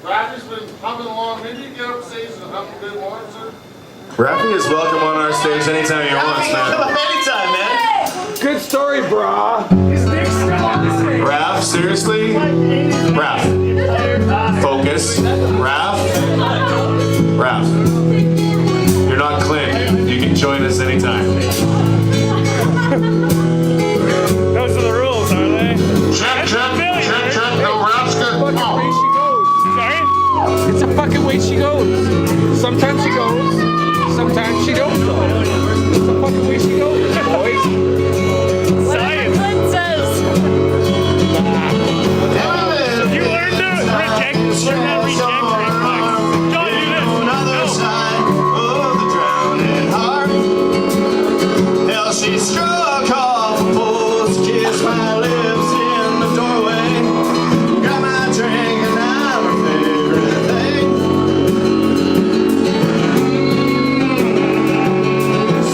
Rafi's been humming along. Maybe you get up stage and hum a bit more, sir? Rafi is welcome on our stage anytime he wants, man. Anytime, man. Good story, brah. Raf, seriously? Raf. Focus. Raf. Raf. You're not Clint. You can join us anytime. Those are the rules, are they? Check. No, Raf's good. Sorry? It's a fucking way she goes. Sometimes she goes, sometimes she don't go. It's a fucking way she goes, boys. Science. You learned to reject reflex. Don't do this. No. She struck off a post, kissed my lips in the doorway, got my drink and I'm her favorite thing.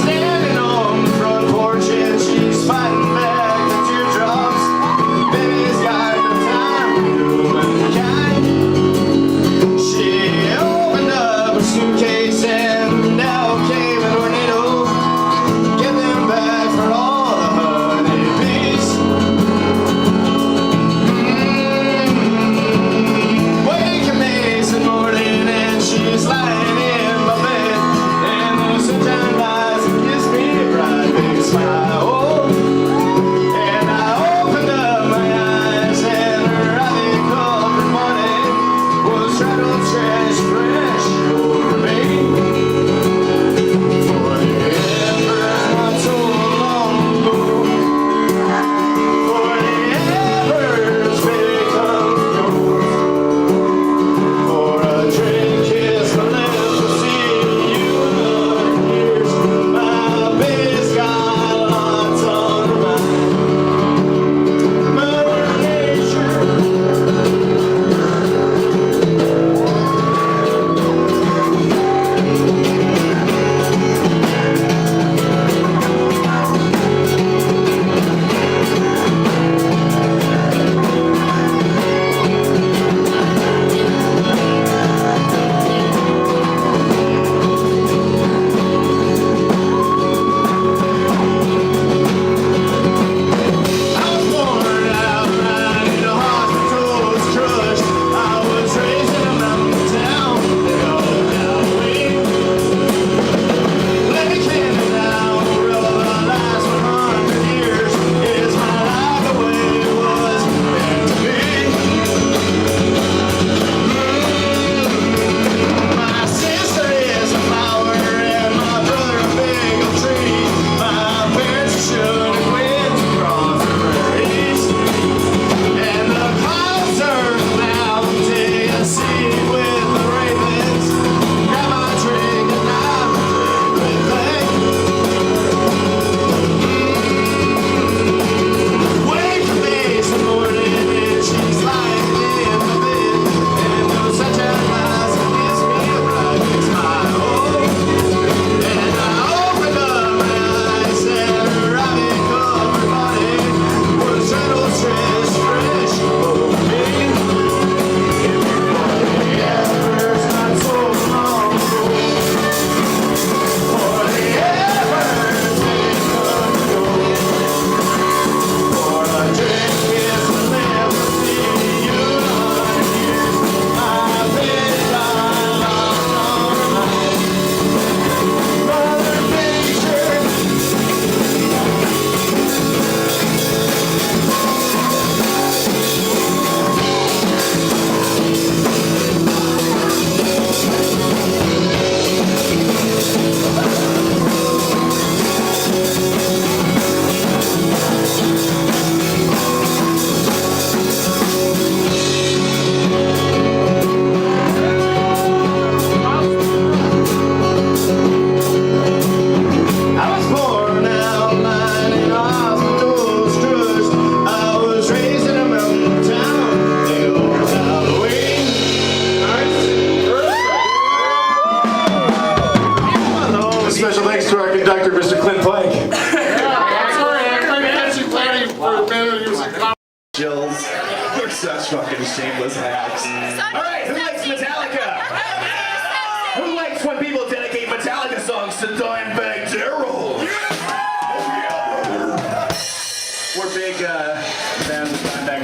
Standing on the front porch and she's fighting back the teardrops. Baby's got the time to do mankind. She opened up her suitcase and now came a tornado. Get them back for all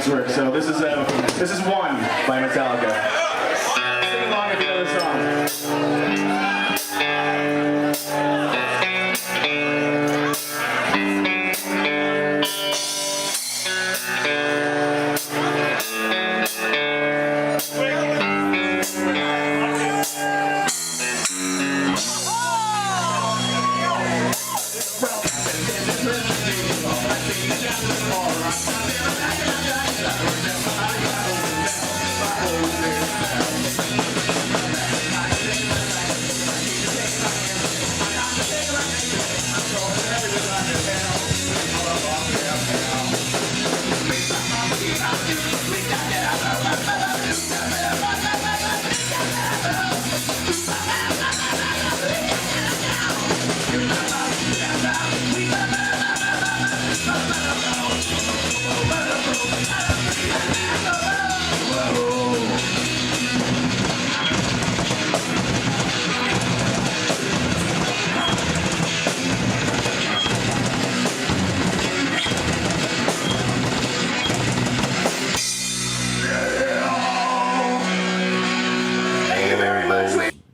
work. So this is One by Metallica. Sing along if you know the song.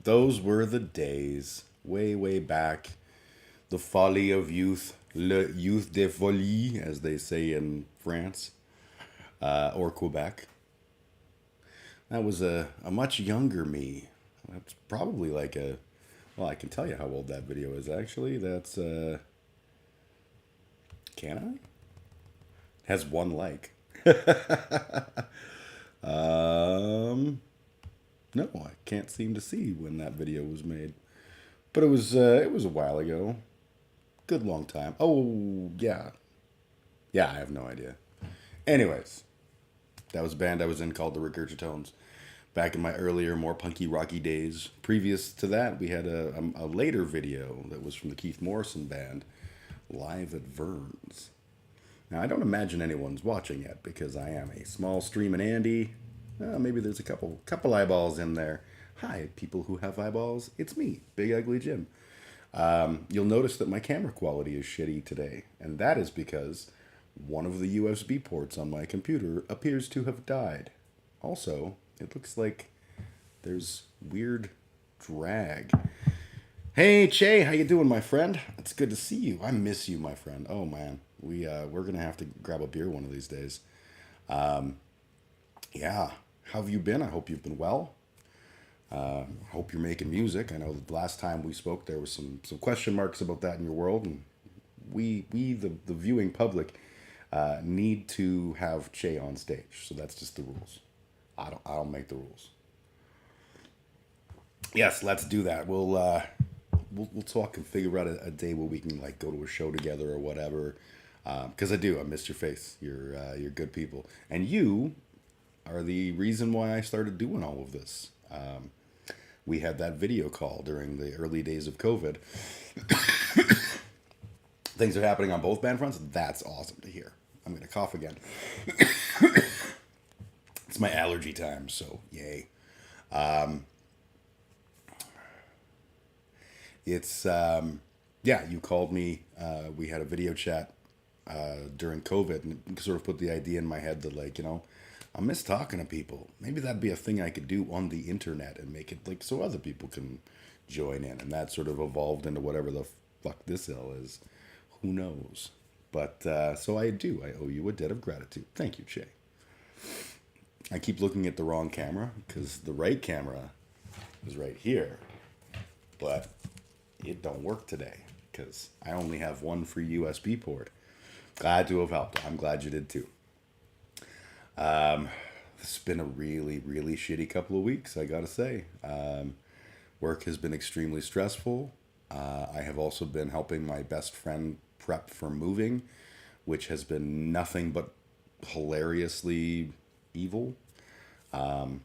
Those were the days, way back. The folly of youth, le youth de folie, as they say in France or Quebec. That was a much younger me. That's probably like a, well, I can tell you how old that video is actually. That's, can I? Has one like. No, I can't seem to see when that video was made. But it was a while ago. Good long time. Oh, yeah. Yeah, I have no idea. Anyways, that was a band I was in called the Regurgitones. Back in my earlier, more punky, rocky days. Previous to that, we had a later video that was from the Keith Morrison band, Live at Vern's. Now, I don't imagine anyone's watching yet because I am a small streaming Andy. Maybe there's a couple eyeballs in there. Hi, people who have eyeballs. It's me, Big Ugly Jim. You'll notice that my camera quality is shitty today, and that is because one of the USB ports on my computer appears to have died. Also, it looks like there's weird drag. Hey, Che, how you doing, my friend? It's good to see you. I miss you, my friend. Oh, man. We're going to have to grab a beer one of these days. Yeah. How have you been? I hope you've been well. I hope you're making music. I know the last time we spoke, there was some question marks about that in your world, and we the viewing public, need to have Che on stage. So that's just the rules. I don't make the rules. Yes, let's do that. We'll talk and figure out a day where we can like go to a show together or whatever. Because I missed your face. You're good people, and you are the reason why I started doing all of this. We had that video call during the early days of COVID. Things are happening on both band fronts. That's awesome to hear. I'm going to cough again. It's my allergy time, so yay. You called me. We had a video chat during COVID, and it sort of put the idea in my head that, like, I miss talking to people. Maybe that'd be a thing I could do on the internet and make it like so other people can join in. And that sort of evolved into whatever the fuck this hell is. Who knows? But so I owe you a debt of gratitude. Thank you, Che. I keep looking at the wrong camera because the right camera is right here. But it don't work today because I only have one free USB port. Glad to have helped. I'm glad you did too. It's been a really, really shitty couple of weeks, I gotta say. Work has been extremely stressful. I have also been helping my best friend prep for moving, which has been nothing but hilariously evil. So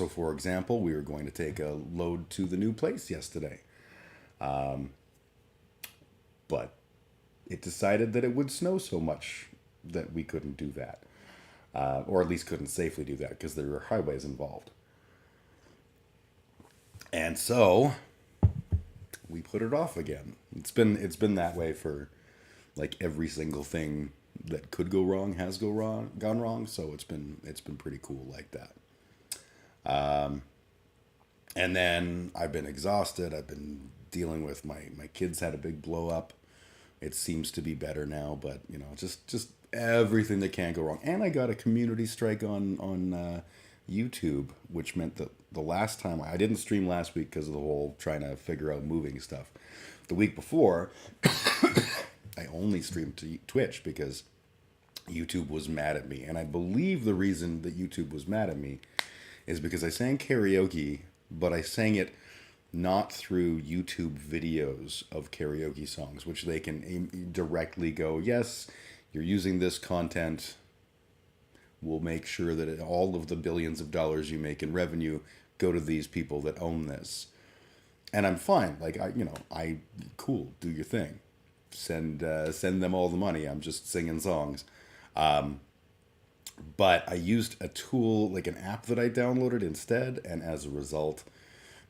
for example, we were going to take a load to the new place yesterday. But it decided that it would snow so much that we couldn't do that. Or at least couldn't safely do that because there were highways involved. And so we put it off again. It's been that way for like every single thing that could go wrong has gone wrong. So it's been pretty cool like that. And then I've been exhausted. I've been dealing with my kids had a big blow up. It seems to be better now, but you know, just everything that can go wrong. And I got a community strike on YouTube, which meant that the last time I didn't stream last week because of the whole trying to figure out moving stuff. The week before, I only streamed to Twitch because YouTube was mad at me. And I believe the reason that YouTube was mad at me is because I sang karaoke, but I sang it not through YouTube videos of karaoke songs, which they can directly go, yes, you're using this content. We'll make sure that all of the billions of dollars you make in revenue go to these people that own this. And I'm fine. Like, cool, do your thing. Send them all the money. I'm just singing songs. But I used a tool, like an app that I downloaded instead. And as a result,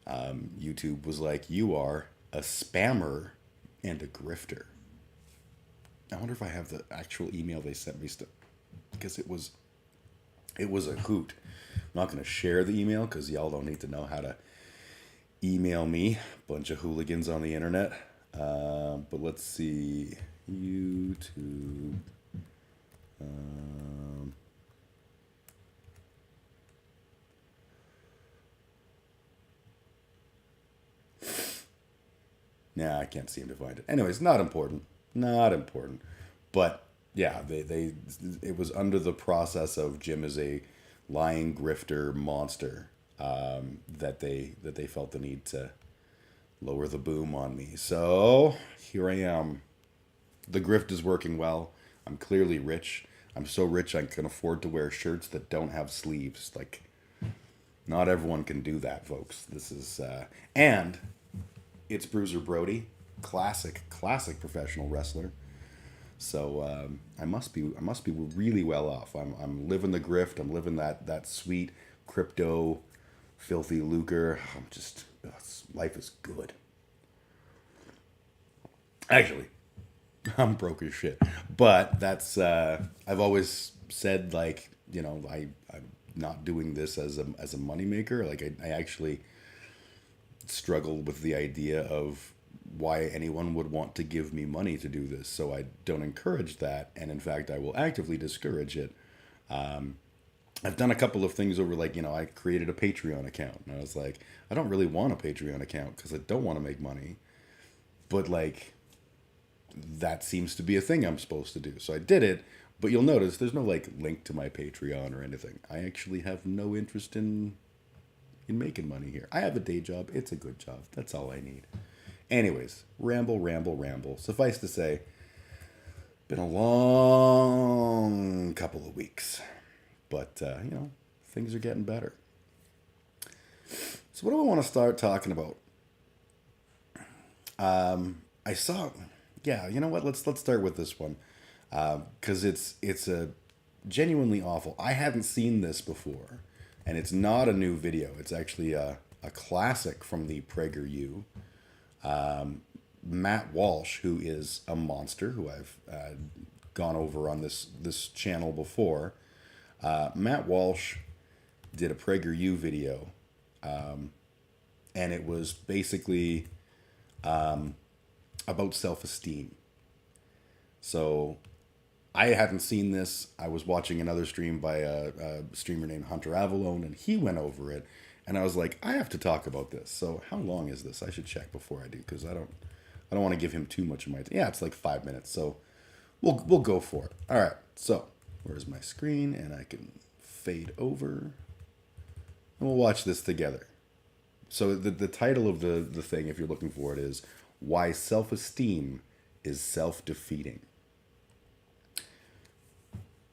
YouTube was like, you are a spammer and a grifter. I wonder if I have the actual email they sent me still, because it was a hoot. I'm not going to share the email because y'all don't need to know how to email me. Bunch of hooligans on the internet. But let's see. YouTube. Nah, I can't seem to find it. Anyways, not important. Not important. But yeah, it was under the process of Jim is a lying grifter monster, that they felt the need to lower the boom on me. So here I am. The grift is working well. I'm clearly rich. I'm so rich I can afford to wear shirts that don't have sleeves. Like, not everyone can do that, folks. This is and it's Bruiser Brody, classic professional wrestler. So I must be really well off. I'm living the grift. I'm living that sweet crypto, filthy lucre. Life is good. Actually, I'm broke as shit. But that's I've always said, like, you know, I'm not doing this as a moneymaker. Like I actually struggled with the idea of why anyone would want to give me money to do this. So I don't encourage that. And in fact, I will actively discourage it. I've done a couple of things over, like, you know, I created a Patreon account. And I was like, I don't really want a Patreon account because I don't want to make money. But, like, that seems to be a thing I'm supposed to do. So I did it. But you'll notice there's no, like, link to my Patreon or anything. I actually have no interest in making money here. I have a day job. It's a good job. That's all I need. Anyways, ramble. Suffice to say, been a long couple of weeks. But, you know, things are getting better. So what do I want to start talking about? I saw, yeah, you know what? Let's start with this one. Because it's a genuinely awful. I hadn't seen this before. And it's not a new video. It's actually a classic from the PragerU. Matt Walsh, who is a monster, who I've gone over on this channel before. Matt Walsh did a PragerU video. And it was basically about self-esteem. So I hadn't seen this. I was watching another stream by a streamer named Hunter Avalone, and he went over it. And I was like, I have to talk about this. So how long is this? I should check before I do, because I don't want to give him too much of my time. Yeah, it's like 5 minutes. So we'll go for it. All right. So where's my screen? And I can fade over. And we'll watch this together. So the title of the thing, if you're looking for it, is Why Self-Esteem is Self-Defeating.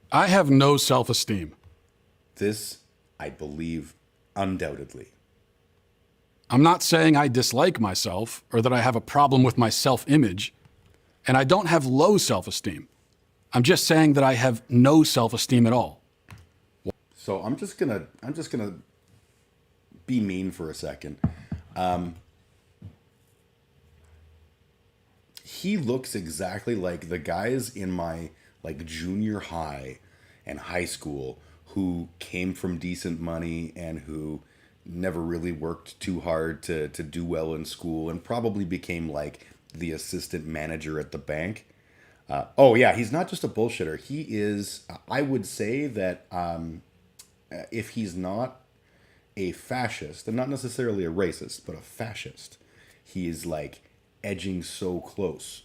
I have no self-esteem. This, I believe, undoubtedly. I'm not saying I dislike myself or that I have a problem with my self-image, and I don't have low self-esteem. I'm just saying that I have no self-esteem at all. So I'm just gonna be mean for a second. He looks exactly like the guys in my like junior high and high school who came from decent money and who never really worked too hard to do well in school and probably became like the assistant manager at the bank. Oh yeah, he's not just a bullshitter. He is, I would say that if he's not a fascist, and not necessarily a racist, but a fascist, he is like edging so close.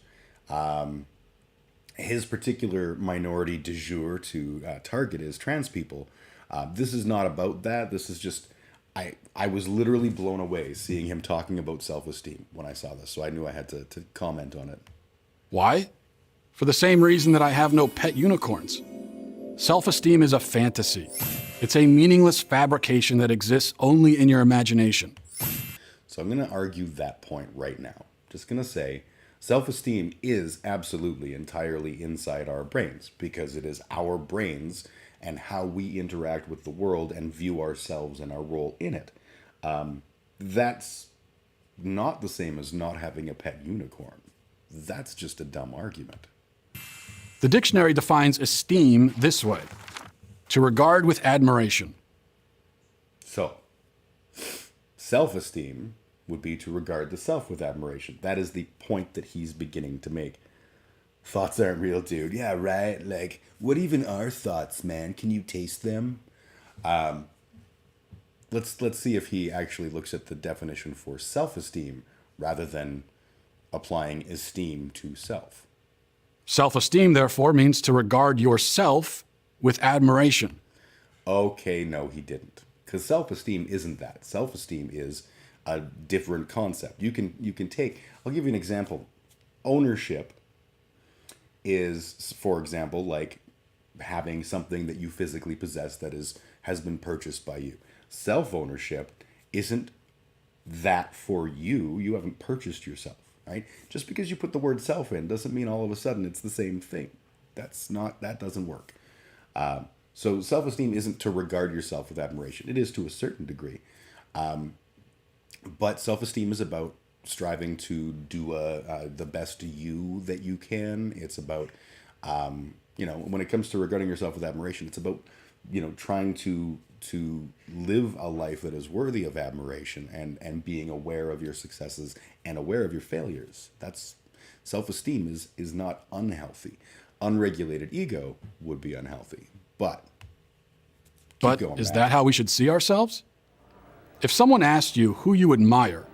His particular minority du jour to target is trans people. This is not about that. This is just, I was literally blown away seeing him talking about self-esteem when I saw this, so I knew I had to comment on it. Why? For the same reason that I have no pet unicorns. Self-esteem is a fantasy. It's a meaningless fabrication that exists only in your imagination. So I'm going to argue that point right now. Just going to say, self-esteem is absolutely entirely inside our brains because it is our brains and how we interact with the world and view ourselves and our role in it. That's not the same as not having a pet unicorn. That's just a dumb argument. The dictionary defines esteem this way: to regard with admiration. So, self-esteem would be to regard the self with admiration. That is the point that he's beginning to make. Thoughts aren't real, dude. Yeah, right? Like, what even are thoughts, man? Can you taste them? Let's see if he actually looks at the definition for self-esteem rather than applying esteem to self. Self-esteem, therefore, means to regard yourself with admiration. Okay, no, he didn't. Because self-esteem isn't that. Self-esteem is a different concept. You can take, I'll give you an example. Ownership is, for example, like having something that you physically possess that has been purchased by you. Self-ownership isn't that for you. You haven't purchased yourself, right? Just because you put the word self in doesn't mean all of a sudden it's the same thing. That doesn't work. So self-esteem isn't to regard yourself with admiration. It is to a certain degree. But self-esteem is about striving to do the best you that you can. It's about, when it comes to regarding yourself with admiration, it's about, trying to live a life that is worthy of admiration and being aware of your successes and aware of your failures. That's self-esteem is not unhealthy. Unregulated ego would be unhealthy. But is that how we should see ourselves? If someone asked you who you admire,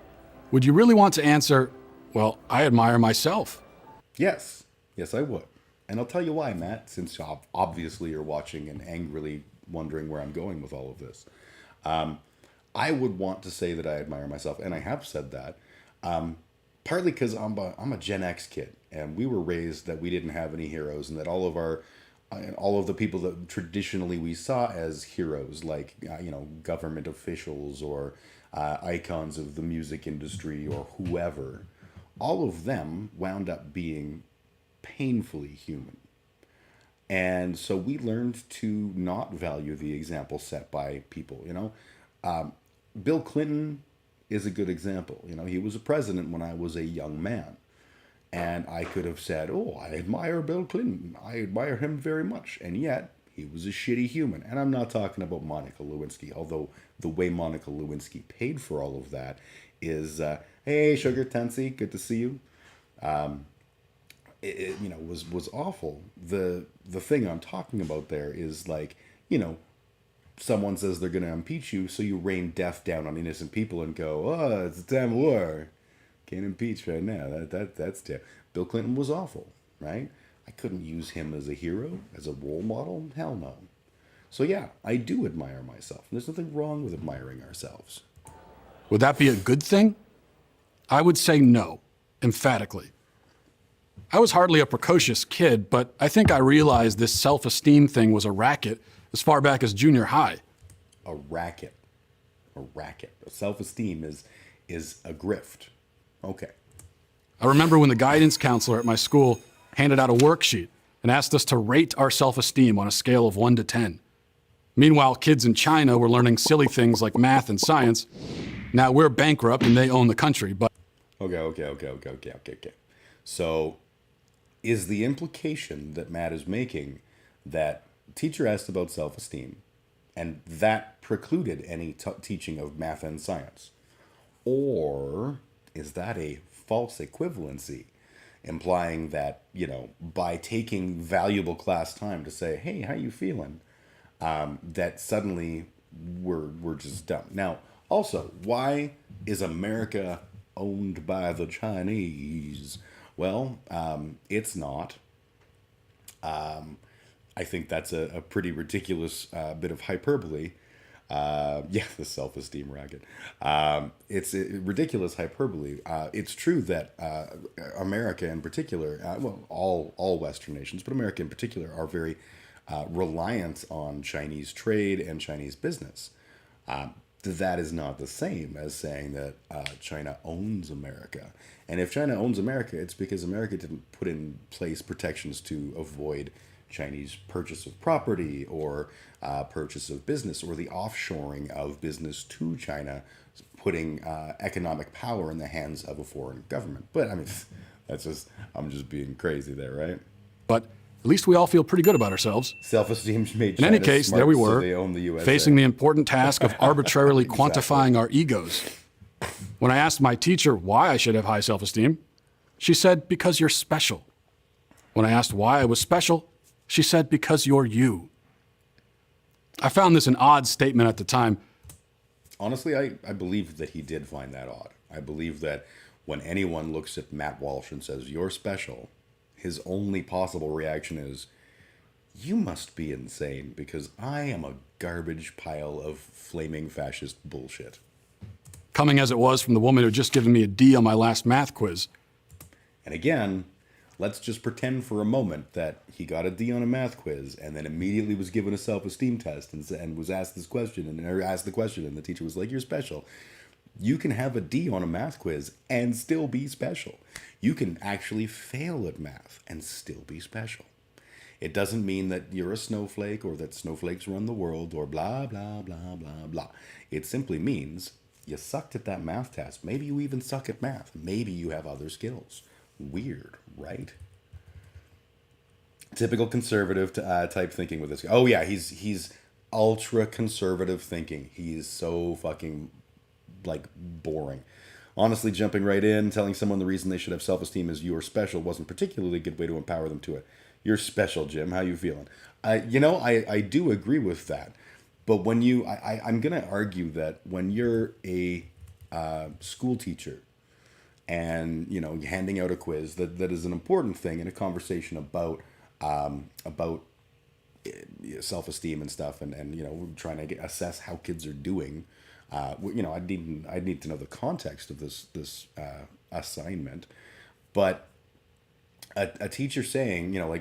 would you really want to answer, well, I admire myself? Yes, I would. And I'll tell you why, Matt, since obviously you're watching and angrily wondering where I'm going with all of this. I would want to say that I admire myself, and I have said that, partly because I'm a Gen X kid, and we were raised that we didn't have any heroes, and that all of the people that traditionally we saw as heroes, like government officials or icons of the music industry or whoever, all of them wound up being painfully human. And so we learned to not value the example set by people. Bill Clinton is a good example. He was a president when I was a young man. And I could have said, oh, I admire Bill Clinton. I admire him very much. And yet, he was a shitty human. And I'm not talking about Monica Lewinsky, although the way Monica Lewinsky paid for all of that is, hey, Sugar Tensi, good to see you. Was awful. The thing I'm talking about there is like, someone says they're going to impeach you, so you rain death down on innocent people and go, oh, it's a damn war. Can't impeach right now. That's terrible. Bill Clinton was awful, right? I couldn't use him as a hero, as a role model. Hell no. So yeah, I do admire myself. And there's nothing wrong with admiring ourselves. Would that be a good thing? I would say no, emphatically. I was hardly a precocious kid, but I think I realized this self-esteem thing was a racket as far back as junior high. A racket. Self-esteem is a grift. Okay. I remember when the guidance counselor at my school handed out a worksheet and asked us to rate our self-esteem on a scale of 1 to 10. Meanwhile, kids in China were learning silly things like math and science. Now we're bankrupt and they own the country, but... Okay. So, is the implication that Matt is making that teacher asked about self-esteem and that precluded any teaching of math and science? Or is that a false equivalency, implying that, by taking valuable class time to say, hey, how you feeling? That suddenly we're just dumb. Now, also, why is America owned by the Chinese? Well, it's not. I think that's a pretty ridiculous bit of hyperbole. Yeah, the self-esteem racket. It's a ridiculous hyperbole. It's true that America in particular, well, all Western nations, but America in particular, are very reliant on Chinese trade and Chinese business. That is not the same as saying that China owns America. And if China owns America, it's because America didn't put in place protections to avoid Chinese purchase of property or purchase of business, or the offshoring of business to China, putting economic power in the hands of a foreign government. But I mean, I'm just being crazy there, right? But at least we all feel pretty good about ourselves. Self-esteem's made In China any case, smart, there we so were, they own the USA. facing the important task of arbitrarily quantifying our egos. When I asked my teacher why I should have high self-esteem, she said, because you're special. When I asked why I was special, she said, because you're you. I found this an odd statement at the time. Honestly, I believe that he did find that odd. I believe that when anyone looks at Matt Walsh and says, you're special, his only possible reaction is, you must be insane because I am a garbage pile of flaming fascist bullshit. Coming as it was from the woman who had just given me a D on my last math quiz. And again, let's just pretend for a moment that he got a D on a math quiz and then immediately was given a self-esteem test and was asked this question or asked the question and the teacher was like, you're special. You can have a D on a math quiz and still be special. You can actually fail at math and still be special. It doesn't mean that you're a snowflake or that snowflakes run the world or blah, blah, blah, blah, blah. It simply means you sucked at that math test. Maybe you even suck at math. Maybe you have other skills. Weird, right? Typical conservative type thinking with this guy. Oh yeah, he's ultra conservative thinking. He's so fucking boring. Honestly, jumping right in, telling someone the reason they should have self-esteem is you're special wasn't particularly a good way to empower them to it. You're special, Jim. How you feeling? I do agree with that. But when I'm going to argue that when you're a school teacher and, handing out a quiz, that is an important thing in a conversation about self-esteem and stuff and trying to assess how kids are doing. I need to know the context of this assignment. But a teacher saying, a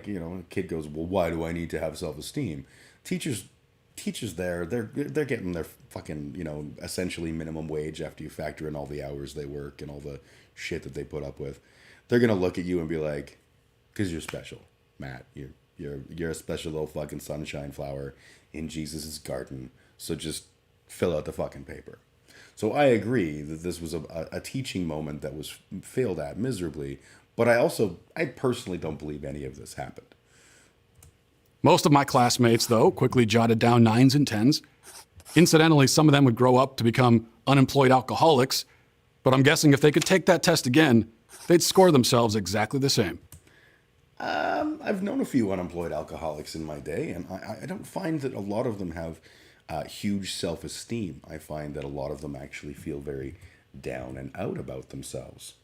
kid goes, well, why do I need to have self-esteem? Teachers there, they're getting their fucking, essentially minimum wage after you factor in all the hours they work and all the shit that they put up with. They're going to look at you and be like, because you're special, Matt. You're a special little fucking sunshine flower in Jesus's garden. So just fill out the fucking paper. So I agree that this was a teaching moment that was failed at miserably. But I personally don't believe any of this happened. Most of my classmates, though, quickly jotted down 9s and 10s. Incidentally, some of them would grow up to become unemployed alcoholics, but I'm guessing if they could take that test again, they'd score themselves exactly the same. I've known a few unemployed alcoholics in my day, and I don't find that a lot of them have huge self-esteem. I find that a lot of them actually feel very down and out about themselves.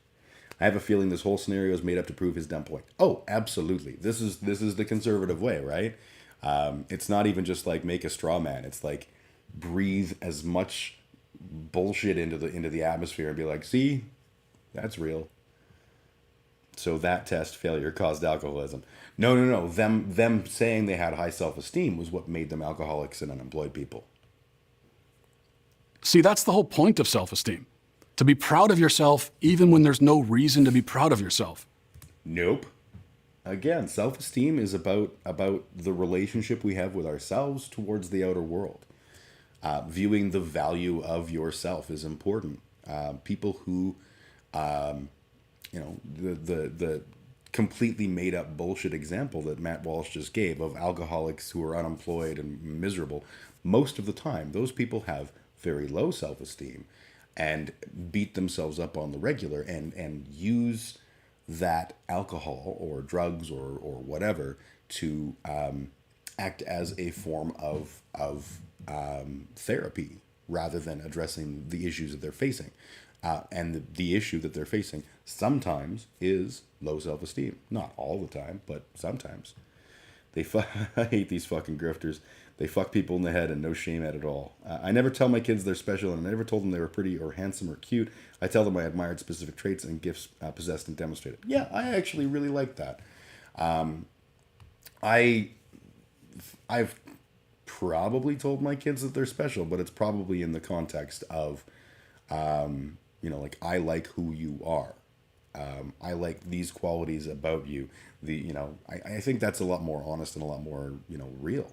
I have a feeling this whole scenario is made up to prove his dumb point. Oh, absolutely. This is the conservative way, right? It's not even just like make a straw man. It's like breathe as much bullshit into the atmosphere and be like, see, that's real. So that test failure caused alcoholism. No. Them saying they had high self-esteem was what made them alcoholics and unemployed people. See, that's the whole point of self-esteem. To be proud of yourself even when there's no reason to be proud of yourself. Nope. Again, self-esteem is about the relationship we have with ourselves towards the outer world. Viewing the value of yourself is important. People who, the completely made up bullshit example that Matt Walsh just gave of alcoholics who are unemployed and miserable, most of the time, those people have very low self-esteem and beat themselves up on the regular and use that alcohol or drugs or whatever to act as a form of therapy rather than addressing the issues that they're facing. And the issue that they're facing sometimes is low self-esteem. Not all the time, but sometimes. I hate these fucking grifters. They fuck people in the head and no shame at it all. I never tell my kids they're special, and I never told them they were pretty or handsome or cute. I tell them I admired specific traits and gifts possessed and demonstrated. Yeah, I actually really like that. I've probably told my kids that they're special, but it's probably in the context of, like, I like who you are. I like these qualities about you. I think that's a lot more honest and a lot more, real.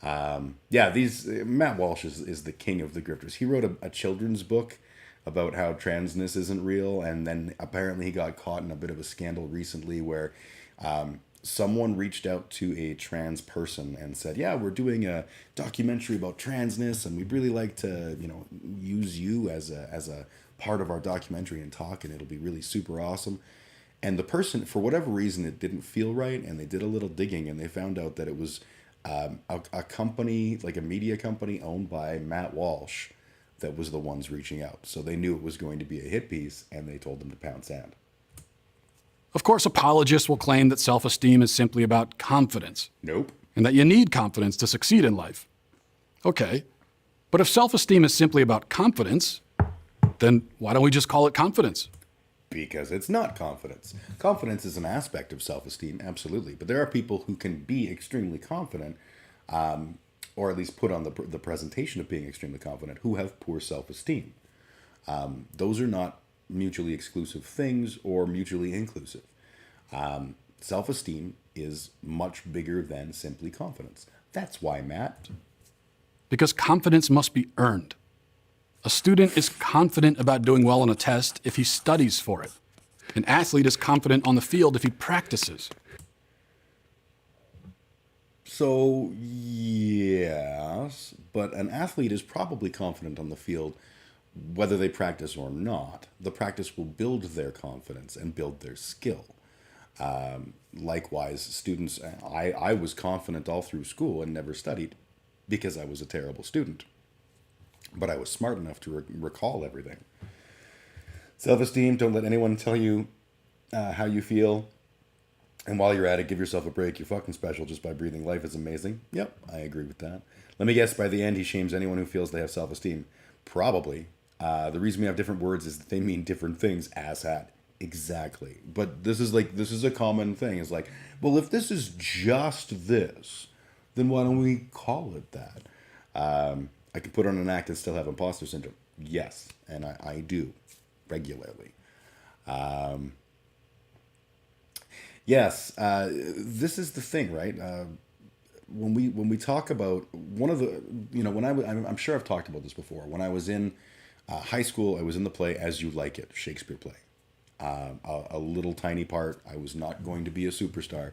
Matt Walsh is the king of the grifters. He wrote a children's book about how transness isn't real, and then apparently he got caught in a bit of a scandal recently where someone reached out to a trans person and said, yeah, we're doing a documentary about transness, and we'd really like to, use you as a part of our documentary and talk, and it'll be really super awesome. And the person, for whatever reason, it didn't feel right, and they did a little digging, and they found out that it was a company, like a media company owned by Matt Walsh, that was the ones reaching out. So they knew it was going to be a hit piece, and they told them to pound sand. Of course, apologists will claim that self-esteem is simply about confidence. Nope. And that you need confidence to succeed in life. Okay, but if self-esteem is simply about confidence, then why don't we just call it confidence? Because it's not confidence. Confidence is an aspect of self-esteem, absolutely. But there are people who can be extremely confident, or at least put on the presentation of being extremely confident, who have poor self-esteem. Those are not mutually exclusive things or mutually inclusive. Self-esteem is much bigger than simply confidence. That's why, Matt. Because confidence must be earned. A student is confident about doing well on a test if he studies for it. An athlete is confident on the field if he practices. So, yes, but an athlete is probably confident on the field whether they practice or not. The practice will build their confidence and build their skill. Likewise, students, I was confident all through school and never studied because I was a terrible student. But I was smart enough to recall everything. Self-esteem, don't let anyone tell you how you feel. And while you're at it, give yourself a break. You're fucking special just by breathing. Life is amazing. Yep, I agree with that. Let me guess, by the end, he shames anyone who feels they have self-esteem. Probably. The reason we have different words is that they mean different things, asshat. Exactly. But this is a common thing. It's like, well, if this is just this, then why don't we call it that? I could put on an act and still have imposter syndrome. Yes, and I do regularly. Yes, this is the thing, right? When we talk about one of the, I'm sure I've talked about this before. When I was in high school, I was in the play As You Like It, Shakespeare play. A little tiny part. I was not going to be a superstar.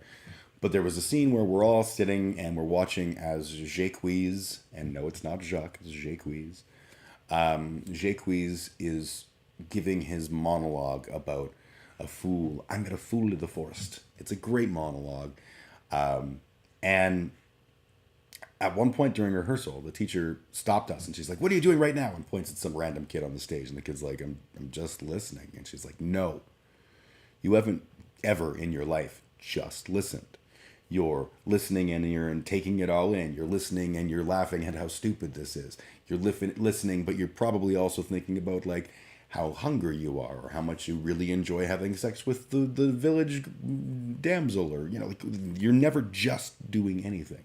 But there was a scene where we're all sitting and we're watching as Jacques, and no, it's not Jacques, it's Jacques. Jacques is giving his monologue about a fool. I met a fool in the forest. It's a great monologue. And at one point during rehearsal, the teacher stopped us and she's like, "What are you doing right now?" And points at some random kid on the stage. And the kid's like, I'm just listening. And she's like, "No, you haven't ever in your life just listened. You're listening and you're taking it all in. You're listening and you're laughing at how stupid this is. You're listening, but you're probably also thinking about like how hungry you are or how much you really enjoy having sex with the village damsel, or you're never just doing anything."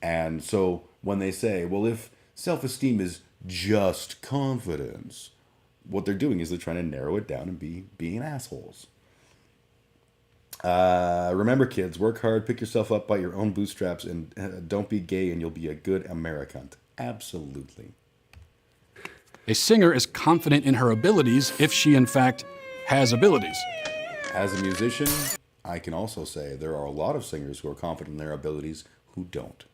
And so when they say, well, if self-esteem is just confidence, what they're doing is they're trying to narrow it down and being assholes. Remember, kids, work hard, pick yourself up by your own bootstraps, and don't be gay and you'll be a good Americant. Absolutely. A singer is confident in her abilities if she, in fact, has abilities. As a musician, I can also say there are a lot of singers who are confident in their abilities who don't.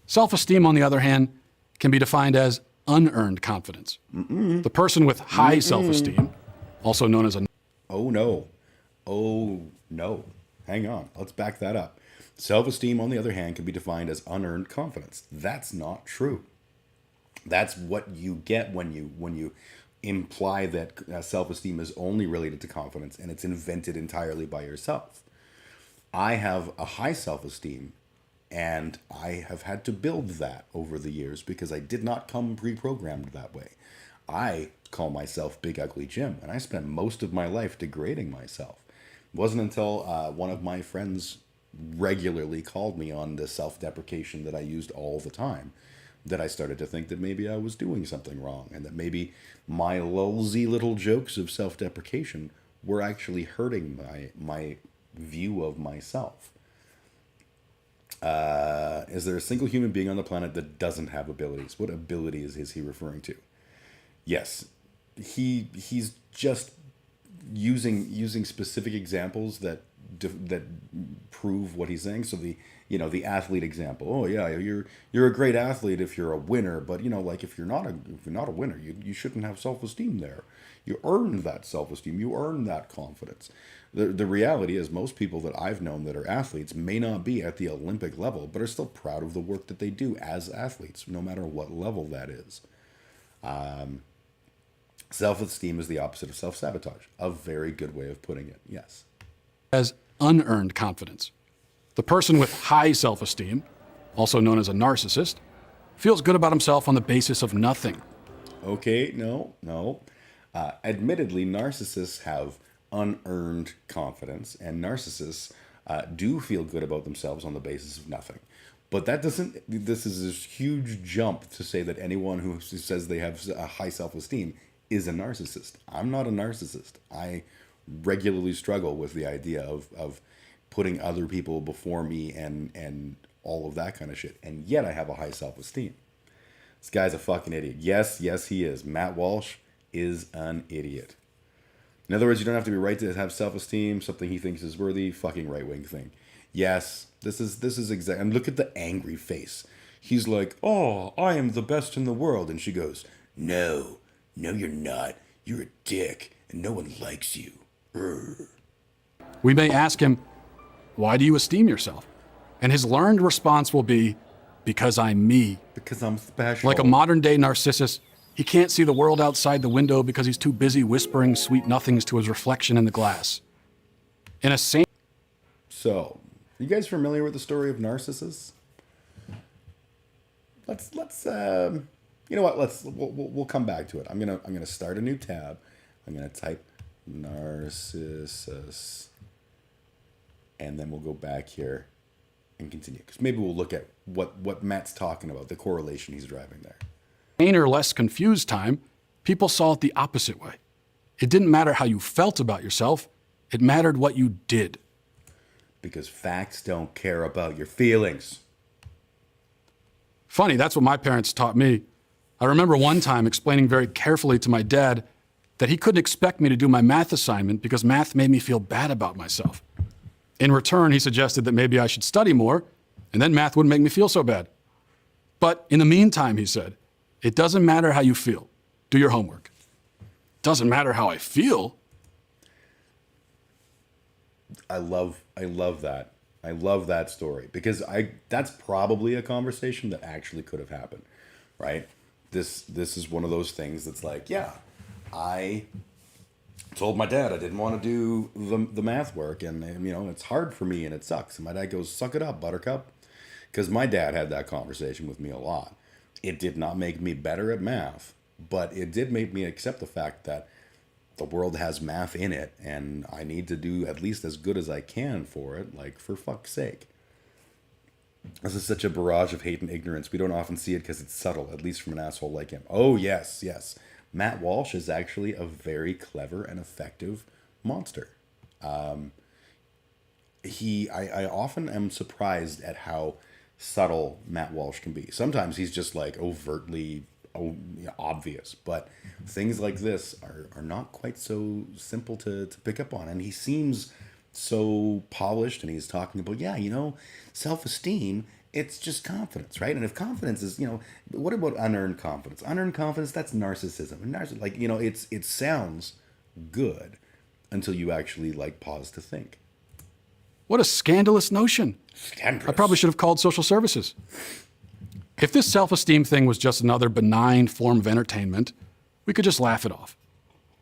Self-esteem, on the other hand, can be defined as unearned confidence. The person with high self-esteem, also known as a... Oh no. Oh no. Hang on. Let's back that up. Self-esteem, on the other hand, can be defined as unearned confidence. That's not true. That's what you get when you imply that self-esteem is only related to confidence and it's invented entirely by yourself. I have a high self-esteem, and I have had to build that over the years because I did not come pre-programmed that way. I call myself Big Ugly Jim, and I spent most of my life degrading myself. It wasn't until one of my friends regularly called me on the self-deprecation that I used all the time that I started to think that maybe I was doing something wrong, and that maybe my lulzy little jokes of self-deprecation were actually hurting my view of myself. Is there a single human being on the planet that doesn't have abilities? What abilities is he referring to? Yes, he's just using specific examples that prove what he's saying. So the athlete example. Oh yeah, you're a great athlete if you're a winner, but like if you're not a winner, you shouldn't have self-esteem there. You earned that self-esteem. You earned that confidence. The reality is most people that I've known that are athletes may not be at the Olympic level, but are still proud of the work that they do as athletes, no matter what level that is. Self-esteem is the opposite of self-sabotage. A very good way of putting it, yes. As unearned confidence. The person with high self-esteem, also known as a narcissist, feels good about himself on the basis of nothing. Okay, no. Admittedly, narcissists have unearned confidence, and narcissists do feel good about themselves on the basis of nothing. But that doesn't, this is a huge jump to say that anyone who says they have a high self-esteem is a narcissist. I'm not a narcissist. I regularly struggle with the idea of putting other people before me and all of that kind of shit. And yet I have a high self-esteem. This guy's a fucking idiot. Yes, he is. Matt Walsh is an idiot. In other words, you don't have to be right to have self-esteem, something he thinks is worthy, fucking right-wing thing. Yes, this is exact. And look at the angry face. He's like, oh, I am the best in the world. And she goes, no, you're not. You're a dick, and no one likes you. Urgh. We may ask him, why do you esteem yourself? And his learned response will be, because I'm me. Because I'm special. Like a modern-day narcissist, he can't see the world outside the window because he's too busy whispering sweet nothings to his reflection in the glass. In a sane... So, you guys familiar with the story of Narcissus? Let's you know what? We'll come back to it. I'm gonna start a new tab. I'm gonna type Narcissus, and then we'll go back here and continue, because maybe we'll look at what Matt's talking about, the correlation he's driving there. Or less confused time, people saw it the opposite way. It didn't matter how you felt about yourself. It mattered what you did. Because facts don't care about your feelings. Funny, that's what my parents taught me. I remember one time explaining very carefully to my dad that he couldn't expect me to do my math assignment because math made me feel bad about myself. In return, he suggested that maybe I should study more, and then math wouldn't make me feel so bad. But in the meantime, he said, it doesn't matter how you feel. Do your homework. Doesn't matter how I feel. I love that. I love that story, because that's probably a conversation that actually could have happened, right? This is one of those things that's like, yeah, I told my dad I didn't want to do the math work, and it's hard for me and it sucks. And my dad goes, suck it up, buttercup. Because my dad had that conversation with me a lot. It did not make me better at math, but it did make me accept the fact that the world has math in it, and I need to do at least as good as I can for it, like, for fuck's sake. This is such a barrage of hate and ignorance. We don't often see it because it's subtle, at least from an asshole like him. Oh, yes. Matt Walsh is actually a very clever and effective monster. I often am surprised at how subtle Matt Walsh can be. Sometimes he's just like overtly obvious, but things like this are not quite so simple to pick up on. And he seems so polished, and he's talking about, self-esteem, it's just confidence, right? And if confidence is, what about unearned confidence? Unearned confidence, that's narcissism. And it sounds good until you actually pause to think. What a scandalous notion. Scandalous. I probably should have called social services. If this self-esteem thing was just another benign form of entertainment, we could just laugh it off.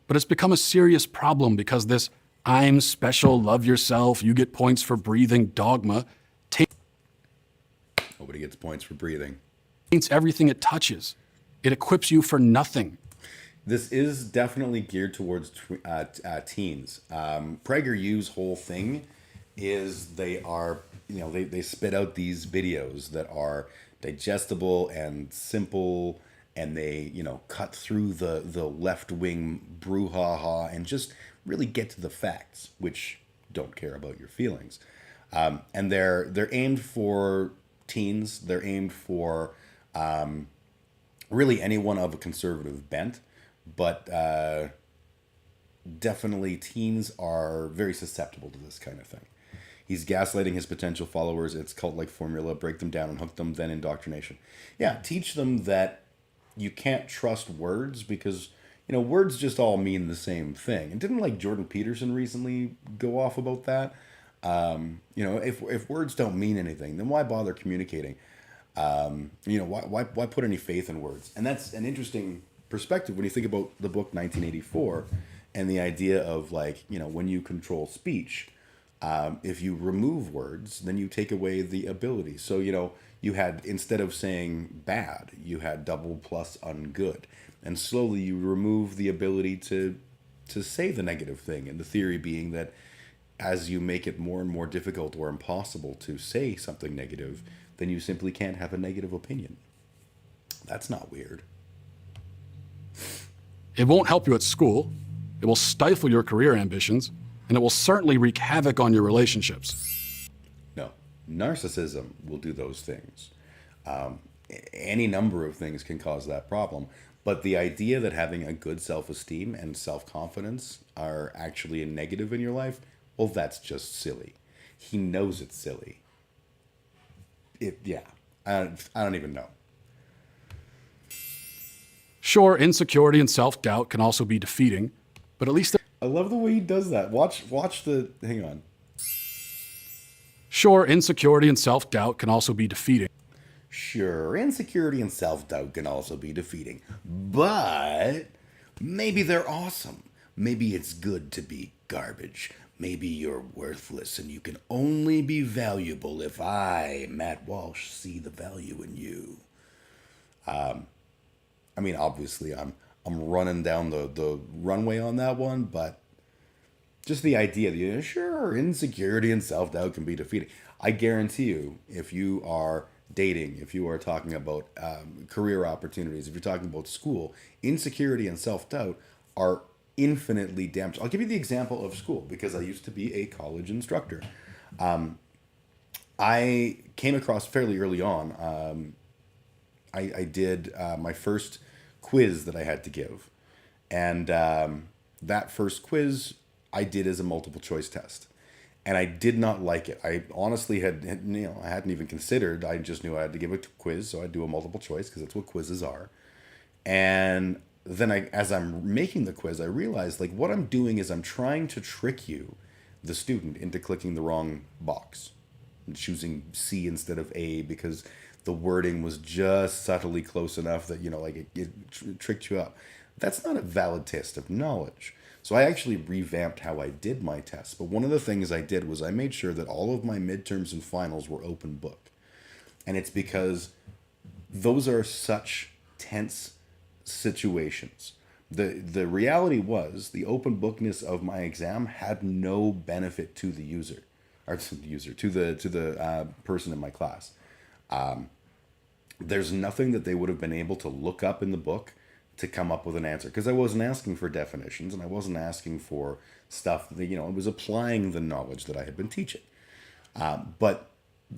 But it's become a serious problem because this "I'm special, love yourself, you get points for breathing" dogma Nobody gets points for breathing. taints everything it touches. It equips you for nothing. This is definitely geared towards teens. PragerU's whole thing is they spit out these videos that are digestible and simple, and they cut through the left-wing brouhaha and just really get to the facts, which don't care about your feelings. And they're aimed for teens. They're aimed for really anyone of a conservative bent, but definitely teens are very susceptible to this kind of thing. He's gaslighting his potential followers. It's cult-like formula: break them down and hook them, then indoctrination. Yeah, teach them that you can't trust words because, words just all mean the same thing. And didn't Jordan Peterson recently go off about that? If words don't mean anything, then why bother communicating? Why put any faith in words? And that's an interesting perspective when you think about the book 1984 and the idea of when you control speech. If you remove words, then you take away the ability. So, you had, instead of saying bad, you had double plus ungood. And slowly you remove the ability to say the negative thing. And the theory being that as you make it more and more difficult or impossible to say something negative, then you simply can't have a negative opinion. That's not weird. It won't help you at school. It will stifle your career ambitions, and it will certainly wreak havoc on your relationships. No, narcissism will do those things. Any number of things can cause that problem. But the idea that having a good self-esteem and self-confidence are actually a negative in your life, well, that's just silly. He knows it's silly. I don't even know. Sure, insecurity and self-doubt can also be defeating, but at least I love the way he does that. Hang on. Sure, insecurity and self-doubt can also be defeating. Sure, insecurity and self-doubt can also be defeating. But maybe they're awesome. Maybe it's good to be garbage. Maybe you're worthless and you can only be valuable if I, Matt Walsh, see the value in you. Obviously, I'm running down the runway on that one, but just the idea that, sure, insecurity and self-doubt can be defeating. I guarantee you, if you are dating, if you are talking about career opportunities, if you're talking about school, insecurity and self-doubt are infinitely damaged. I'll give you the example of school because I used to be a college instructor. I came across fairly early on. I did my first quiz that I had to give, and that first quiz I did as a multiple choice test, and I did not like it. I honestly I hadn't even considered. I just knew I had to give a quiz, so I'd do a multiple choice because that's what quizzes are. And then as I'm making the quiz, I realized what I'm doing is I'm trying to trick you, the student, into clicking the wrong box and choosing C instead of A because the wording was just subtly close enough that, it tricked you up. That's not a valid test of knowledge. So I actually revamped how I did my tests. But one of the things I did was I made sure that all of my midterms and finals were open book. And it's because those are such tense situations. The reality was the open bookness of my exam had no benefit to the user, or to the person in my class. There's nothing that they would have been able to look up in the book to come up with an answer, because I wasn't asking for definitions and I wasn't asking for stuff that, I was applying the knowledge that I had been teaching. But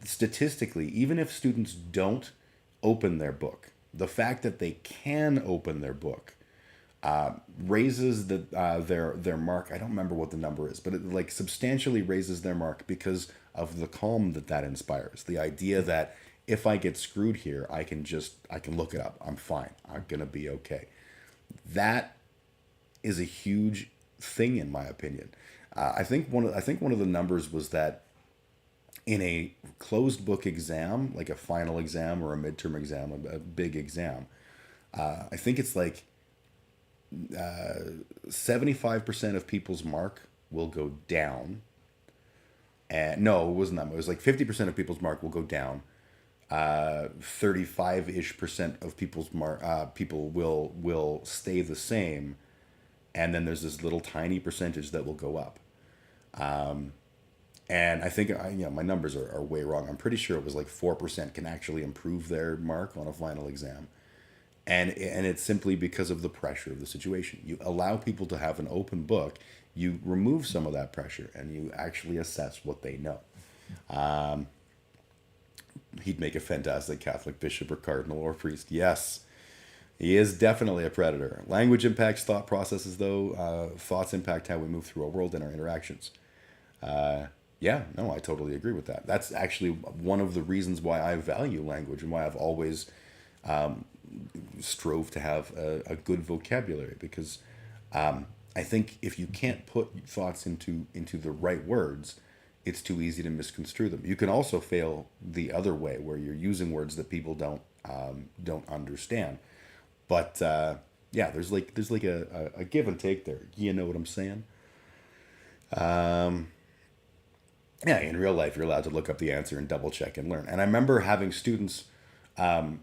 statistically, even if students don't open their book, The fact that they can open their book raises their mark. I don't remember what the number is, but it like substantially raises their mark because of the calm that inspires. The idea that if I get screwed here, I can look it up. I'm fine. I'm gonna be okay. That is a huge thing in my opinion. I think one of the numbers was that in a closed book exam, like a final exam or a midterm exam, a big exam, I think it's like 75% of people's mark will go down. And no, it wasn't that much. It was like 50% of people's mark will go down. 35-ish% of people's mark, people will stay the same. And then there's this little tiny percentage that will go up. And I think, my numbers are way wrong. I'm pretty sure it was like 4% can actually improve their mark on a final exam. And it's simply because of the pressure of the situation. You allow people to have an open book, you remove some of that pressure, and you actually assess what they know. He'd make a fantastic Catholic bishop or cardinal or priest. Yes, he is definitely a predator. Language impacts thought processes, though. Thoughts impact how we move through our world and our interactions. Yeah, no, I totally agree with that. That's actually one of the reasons why I value language and why I've always strove to have a good vocabulary, because I think if you can't put thoughts into the right words, it's too easy to misconstrue them. You can also fail the other way, where you're using words that people don't understand. But yeah, there's like a give and take there. You know what I'm saying? Yeah, in real life, you're allowed to look up the answer and double check and learn. And I remember having students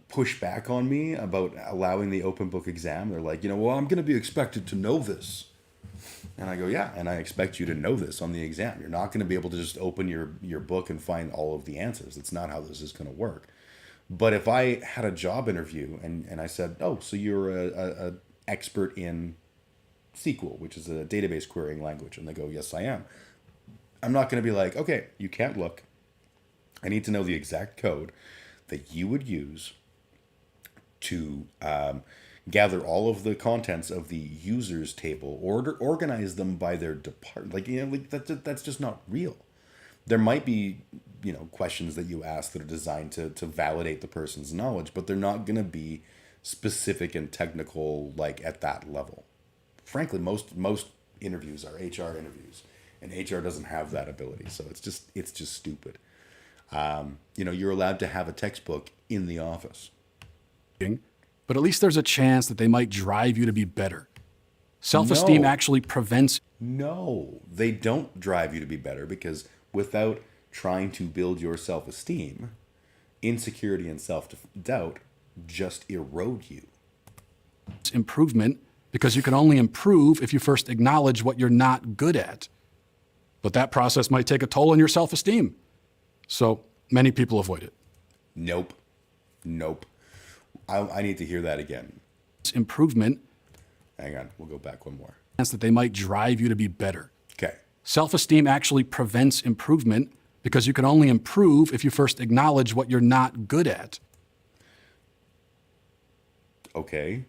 push back on me about allowing the open book exam. They're like, well, I'm going to be expected to know this. And I go, yeah, and I expect you to know this on the exam. You're not going to be able to just open your book and find all of the answers. That's not how this is going to work. But if I had a job interview and I said, oh, so you're a expert in SQL, which is a database querying language, and they go, yes, I am. I'm not going to be like, okay, you can't look. I need to know the exact code that you would use to gather all of the contents of the users table, or organize them by their department. That's just not real. There might be, questions that you ask that are designed to validate the person's knowledge, but they're not going to be specific and technical, like at that level. Frankly, most interviews are HR interviews. And HR doesn't have that ability, so it's just stupid. You're allowed to have a textbook in the office, but at least there's a chance that they might drive you to be better. Self-esteem actually prevents. No, they don't drive you to be better, because without trying to build your self-esteem, insecurity and self-doubt just erode you. Improvement, because you can only improve if you first acknowledge what you're not good at. But that process might take a toll on your self-esteem. So many people avoid it. Nope. I need to hear that again. Improvement. Hang on, we'll go back one more. That they might drive you to be better. Okay. Self-esteem actually prevents improvement, because you can only improve if you first acknowledge what you're not good at. Okay.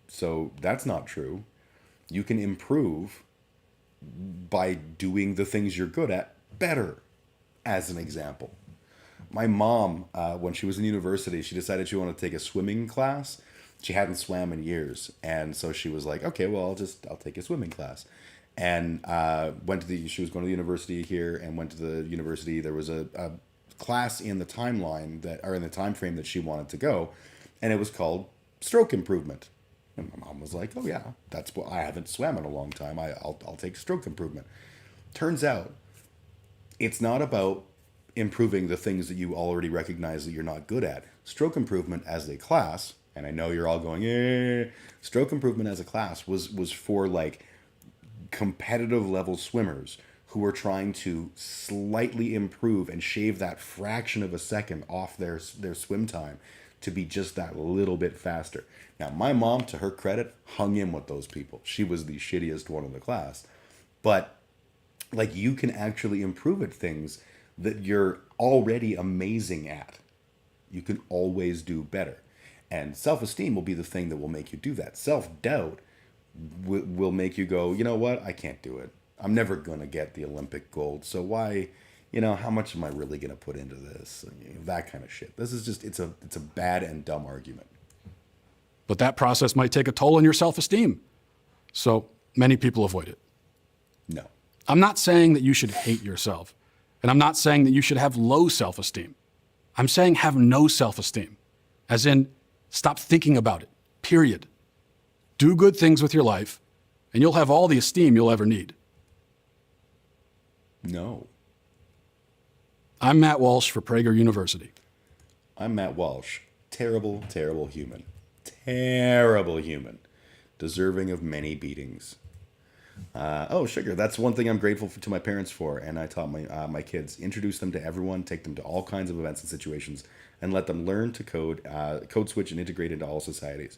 So that's not true. You can improve by doing the things you're good at better, as an example. My mom, when she was in university, she decided she wanted to take a swimming class. She hadn't swam in years, and so she was like, okay, well, I'll take a swimming class. And she was going to the university here, and went to the university. There was a class in the timeline in the time frame that she wanted to go, and it was called stroke improvement. And my mom was like, oh yeah, that's what I haven't swam in a long time. I'll take stroke improvement. Turns out it's not about improving the things that you already recognize that you're not good at. Stroke improvement as a class, and I know you're all going, stroke improvement as a class was for like competitive level swimmers who were trying to slightly improve and shave that fraction of a second off their swim time to be just that little bit faster. Now, my mom, to her credit, hung in with those people. She was the shittiest one in the class. But, you can actually improve at things that you're already amazing at. You can always do better. And self-esteem will be the thing that will make you do that. Self-doubt will make you go, you know what? I can't do it. I'm never going to get the Olympic gold. So why, how much am I really going to put into this? That kind of shit. This is just, it's a bad and dumb argument. But that process might take a toll on your self-esteem. So many people avoid it. No. I'm not saying that you should hate yourself. And I'm not saying that you should have low self-esteem. I'm saying have no self-esteem. As in, stop thinking about it, period. Do good things with your life, and you'll have all the esteem you'll ever need. No. I'm Matt Walsh for Prager University. I'm Matt Walsh. Terrible, terrible human. Terrible human. Deserving of many beatings. Sugar. That's one thing I'm grateful to my parents for, and I taught my kids. Introduce them to everyone, take them to all kinds of events and situations, and let them learn to code switch and integrate into all societies.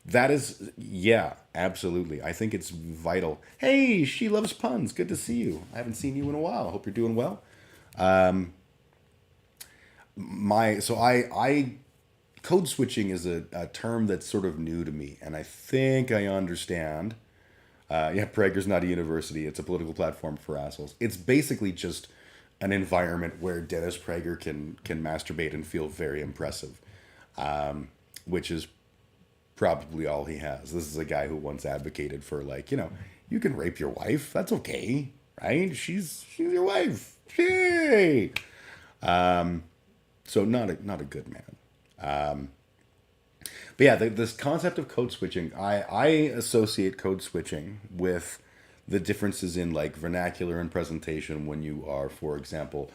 That is, yeah, absolutely. I think it's vital. Hey, she loves puns. Good to see you. I haven't seen you in a while. Hope you're doing well. Code switching is a term that's sort of new to me, and I think I understand. Prager's not a university. It's a political platform for assholes. It's basically just an environment where Dennis Prager can masturbate and feel very impressive, which is probably all he has. This is a guy who once advocated for, you can rape your wife. That's okay, right? She's your wife. Hey. So not a good man. But yeah, this concept of code switching, I associate code switching with the differences in vernacular and presentation when you are, for example,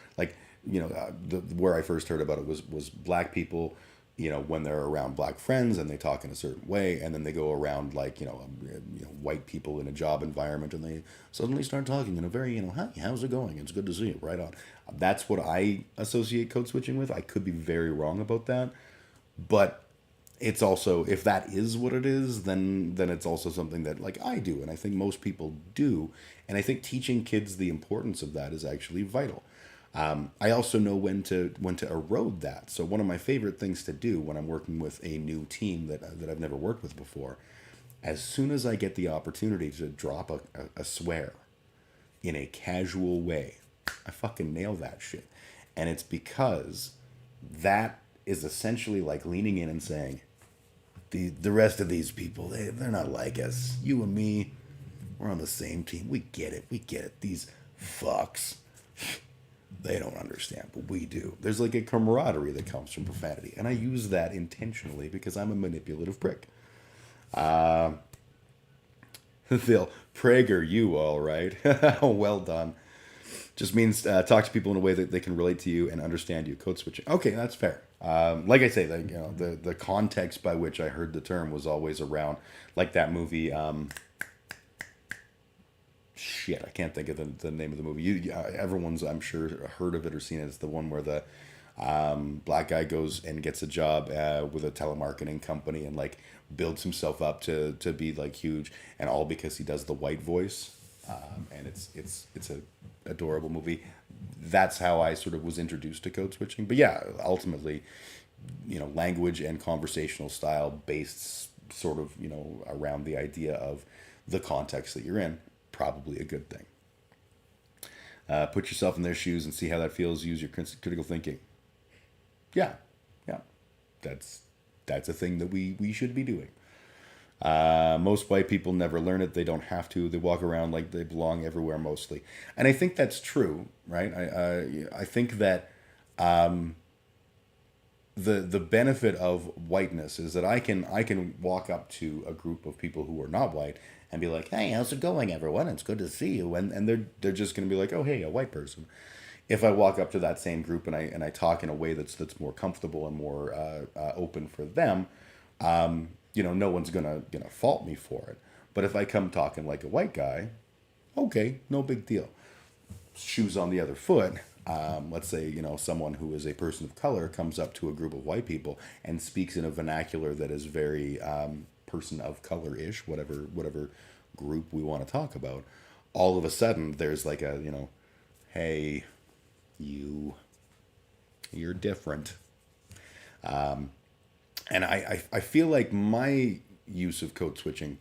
where I first heard about it was black people, when they're around black friends and they talk in a certain way, and then they go around white people in a job environment and they suddenly start talking in a very, hi, how's it going? It's good to see you. Right on. That's what I associate code switching with. I could be very wrong about that, but it's also, if that is what it is, then it's also something that I do, and I think most people do, and I think teaching kids the importance of that is actually vital. I also know when to erode that. So one of my favorite things to do when I'm working with a new team that I've never worked with before, as soon as I get the opportunity to drop a swear in a casual way, I fucking nail that shit. And it's because that is essentially leaning in and saying, the rest of these people, they're not like us. You and me, we're on the same team. We get it. These fucks, they don't understand, but we do. There's a camaraderie that comes from profanity, and I use that intentionally because I'm a manipulative prick. They'll Prager you, all right. Well done. Just means talk to people in a way that they can relate to you and understand you. Code switching. Okay, that's fair. Like I say, the context by which I heard the term was always around, that movie. Shit, I can't think of the name of the movie. Everyone's, I'm sure, heard of it or seen it. It's the one where the black guy goes and gets a job with a telemarketing company and builds himself up to be huge, and all because he does the white voice. And it's a adorable movie. That's how I sort of was introduced to code switching. But yeah, ultimately, language and conversational style based sort of, around the idea of the context that you're in, probably a good thing. Put yourself in their shoes and see how that feels. Use your critical thinking. Yeah. That's a thing that we should be doing. Most white people never learn it. They don't have to. They walk around like they belong everywhere mostly. And I think that's true, right? I think that the benefit of whiteness is that I can walk up to a group of people who are not white and be like, hey, how's it going, everyone? It's good to see you. And they're just going to be like, oh, hey, a white person. If I walk up to that same group and I talk in a way that's more comfortable and more open for them, no one's gonna fault me for it. But if I come talking like a white guy, okay, no big deal. Shoes on the other foot. Let's say someone who is a person of color comes up to a group of white people and speaks in a vernacular that is very person of color-ish, whatever group we want to talk about. All of a sudden, there's hey, you're different. And I feel like my use of code switching,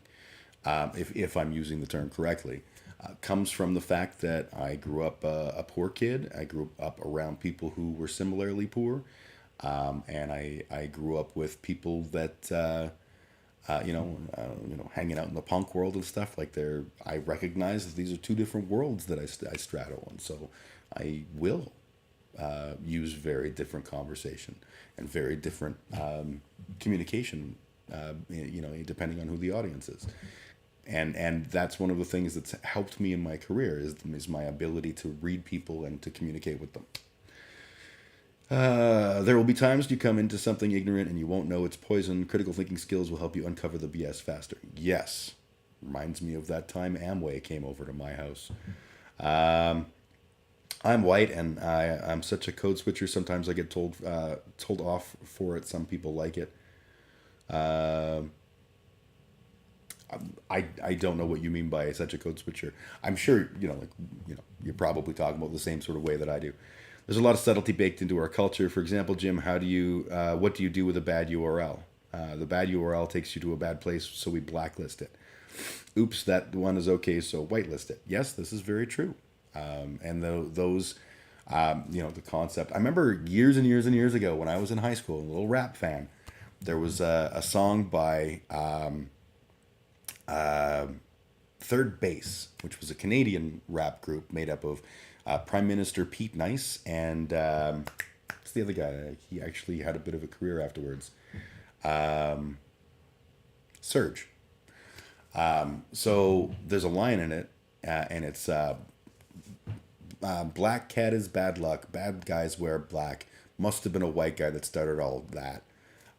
if I'm using the term correctly, comes from the fact that I grew up a poor kid. I grew up around people who were similarly poor. And I grew up with people that, hanging out in the punk world and stuff like I recognize that these are two different worlds that I straddle. And so I will use very different conversation and very different communication, depending on who the audience is. And that's one of the things that's helped me in my career is my ability to read people and to communicate with them. There will be times you come into something ignorant and you won't know it's poison. Critical thinking skills will help you uncover the BS faster. Yes. Reminds me of that time Amway came over to my house. I'm white and I'm such a code switcher. Sometimes I get told off for it. Some people like it. I don't know what you mean by such a code switcher. I'm sure, you're probably talking about the same sort of way that I do. There's a lot of subtlety baked into our culture. For example, Jim, what do you do with a bad URL? The bad URL takes you to a bad place, so we blacklist it. Oops, that one is okay, so whitelist it. Yes, this is very true. And the concept. I remember years and years and years ago when I was in high school, a little rap fan, there was a song by Third Base, which was a Canadian rap group made up of Prime Minister Pete Nice and what's the other guy? He actually had a bit of a career afterwards. Surge. So there's a line in it, and it's black cat is bad luck. Bad guys wear black. Must have been a white guy that started all of that.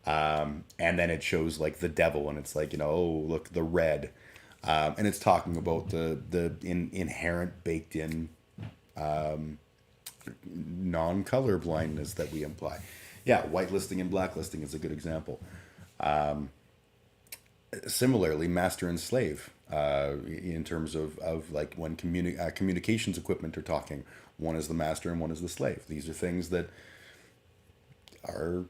And then it shows like the devil, and it's like, oh, look, the red. And it's talking about the inherent baked in non-color blindness that we imply. Yeah, whitelisting and blacklisting is a good example. Similarly, master and slave, in terms of like when communications equipment are talking, one is the master and one is the slave. These are things that are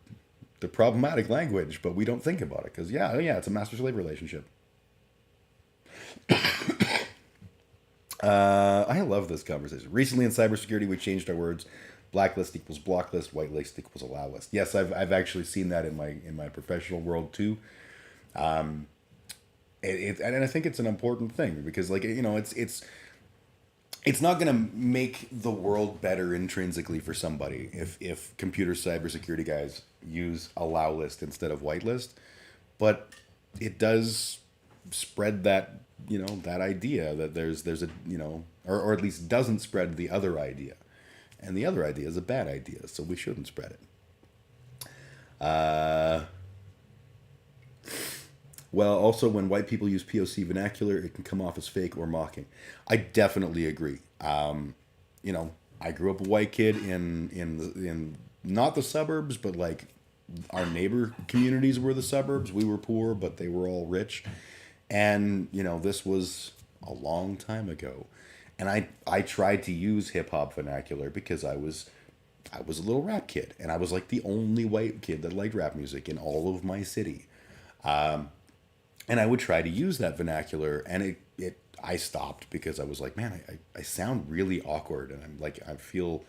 the problematic language, but we don't think about it because it's a master-slave relationship. I love this conversation. Recently in cybersecurity, we changed our words. Blacklist equals blocklist. Whitelist equals allow list. Yes, I've actually seen that in my professional world too. And I think it's an important thing because it's not going to make the world better intrinsically for somebody if computer cybersecurity guys use allow list instead of whitelist, but it does spread that that idea that there's a or at least doesn't spread the other idea, and the other idea is a bad idea, so we shouldn't spread it. Well, also when white people use POC vernacular, it can come off as fake or mocking. I definitely agree. I grew up a white kid in not the suburbs, but like our neighbor communities were the suburbs. We were poor, but they were all rich. And, this was a long time ago. And I tried to use hip hop vernacular because I was a little rap kid, and I was like the only white kid that liked rap music in all of my city. And I would try to use that vernacular, and I stopped because I was like, man, I sound really awkward, and I'm like, I feel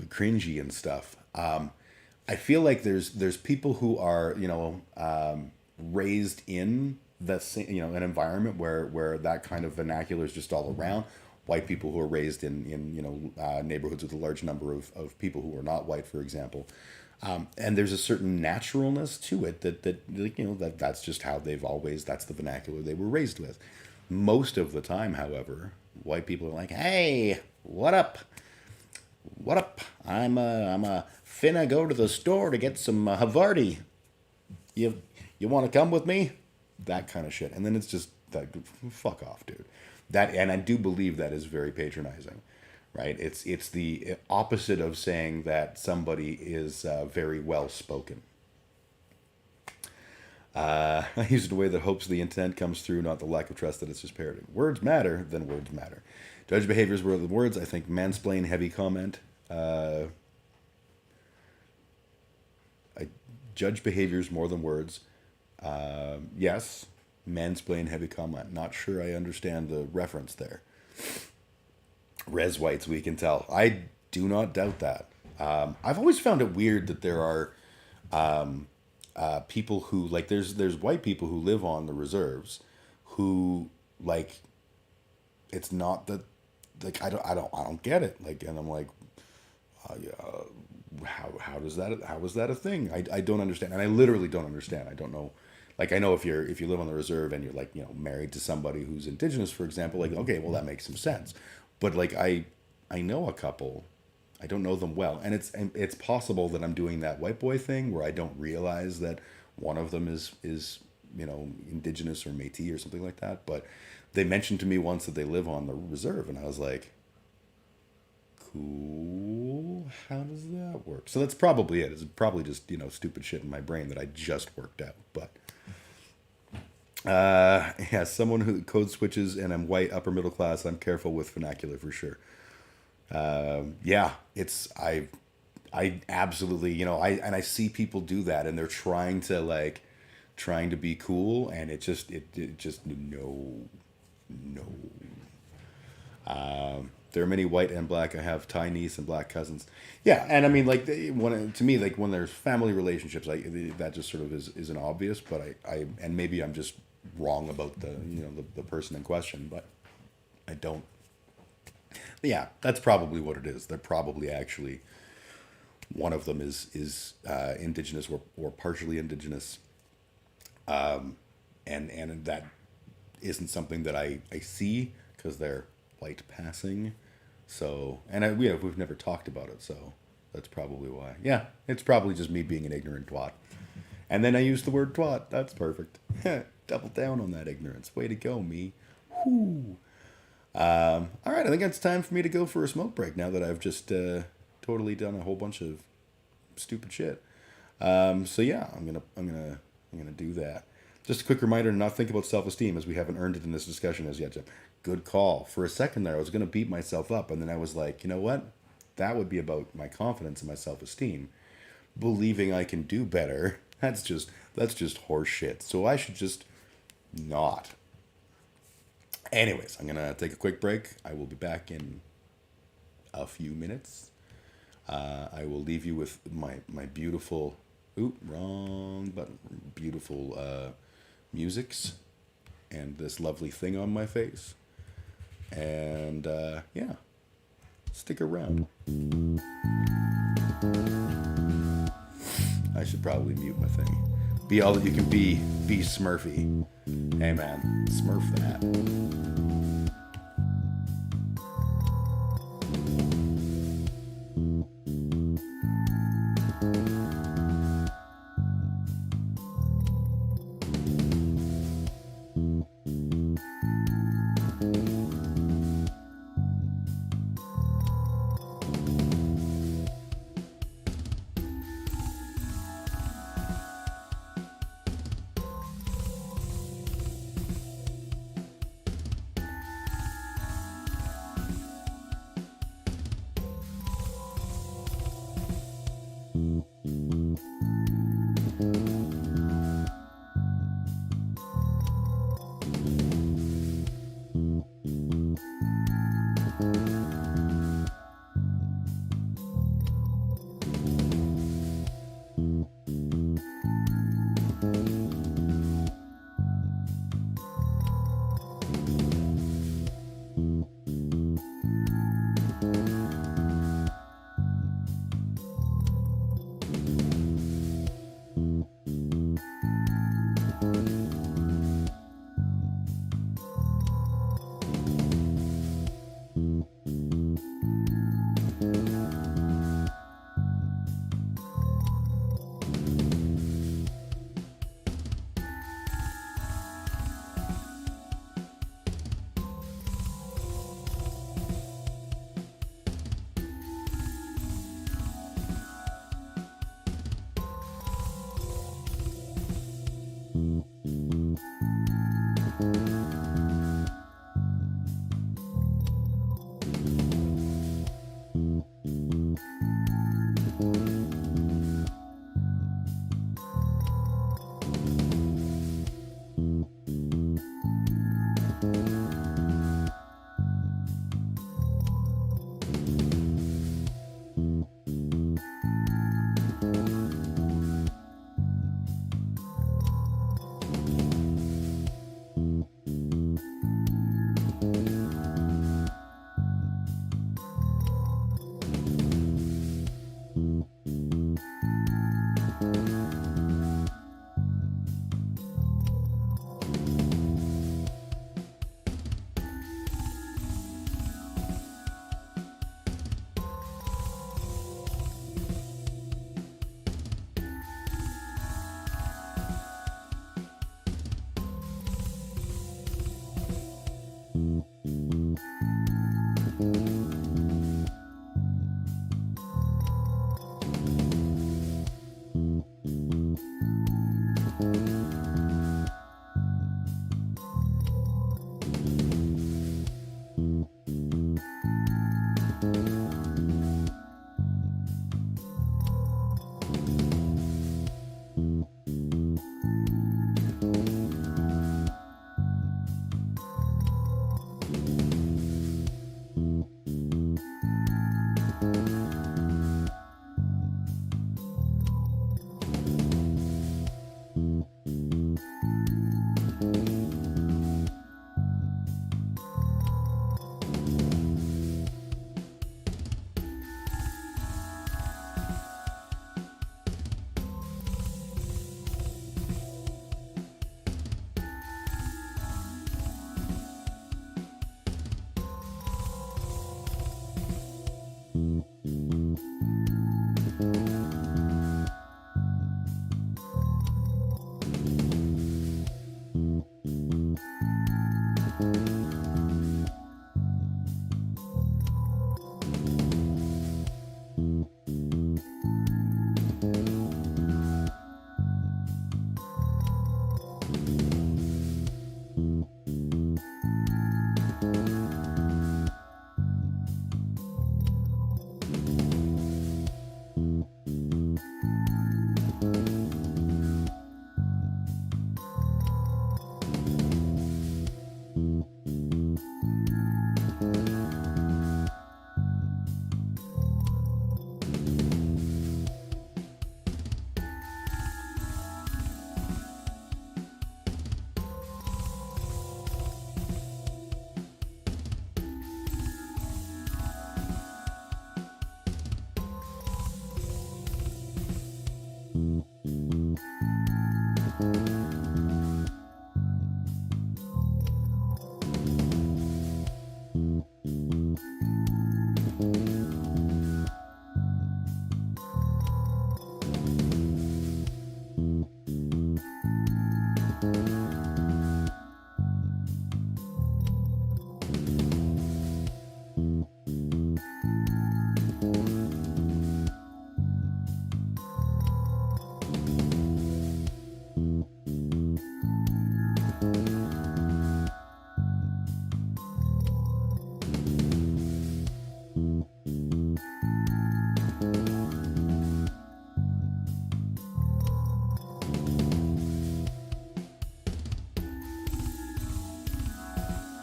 cringy and stuff. I feel like there's people who are, raised in an environment where that kind of vernacular is just all around. White people who are raised in neighborhoods with a large number of people who are not white, for example. And there's a certain naturalness to it that's just how that's the vernacular they were raised with. Most of the time, however, white people are like, hey, what up? What up? I'm finna go to the store to get some Havarti. You want to come with me? That kind of shit. And then it's just that, fuck off, dude. And I do believe that is very patronizing. Right, it's the opposite of saying that somebody is very well spoken. I use it in a way that hopes the intent comes through, not the lack of trust that it's just parroting. Words matter, then words matter. Judge behaviors were the words. I think mansplain heavy comment. I judge behaviors more than words. Yes. Mansplain heavy comment. Not sure I understand the reference there. Res whites, we can tell. I do not doubt that. I've always found it weird that there are people who like there's white people who live on the reserves who like it's not that like I don't get it, like, and I'm like how is that a thing? I don't understand, and I literally don't understand. I don't know. Like, I know if you live on the reserve and you're like, you know, married to somebody who's indigenous, for example, like, okay, well, that makes some sense. But like I know a couple, I don't know them well, and it's possible that I'm doing that white boy thing where I don't realize that one of them is you know, indigenous or Métis or something like that. But they mentioned to me once that they live on the reserve, and I was like, cool, how does that work? So that's probably it. It's probably just, you know, stupid shit in my brain that I just worked out. But yeah, someone who code switches, and I'm white, upper middle class, I'm careful with vernacular for sure. Yeah, it's I absolutely, you know, I see people do that, and they're trying to be cool, and it just no. There are many white and black. I have Thai niece and black cousins. Yeah, and I mean, like, to me, like, when there's family relationships, like, that just sort of is an obvious. But I and maybe I'm just wrong about the, you know, the person in question, but I don't. Yeah, that's probably what it is. They're probably actually, one of them is indigenous or partially indigenous, and that isn't something that I see because they're white passing. So, and we've never talked about it, so that's probably why. Yeah, it's probably just me being an ignorant twat. And then I use the word twat. That's perfect. Double down on that ignorance. Way to go, me. Whoo. All right, I think it's time for me to go for a smoke break now that I've just totally done a whole bunch of stupid shit. So yeah, I'm gonna do that. Just a quick reminder to not think about self-esteem, as we haven't earned it in this discussion as yet, Jim. Good call. For a second there, I was going to beat myself up, and then I was like, you know what? That would be about my confidence and my self-esteem. Believing I can do better, that's just horse shit. So I should just not. Anyways, I'm going to take a quick break. I will be back in a few minutes. I will leave you with my beautiful, wrong button, beautiful musics and this lovely thing on my face. And yeah, stick around. I should probably mute my thing. Be all that you can be Smurfy. Hey man, Smurf that.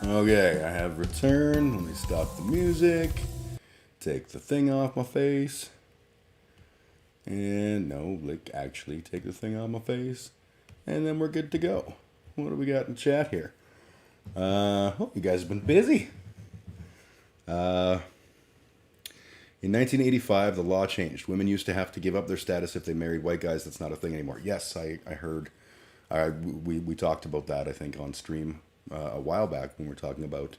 Okay, I have returned. Let me stop the music. Take the thing off my face. And no, like actually take the thing off my face. And then we're good to go. What do we got in chat here? Oh, you guys have been busy. In 1985, the law changed. Women used to have to give up their status if they married white guys. That's not a thing anymore. Yes, I heard. We talked about that, I think, on stream a while back when we were talking about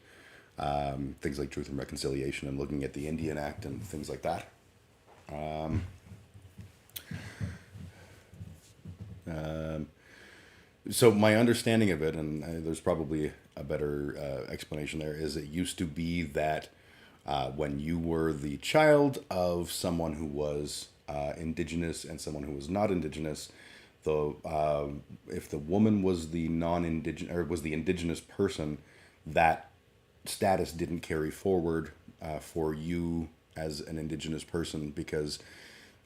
things like Truth and Reconciliation and looking at the Indian Act and things like that. So my understanding of it, and there's probably a better explanation there, is it used to be that when you were the child of someone who was indigenous and someone who was not indigenous, if the woman was the non-indigenous or was the indigenous person, that status didn't carry forward for you as an indigenous person because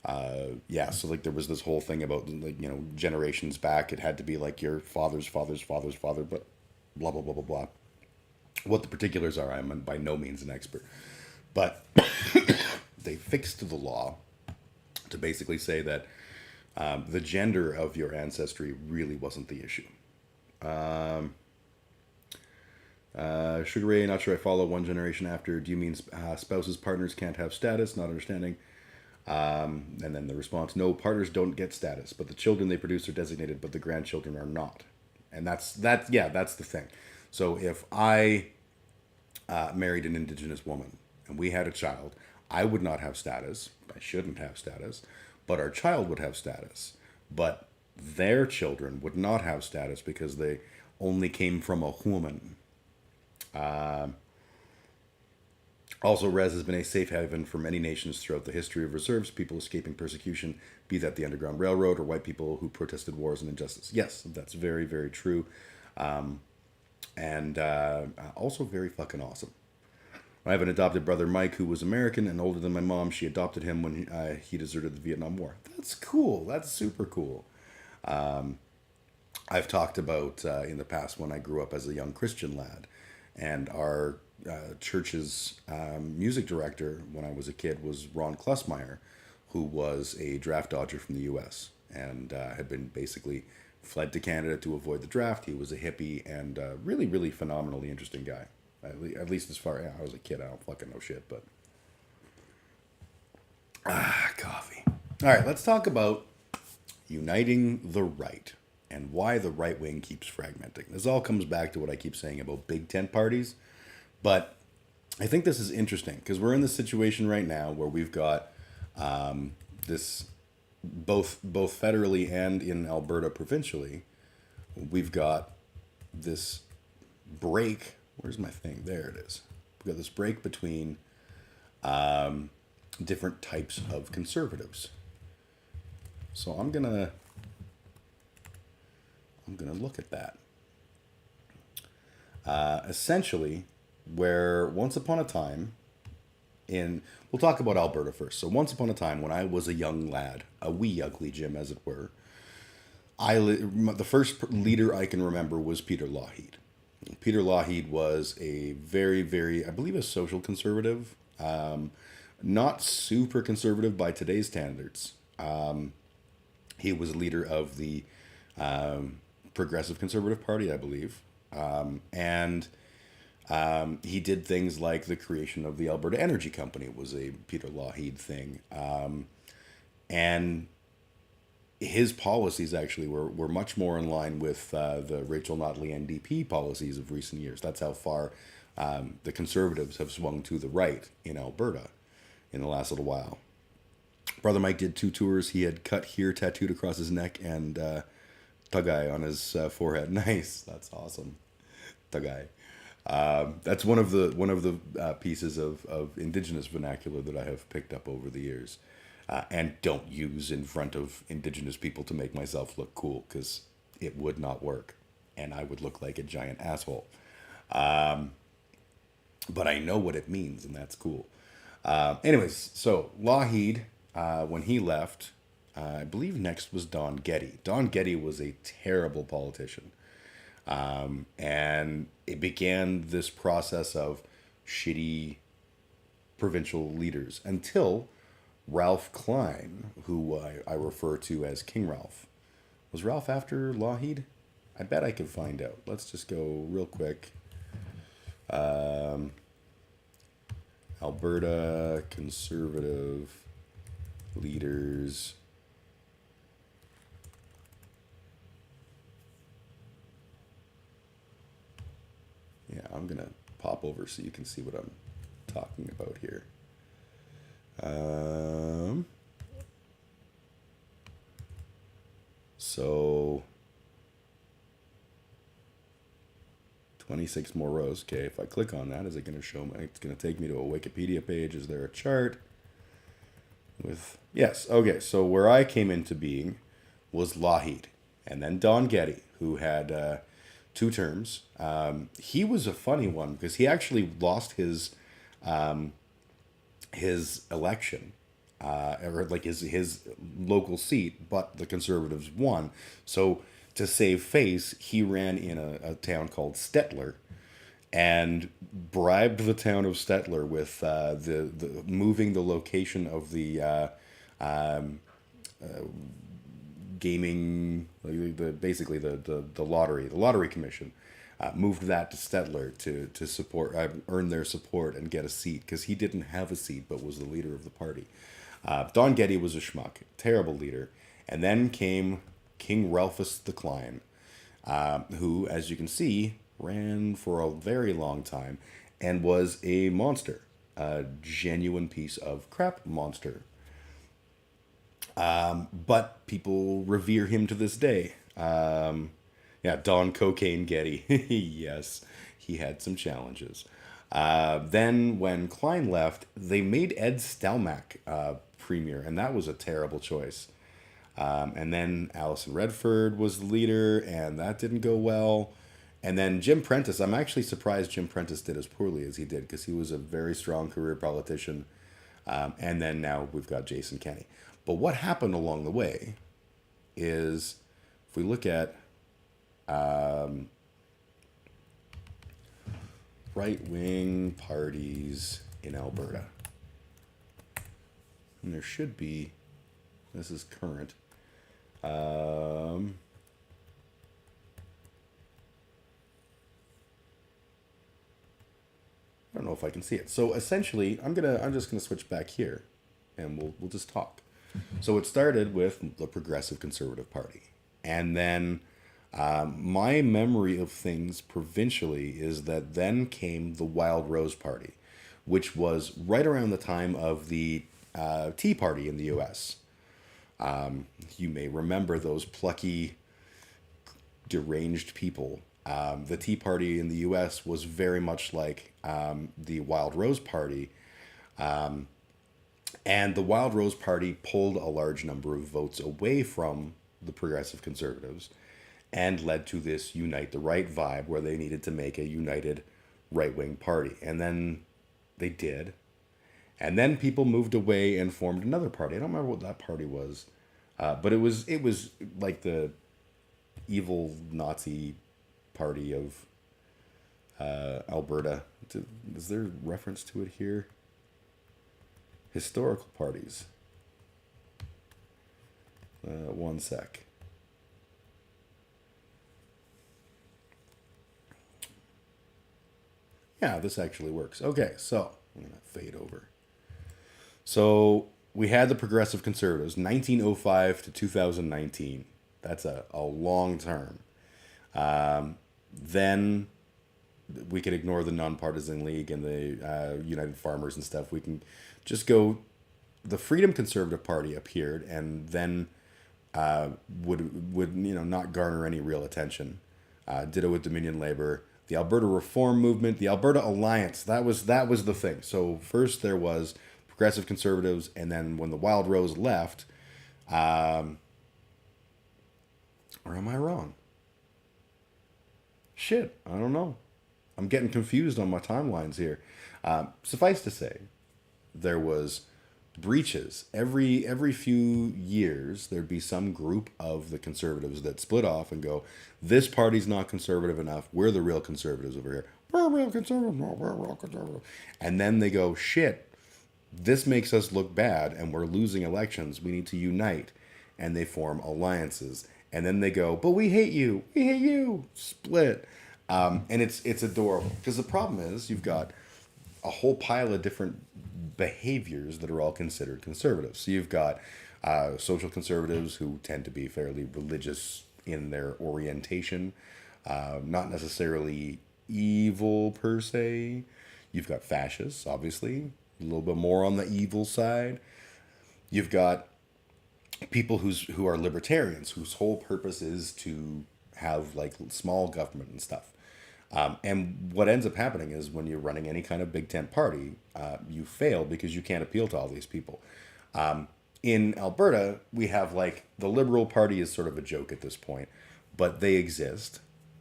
so like there was this whole thing about, like, you know, generations back, it had to be like your father's father's father's father, but blah blah blah blah blah. What the particulars are, I'm by no means an expert, but they fixed the law to basically say that the gender of your ancestry really wasn't the issue. Sugar Ray, not sure I follow. One generation after, do you mean spouses, partners can't have status? Not understanding. And then the response, no, partners don't get status, but the children they produce are designated, but the grandchildren are not. And that's the thing. So if I married an indigenous woman and we had a child, I would not have status. I shouldn't have status, but our child would have status. But their children would not have status because they only came from a woman. Also, Res has been a safe haven for many nations throughout the history of reserves, people escaping persecution, be that the Underground Railroad or white people who protested wars and injustice. Yes, that's very, very true. And also very fucking awesome. I have an adopted brother, Mike, who was American and older than my mom. She adopted him when he deserted the Vietnam War. That's cool. That's super cool. I've talked about in the past when I grew up as a young Christian lad, and our church's music director when I was a kid was Ron Klussmeyer, who was a draft dodger from the U.S. and had been basically fled to Canada to avoid the draft. He was a hippie and really, really phenomenally interesting guy. At least as far as I was a kid, I don't fucking know shit, but coffee. All right, let's talk about uniting the right and why the right wing keeps fragmenting. This all comes back to what I keep saying about big tent parties, but I think this is interesting because we're in this situation right now where we've got this both federally and in Alberta provincially, we've got this break. Where's my thing? There it is. We've got this break between different types of conservatives. So I'm gonna I'm going to look at that. Essentially, where once upon a time, we'll talk about Alberta first. So once upon a time, when I was a young lad, a wee ugly Jim, as it were, the first leader I can remember was Peter Lougheed. Peter Lougheed was a very, very, I believe, a social conservative, not super conservative by today's standards. He was a leader of the Progressive Conservative Party, I believe, and he did things like the creation of the Alberta Energy Company was a Peter Lougheed thing, and his policies actually were much more in line with the Rachel Notley NDP policies of recent years. That's how far the Conservatives have swung to the right in Alberta in the last little while. Brother Mike did 2 tours. He had cut here tattooed across his neck and Tagai on his forehead. Nice. That's awesome. Tagai. That's one of the pieces of Indigenous vernacular that I have picked up over the years. And don't use in front of Indigenous people to make myself look cool, because it would not work. And I would look like a giant asshole. But I know what it means, and that's cool. Anyways, so Lougheed, when he left, I believe next was Don Getty. Don Getty was a terrible politician. And it began this process of shitty provincial leaders until Ralph Klein, who I refer to as King Ralph. Was Ralph after Lougheed? I bet I could find out. Let's just go real quick. Alberta Conservative leaders. Yeah, I'm going to pop over so you can see what I'm talking about here. So 26 more rows. Okay, if I click on that, is it going to show me? It's going to take me to a Wikipedia page. Is there a chart with? Yes. Okay, so where I came into being was Lougheed, and then Don Getty, who had 2 terms. He was a funny one because he actually lost his election, or like his local seat, but the Conservatives won. So to save face, he ran in a town called Stettler, and bribed the town of Stettler with the moving the location of the gaming, basically the lottery commission. Moved that to Stettler to support, earn their support and get a seat, because he didn't have a seat but was the leader of the party. Don Getty was a schmuck, terrible leader. And then came King Ralphus the Klein, who, as you can see, ran for a very long time and was a monster, a genuine piece of crap monster. But people revere him to this day. Yeah, Don Cocaine Getty. Yes, he had some challenges. Then when Klein left, they made Ed Stelmach premier, and that was a terrible choice. And then Alison Redford was the leader, and that didn't go well. And then Jim Prentice, I'm actually surprised Jim Prentice did as poorly as he did, because he was a very strong career politician. And then now we've got Jason Kenney. But what happened along the way is, if we look at right-wing parties in Alberta, and there should be, this is current, I don't know if I can see it. So essentially, I'm just gonna switch back here, and we'll just talk. So it started with the Progressive Conservative Party, and then my memory of things provincially is that then came the Wild Rose Party, which was right around the time of the Tea Party in the U.S. You may remember those plucky, deranged people. The Tea Party in the U.S. was very much like the Wild Rose Party. And the Wild Rose Party pulled a large number of votes away from the Progressive Conservatives and led to this Unite the Right vibe where they needed to make a united right-wing party. And then they did. And then people moved away and formed another party. I don't remember what that party was. But it was like the evil Nazi party of Alberta. Is there reference to it here? Historical parties. One sec. Yeah, this actually works. Okay, so I'm going to fade over. So we had the Progressive Conservatives, 1905 to 2019. That's a long term. Then we could ignore the Nonpartisan League and the United Farmers and stuff. We can just go. The Freedom Conservative Party appeared, and then would not garner any real attention. Ditto with Dominion Labour. The Alberta Reform Movement, the Alberta Alliance. That was the thing. So first there was Progressive Conservatives, and then when the Wild Rose left, or am I wrong? Shit, I don't know. I'm getting confused on my timelines here. Suffice to say, there was breaches. Every few years, there'd be some group of the conservatives that split off and go, this party's not conservative enough. We're the real conservatives over here. We're real conservative. No, we're real conservative. And then they go, shit, this makes us look bad and we're losing elections. We need to unite. And they form alliances. And then they go, but we hate you. We hate you. Split. And it's adorable. Because the problem is you've got a whole pile of different behaviors that are all considered conservative. So you've got social conservatives who tend to be fairly religious in their orientation, not necessarily evil per se. You've got fascists, obviously, a little bit more on the evil side. You've got people who are libertarians, whose whole purpose is to have like small government and stuff. And what ends up happening is when you're running any kind of big tent party, you fail because you can't appeal to all these people. In Alberta, we have like the Liberal Party is sort of a joke at this point, but they exist.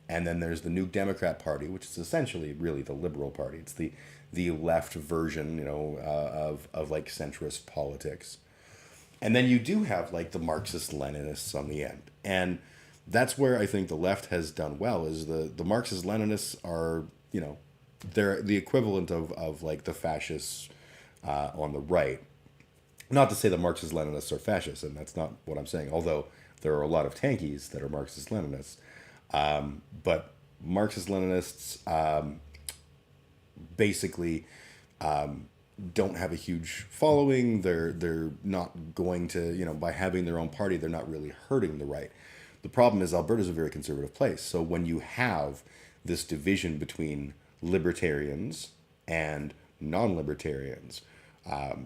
And then there's the New Democrat Party, which is essentially really the Liberal Party. It's the left version, of like centrist politics. And then you do have like the Marxist-Leninists on the end. And that's where I think the left has done well, is the Marxist-Leninists are, they're the equivalent of like the fascists on the right. Not to say that Marxist-Leninists are fascists, and that's not what I'm saying, although there are a lot of tankies that are Marxist-Leninists. But Marxist-Leninists basically don't have a huge following. They're not going to, by having their own party, they're not really hurting the right. The problem is Alberta is a very conservative place. So when you have this division between libertarians and non-libertarians,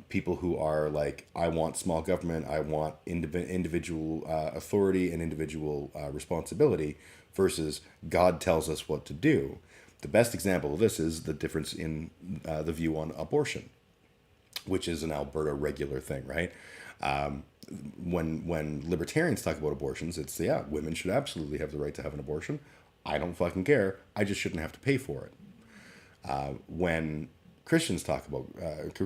people who are like, I want small government, I want individual authority and individual responsibility, versus God tells us what to do. The best example of this is the difference in the view on abortion, which is an Alberta regular thing, right? When libertarians talk about abortions, it's, women should absolutely have the right to have an abortion. I don't fucking care. I just shouldn't have to pay for it. When Christians talk about,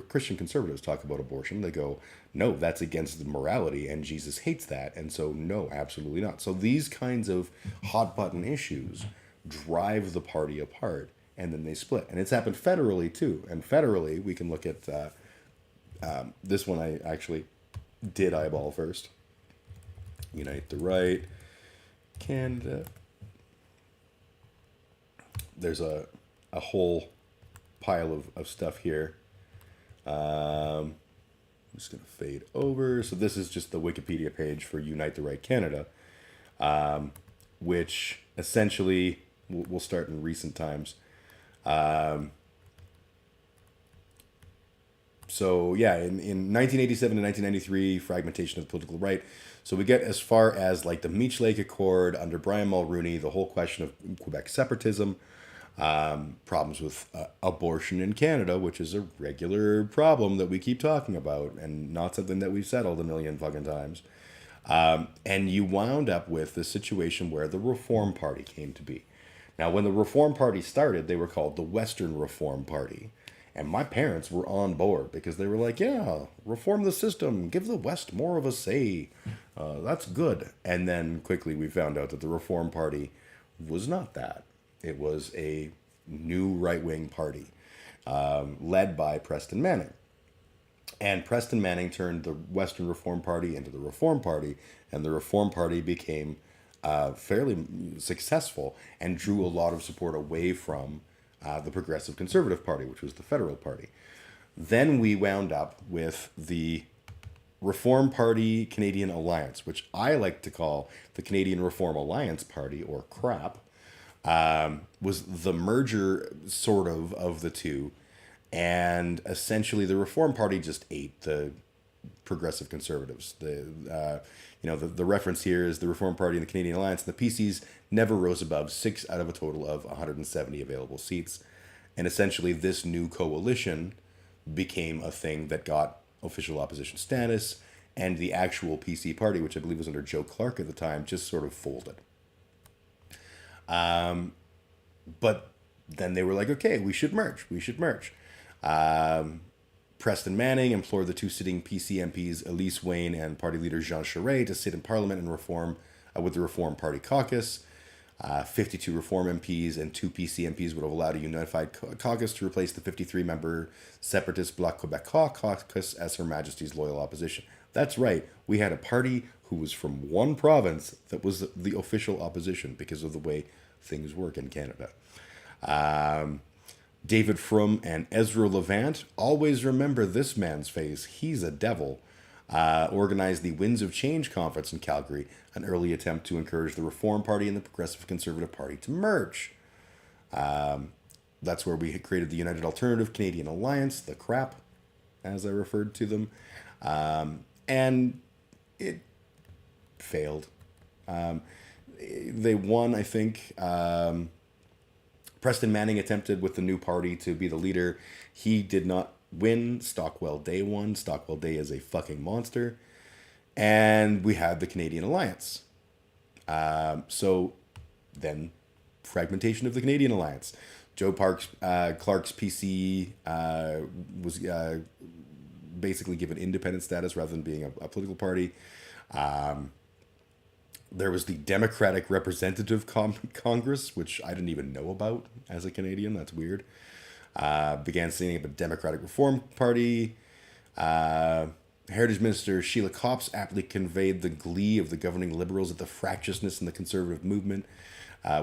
Christian conservatives talk about abortion, they go, no, that's against the morality and Jesus hates that. And so, no, absolutely not. So these kinds of hot button issues drive the party apart, and then they split. And it's happened federally too. And federally, we can look at this one I actually did eyeball first. Unite the Right, Canada. There's a whole pile of stuff here. I'm just going to fade over. So this is just the Wikipedia page for Unite the Right Canada, which essentially, we'll start in recent times. So yeah, in 1987 to 1993, fragmentation of the political right. So we get as far as like the Meech Lake Accord under Brian Mulroney, the whole question of Quebec separatism, problems with abortion in Canada, which is a regular problem that we keep talking about and not something that we've settled a million fucking times. And you wound up with the situation where the Reform Party came to be. Now, when the Reform Party started, they were called the Western Reform Party. And my parents were on board because they were like, yeah, reform the system, give the West more of a say. That's good. And then quickly we found out that the Reform Party was not that. It was a new right-wing party led by Preston Manning. And Preston Manning turned the Western Reform Party into the Reform Party, and the Reform Party became fairly successful and drew a lot of support away from the Progressive Conservative Party, which was the Federal Party. Then we wound up with the Reform Party Canadian Alliance, which I like to call the Canadian Reform Alliance Party, or CRAP, was the merger sort of the two. And essentially the Reform Party just ate the Progressive Conservatives. The reference here is the Reform Party and the Canadian Alliance, and the PCs never rose above 6 out of a total of 170 available seats. And essentially this new coalition became a thing that got official opposition status, and the actual PC party, which I believe was under Joe Clark at the time, just sort of folded. But then they were like, okay, we should merge. Preston Manning implored the two sitting PC MPs, Elise Wayne and party leader Jean Charest, to sit in Parliament and reform with the Reform Party caucus. 52 Reform MPs and 2 PC MPs would have allowed a unified caucus to replace the 53-member separatist Bloc Québécois caucus as Her Majesty's loyal opposition. That's right, we had a party who was from one province that was the official opposition because of the way things work in Canada. David Frum and Ezra Levant, always remember this man's face, he's a devil, organized the Winds of Change conference in Calgary, an early attempt to encourage the Reform Party and the Progressive Conservative Party to merge. That's where we had created the United Alternative Canadian Alliance, the CRAP, as I referred to them, and it failed. They won, I think. Preston Manning attempted with the new party to be the leader. He did not win. Stockwell Day won. Stockwell Day is a fucking monster. And we had the Canadian Alliance. So then fragmentation of the Canadian Alliance. Joe Clark's PC was basically given independent status rather than being a political party. There was the Democratic Representative Congress, which I didn't even know about as a Canadian. That's weird. Began setting up a Democratic Reform Party. Heritage Minister Sheila Copps aptly conveyed the glee of the governing Liberals at the fractiousness in the Conservative movement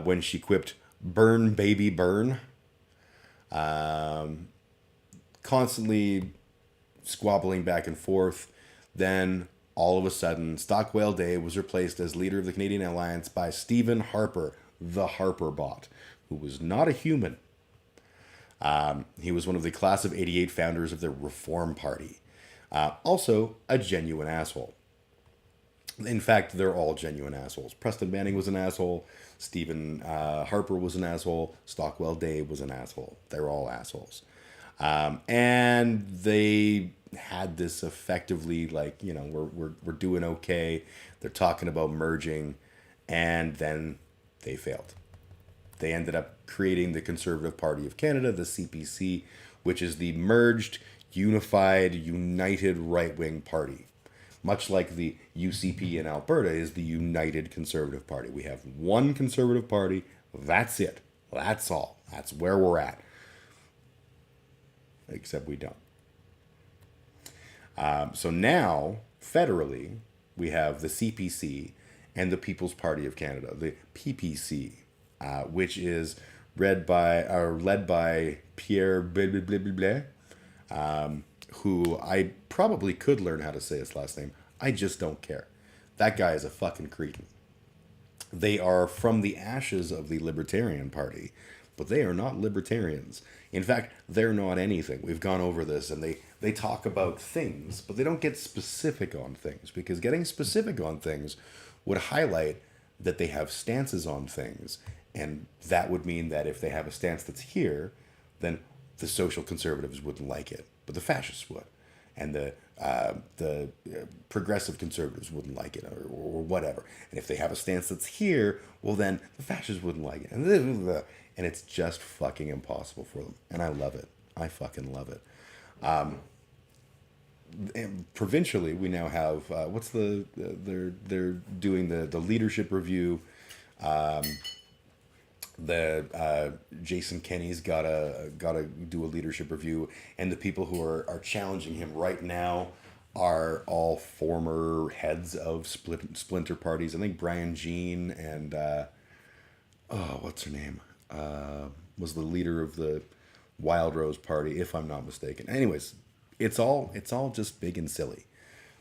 when she quipped, "Burn, baby, burn." Constantly squabbling back and forth. Then all of a sudden, Stockwell Day was replaced as leader of the Canadian Alliance by Stephen Harper, the Harper bot, who was not a human. He was one of the class of '88 founders of the Reform Party. Also, a genuine asshole. In fact, they're all genuine assholes. Preston Manning was an asshole. Stephen Harper was an asshole. Stockwell Day was an asshole. They're all assholes. And they had this effectively like, we're doing okay. They're talking about merging, and then they failed. They ended up creating the Conservative Party of Canada, the CPC, which is the merged, unified, united right-wing party. Much like the UCP in Alberta is the United Conservative Party. We have one Conservative Party. That's it. That's all. That's where we're at. Except we don't. So now, federally, we have the CPC and the People's Party of Canada, the PPC, which is led by Pierre Blais, who I probably could learn how to say his last name. I just don't care. That guy is a fucking cretin. They are from the ashes of the Libertarian Party, but they are not libertarians. In fact, they're not anything. We've gone over this, and they talk about things, but they don't get specific on things, because getting specific on things would highlight that they have stances on things, and that would mean that if they have a stance that's here, then the social conservatives wouldn't like it, but the fascists would. and the progressive conservatives wouldn't like it, or whatever. And if they have a stance that's here, well, then the fascists wouldn't like it, and it's just fucking impossible for them. And I love it. I fucking love it. And provincially, we now have they're doing the leadership review. Jason Kenney's gotta do a leadership review, and the people who are challenging him right now are all former heads of splinter parties. I think Brian Jean and what's her name, was the leader of the Wild Rose Party, if I'm not mistaken. Anyways, it's all just big and silly.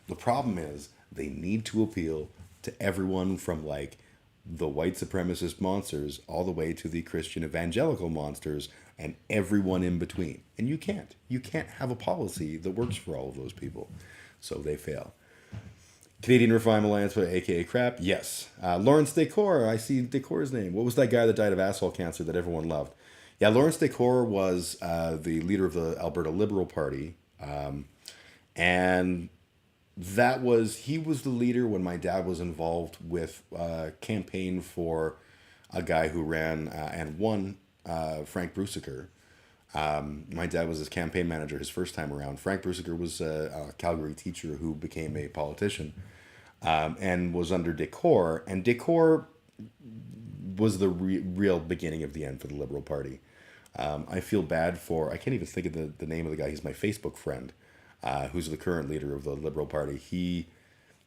The problem is they need to appeal to everyone from like the white supremacist monsters all the way to the Christian evangelical monsters and everyone in between. And you can't have a policy that works for all of those people. So they fail. Canadian Reform Alliance, aka crap, yes. Lawrence Decor, I see Decor's name. What was that guy that died of asshole cancer that everyone loved? Yeah, Lawrence Decor was the leader of the Alberta Liberal Party. And he was the leader when my dad was involved with a campaign for a guy who ran and won, Frank Brusiker. My dad was his campaign manager his first time around. Frank Brusiker was a Calgary teacher who became a politician, and was under Decor. And Decor was the real beginning of the end for the Liberal Party. I feel bad for, I can't even think of the name of the guy. He's my Facebook friend, who's the current leader of the Liberal Party.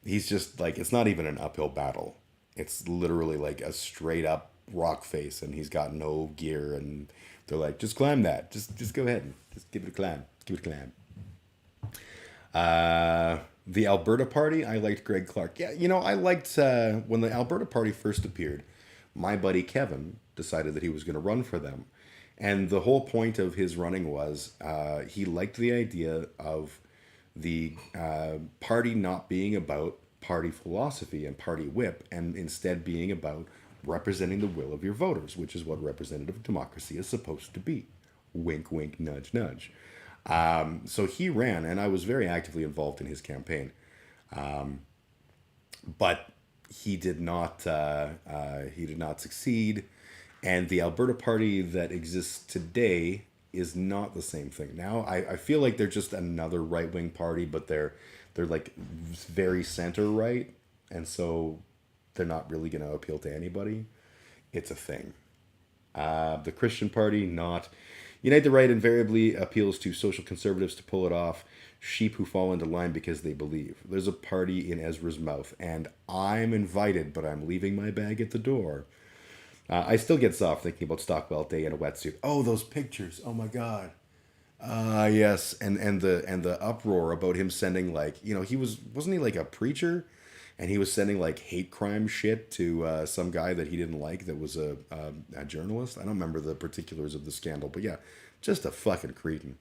He's just like, it's not even an uphill battle. It's literally like a straight up rock face, and he's got no gear, and they're like, just climb that. Just go ahead and just give it a climb. Give it a climb. The Alberta Party, I liked Greg Clark. Yeah, I liked, when the Alberta Party first appeared, my buddy Kevin decided that he was going to run for them. And the whole point of his running was he liked the idea of the party not being about party philosophy and party whip, and instead being about representing the will of your voters, which is what representative democracy is supposed to be. Wink, wink, nudge, nudge. So he ran, and I was very actively involved in his campaign. But he did not succeed. And the Alberta Party that exists today is not the same thing. Now, I feel like they're just another right-wing party, but they're like very center-right, and so they're not really going to appeal to anybody. It's a thing. The Christian Party, not. Unite the Right invariably appeals to social conservatives to pull it off. Sheep who fall into line because they believe. There's a party in Ezra's mouth, and I'm invited, but I'm leaving my bag at the door. I still get soft thinking about Stockwell Day in a wetsuit. Oh, those pictures! Oh my God! Yes, and the uproar about him sending, like, wasn't he like a preacher, and he was sending like hate crime shit to some guy that he didn't like that was a journalist. I don't remember the particulars of the scandal, but yeah, just a fucking cretin.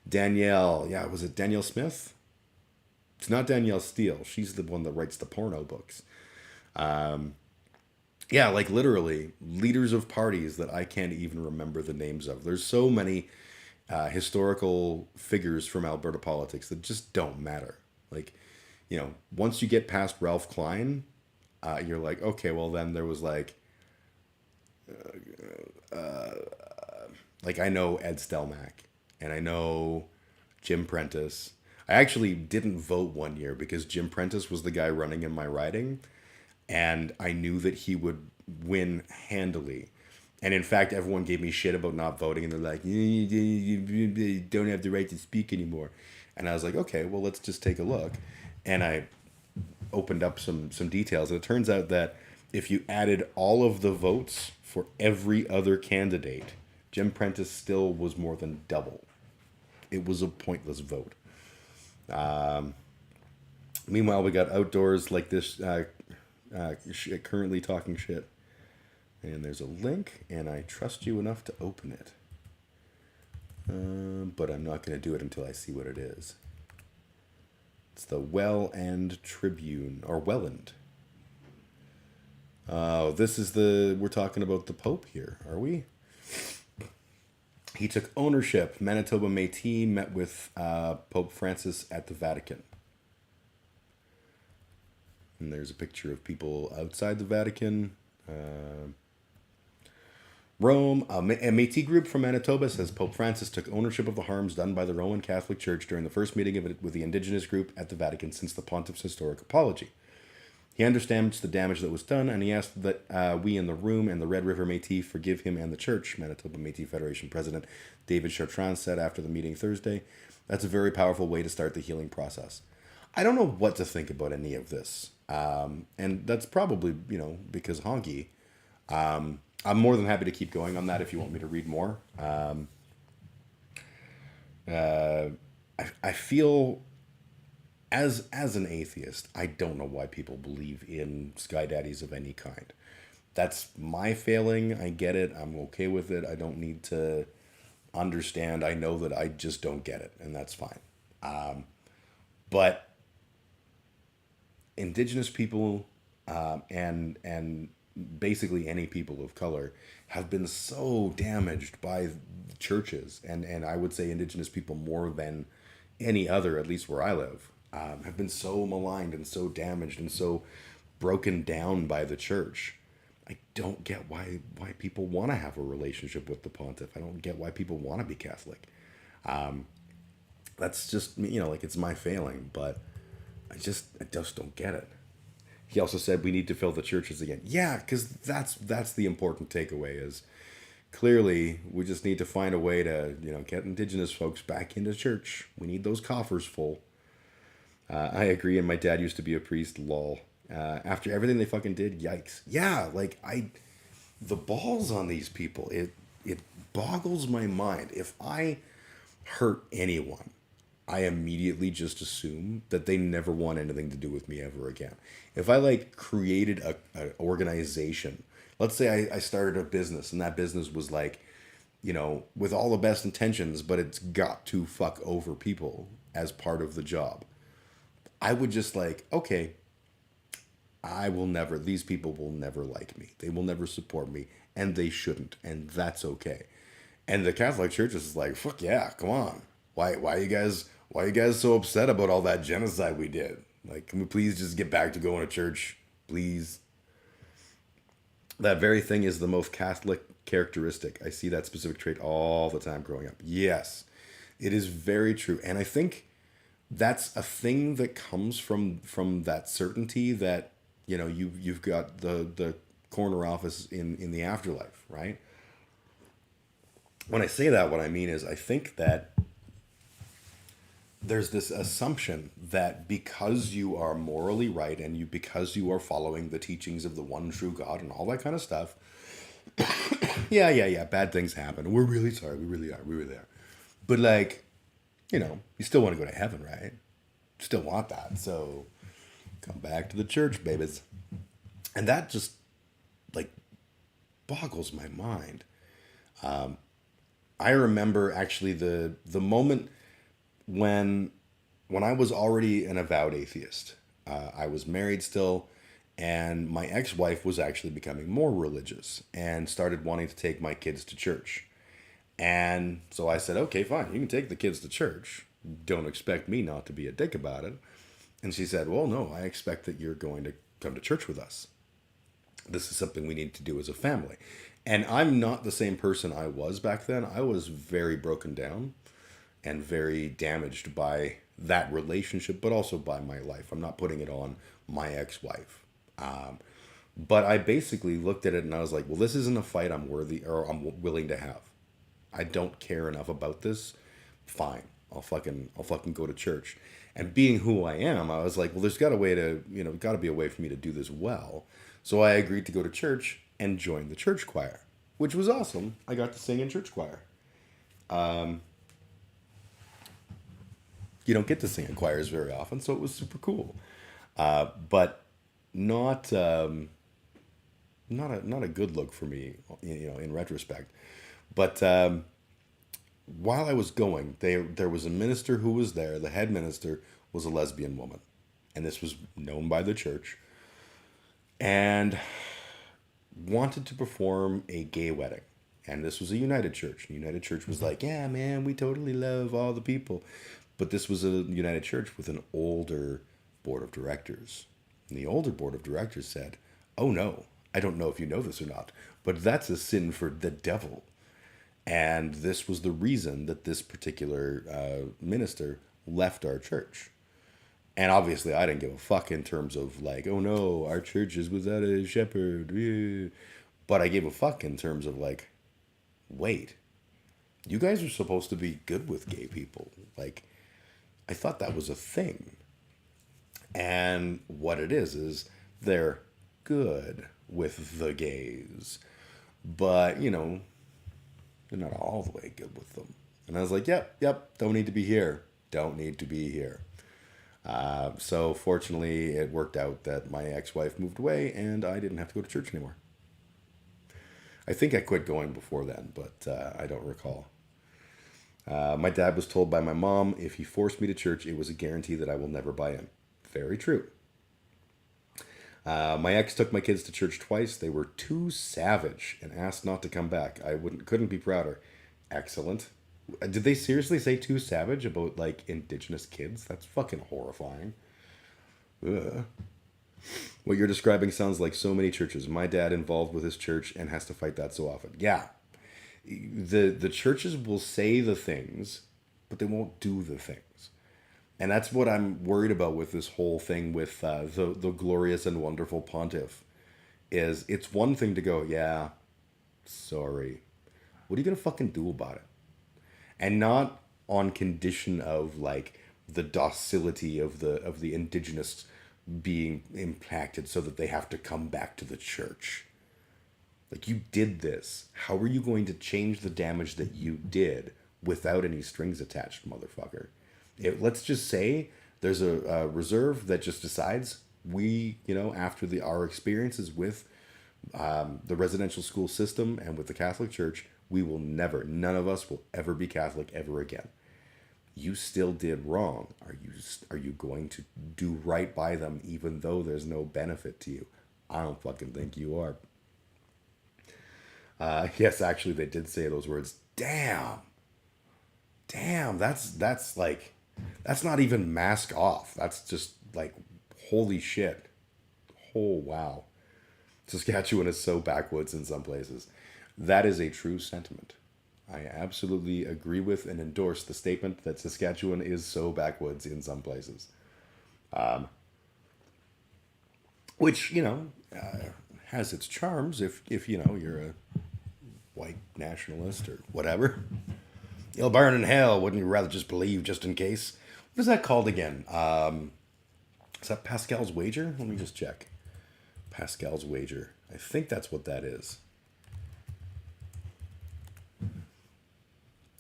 Danielle, yeah, was it Danielle Smith? It's not Danielle Steele. She's the one that writes the porno books. Yeah, like literally leaders of parties that I can't even remember the names of. There's so many historical figures from Alberta politics that just don't matter. Like, once you get past Ralph Klein, you're like, okay, well then there was like I know Ed Stelmach, and I know Jim Prentice. I actually didn't vote one year because Jim Prentice was the guy running in my riding, and I knew that he would win handily. And in fact, everyone gave me shit about not voting, and they're like, you don't have the right to speak anymore. And I was like, okay, well, let's just take a look. And I opened up some details, and it turns out that if you added all of the votes for every other candidate, Jim Prentice still was more than double. It was a pointless vote. Meanwhile, we got outdoors like this, currently talking shit. And there's a link, and I trust you enough to open it. But I'm not going to do it until I see what it is. It's the Welland Tribune, or Welland. Oh, we're talking about the Pope here, are we? He took ownership. Manitoba Métis met with Pope Francis at the Vatican. And there's a picture of people outside the Vatican. Rome, a Métis group from Manitoba says Pope Francis took ownership of the harms done by the Roman Catholic Church during the first meeting of it with the indigenous group at the Vatican since the pontiff's historic apology. He understands the damage that was done, and he asked that we in the room and the Red River Métis forgive him and the church, Manitoba Métis Federation President David Chartrand said after the meeting Thursday. That's a very powerful way to start the healing process. I don't know what to think about any of this. And that's probably, because honky. I'm more than happy to keep going on that if you want me to read more. I feel, as an atheist, I don't know why people believe in sky daddies of any kind. That's my failing. I get it. I'm okay with it. I don't need to understand. I know that I just don't get it, and that's fine. But Indigenous people and basically any people of color have been so damaged by churches, and I would say Indigenous people more than any other, at least where I live, have been so maligned and so damaged and so broken down by the church. I don't get why people want to have a relationship with the pontiff. I don't get why people want to be Catholic. That's just, it's my failing, but I just don't get it. He also said we need to fill the churches again. Yeah, because that's the important takeaway is clearly we just need to find a way to, get Indigenous folks back into church. We need those coffers full. I agree, and my dad used to be a priest, lol. After everything they fucking did, yikes. Yeah, the balls on these people, it boggles my mind. If I hurt anyone, I immediately just assume that they never want anything to do with me ever again. If I created an organization, let's say I started a business and that business was with all the best intentions, but it's got to fuck over people as part of the job. I would just okay, these people will never like me. They will never support me, and they shouldn't, and that's okay. And the Catholic Church is fuck yeah, come on. Why are you guys so upset about all that genocide we did? Can we please just get back to going to church, please? That very thing is the most Catholic characteristic. I see that specific trait all the time growing up. Yes, it is very true. And I think that's a thing that comes from that certainty that, you've got the corner office in the afterlife, right? When I say that, what I mean is I think that there's this assumption that because you are morally right and because you are following the teachings of the one true God and all that kind of stuff, yeah, bad things happen. We're really sorry. We really are. But you still want to go to heaven, right? Still want that. So come back to the church, babies. And that just boggles my mind. I remember actually the moment when I was already an avowed atheist. I was married still, and my ex-wife was actually becoming more religious and started wanting to take my kids to church. And so I said, okay, fine, you can take the kids to church. Don't expect me not to be a dick about it. And she said, well, no, I expect that you're going to come to church with us. This is something we need to do as a family. And I'm not the same person I was back then. I was very broken down and very damaged by that relationship, but also by my life. I'm not putting it on my ex-wife. But I basically looked at it and I was like, well, this isn't a fight I'm worthy or I'm willing to have. I don't care enough about this. Fine. I'll fucking go to church. And being who I am, I was like, well, there's got to be a way for me to do this well. So I agreed to go to church and join the church choir, which was awesome. I got to sing in church choir. You don't get to sing in choirs very often, so it was super cool. But not a good look for me, in retrospect. But while I was going, there was a minister who was there. The head minister was a lesbian woman, and this was known by the church, and wanted to perform a gay wedding. And this was a United Church. United Church was like, yeah, man, we totally love all the people. But this was a United Church with an older board of directors. And the older board of directors said, oh no, I don't know if you know this or not, but that's a sin for the devil. And this was the reason that this particular minister left our church. And obviously I didn't give a fuck in terms of like, oh no, our church is without a shepherd. But I gave a fuck in terms of like, wait, you guys are supposed to be good with gay people. Like, I thought that was a thing. And what it is they're good with the gays. But, you know, they're not all the way good with them. And I was like, yep, don't need to be here. Don't need to be here. So fortunately, it worked out that my ex-wife moved away and I didn't have to go to church anymore. I think I quit going before then, but I don't recall. My dad was told by my mom, if he forced me to church, it was a guarantee that I will never buy in. Very true. My ex took my kids to church twice. They were too savage and asked not to come back. I couldn't be prouder. Excellent. Did they seriously say too savage about, like, indigenous kids? That's fucking horrifying. Ugh. What you're describing sounds like so many churches. My dad involved with his church and has to fight that so often. Yeah. The churches will say the things, but they won't do the things. And that's what I'm worried about with this whole thing with the glorious and wonderful pontiff. Is it's one thing to go, yeah, sorry. What are you going to fucking do about it? And not on condition of like the docility of the indigenous being impacted so that they have to come back to the church. Like, you did this. How are you going to change the damage that you did without any strings attached, motherfucker? Let's just say there's a reserve that just decides after our experiences with the residential school system and with the Catholic Church, none of us will ever be Catholic ever again. You still did wrong. Are you going to do right by them even though there's no benefit to you? I don't fucking think you are. Yes, actually, they did say those words. Damn, that's not even mask off. That's just like, holy shit. Oh, wow. Saskatchewan is so backwoods in some places. That is a true sentiment. I absolutely agree with and endorse the statement that Saskatchewan is so backwoods in some places. Which, has its charms if you're a white nationalist or whatever. You'll burn in hell. Wouldn't you rather just believe just in case? What is that called again? Is that Pascal's wager? Let me just check. Pascal's wager. I think that's what that is.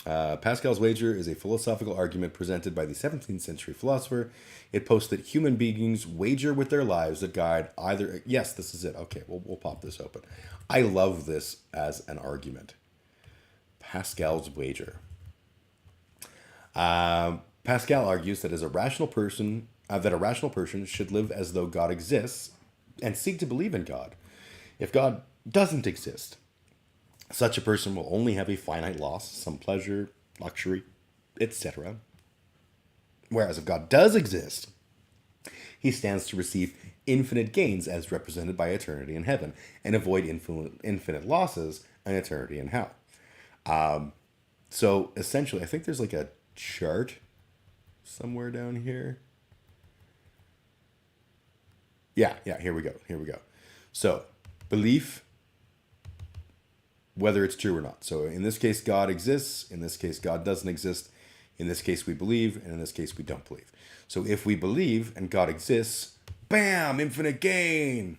Pascal's wager is a philosophical argument presented by the 17th century philosopher. It posts that human beings wager with their lives that guide either... Yes, this is it. Okay, we'll pop this open. I love this as an argument. Pascal's wager. Pascal argues that a rational person should live as though God exists and seek to believe in God. If God doesn't exist, such a person will only have a finite loss, some pleasure, luxury, etc. Whereas if God does exist, he stands to receive infinite gains as represented by eternity in heaven and avoid infinite losses and eternity in hell. So essentially, I think there's like a chart somewhere down here. Yeah, here we go. So, belief, whether it's true or not. So in this case, God exists. In this case, God doesn't exist. In this case, we believe. And in this case, we don't believe. So if we believe and God exists, bam, infinite gain.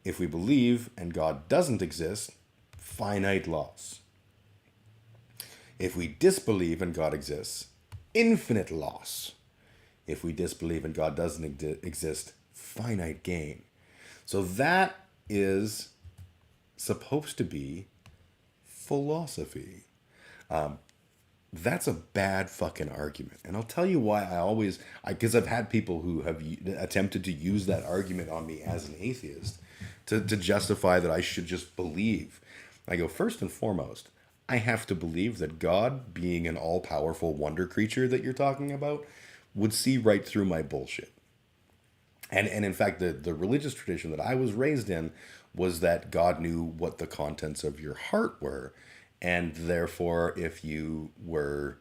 If we believe and God doesn't exist, finite loss. If we disbelieve and God exists, infinite loss. If we disbelieve and God doesn't exist, finite gain. So that is supposed to be philosophy. That's a bad fucking argument. And I'll tell you why because I've had people who have attempted to use that argument on me as an atheist to justify that I should just believe. I go, first and foremost, I have to believe that God, being an all-powerful wonder creature that you're talking about, would see right through my bullshit. And in fact, the religious tradition that I was raised in was that God knew what the contents of your heart were. And therefore, if you were,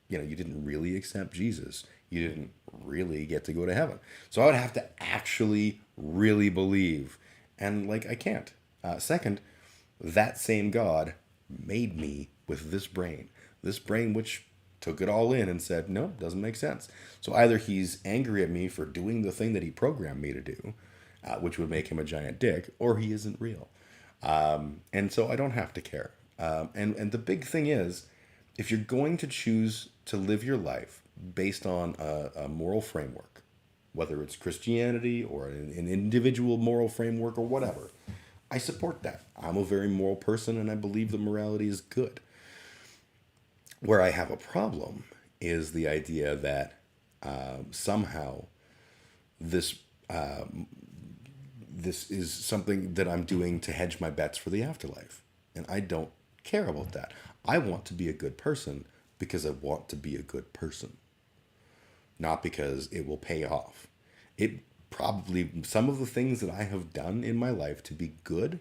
you didn't really accept Jesus, you didn't really get to go to heaven. So I would have to actually really believe. And like, I can't. Second, that same God made me with this brain which took it all in and said, no, doesn't make sense. So either he's angry at me for doing the thing that he programmed me to do, which would make him a giant dick, or he isn't real. And so I don't have to care. And the big thing is, if you're going to choose to live your life based on a moral framework, whether it's Christianity or an individual moral framework or whatever, I support that. I'm a very moral person and I believe that morality is good. Where I have a problem is the idea that somehow this is something that I'm doing to hedge my bets for the afterlife. And I don't care about that. I want to be a good person because I want to be a good person, not because it will pay off. Some of the things that I have done in my life to be good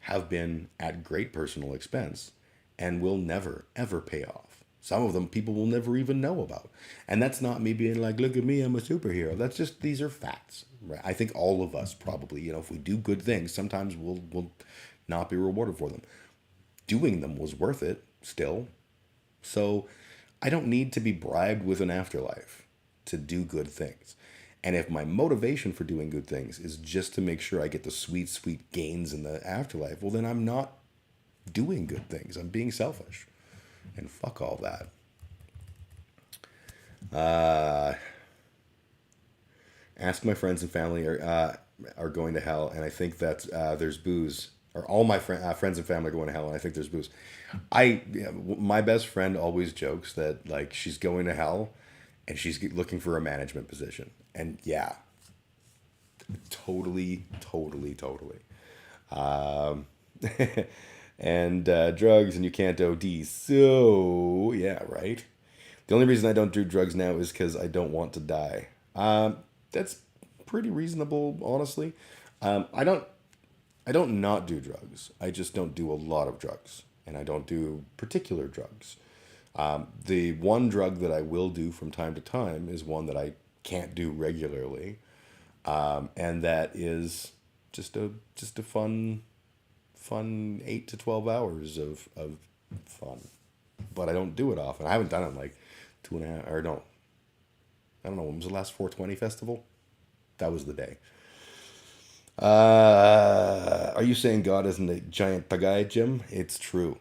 have been at great personal expense and will never, ever pay off. Some of them people will never even know about. And that's not me being like, look at me, I'm a superhero. That's just, these are facts. Right? I think all of us probably, if we do good things, sometimes we'll not be rewarded for them. Doing them was worth it still. So I don't need to be bribed with an afterlife to do good things. And if my motivation for doing good things is just to make sure I get the sweet, sweet gains in the afterlife, well, then I'm not doing good things. I'm being selfish. And fuck all that. Ask my friends and family are going to hell, and I think that there's booze. Or all my friends and family are going to hell, and I think there's booze. My best friend always jokes that like she's going to hell, and she's looking for a management position. And yeah, totally. And drugs, and you can't OD. So yeah, right. The only reason I don't do drugs now is because I don't want to die. That's pretty reasonable, honestly. I don't not do drugs. I just don't do a lot of drugs, and I don't do particular drugs. The one drug that I will do from time to time is one that I can't do regularly, and that is just a fun 8 to 12 hours of fun. But I don't do it often. I haven't done it in like 2.5 or no. I don't know, when was the last 420 festival? That was the day. Are you saying God isn't a giant tagay, Jim? It's true.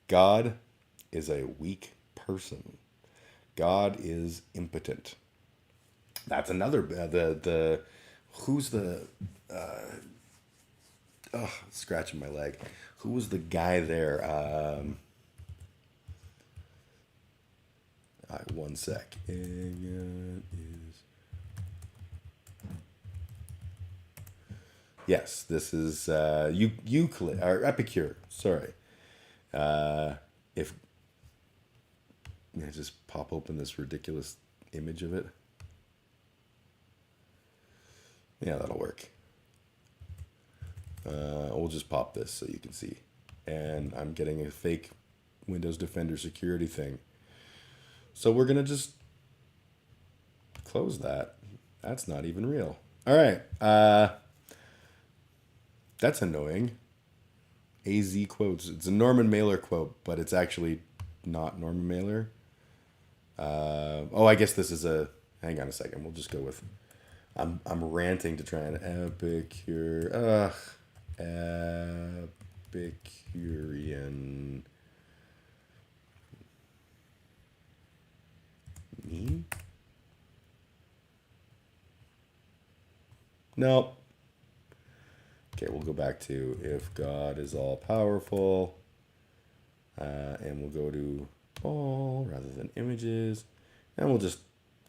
God is a weak person. God is impotent. That's another scratching my leg. Who was the guy there? One sec. Yes, this is Euclid or Epicure. Sorry. If I just pop open this ridiculous image of it. Yeah, that'll work. We'll just pop this so you can see. And I'm getting a fake Windows Defender security thing. So we're going to just close that. That's not even real. All right. That's annoying. AZ quotes. It's a Norman Mailer quote, but it's actually not Norman Mailer. I guess this is a... Hang on a second. We'll just go with... I'm ranting to try and Epicure. Epicurean meme? No. Okay, we'll go back to if God is all powerful. And we'll go to all rather than images. And we'll just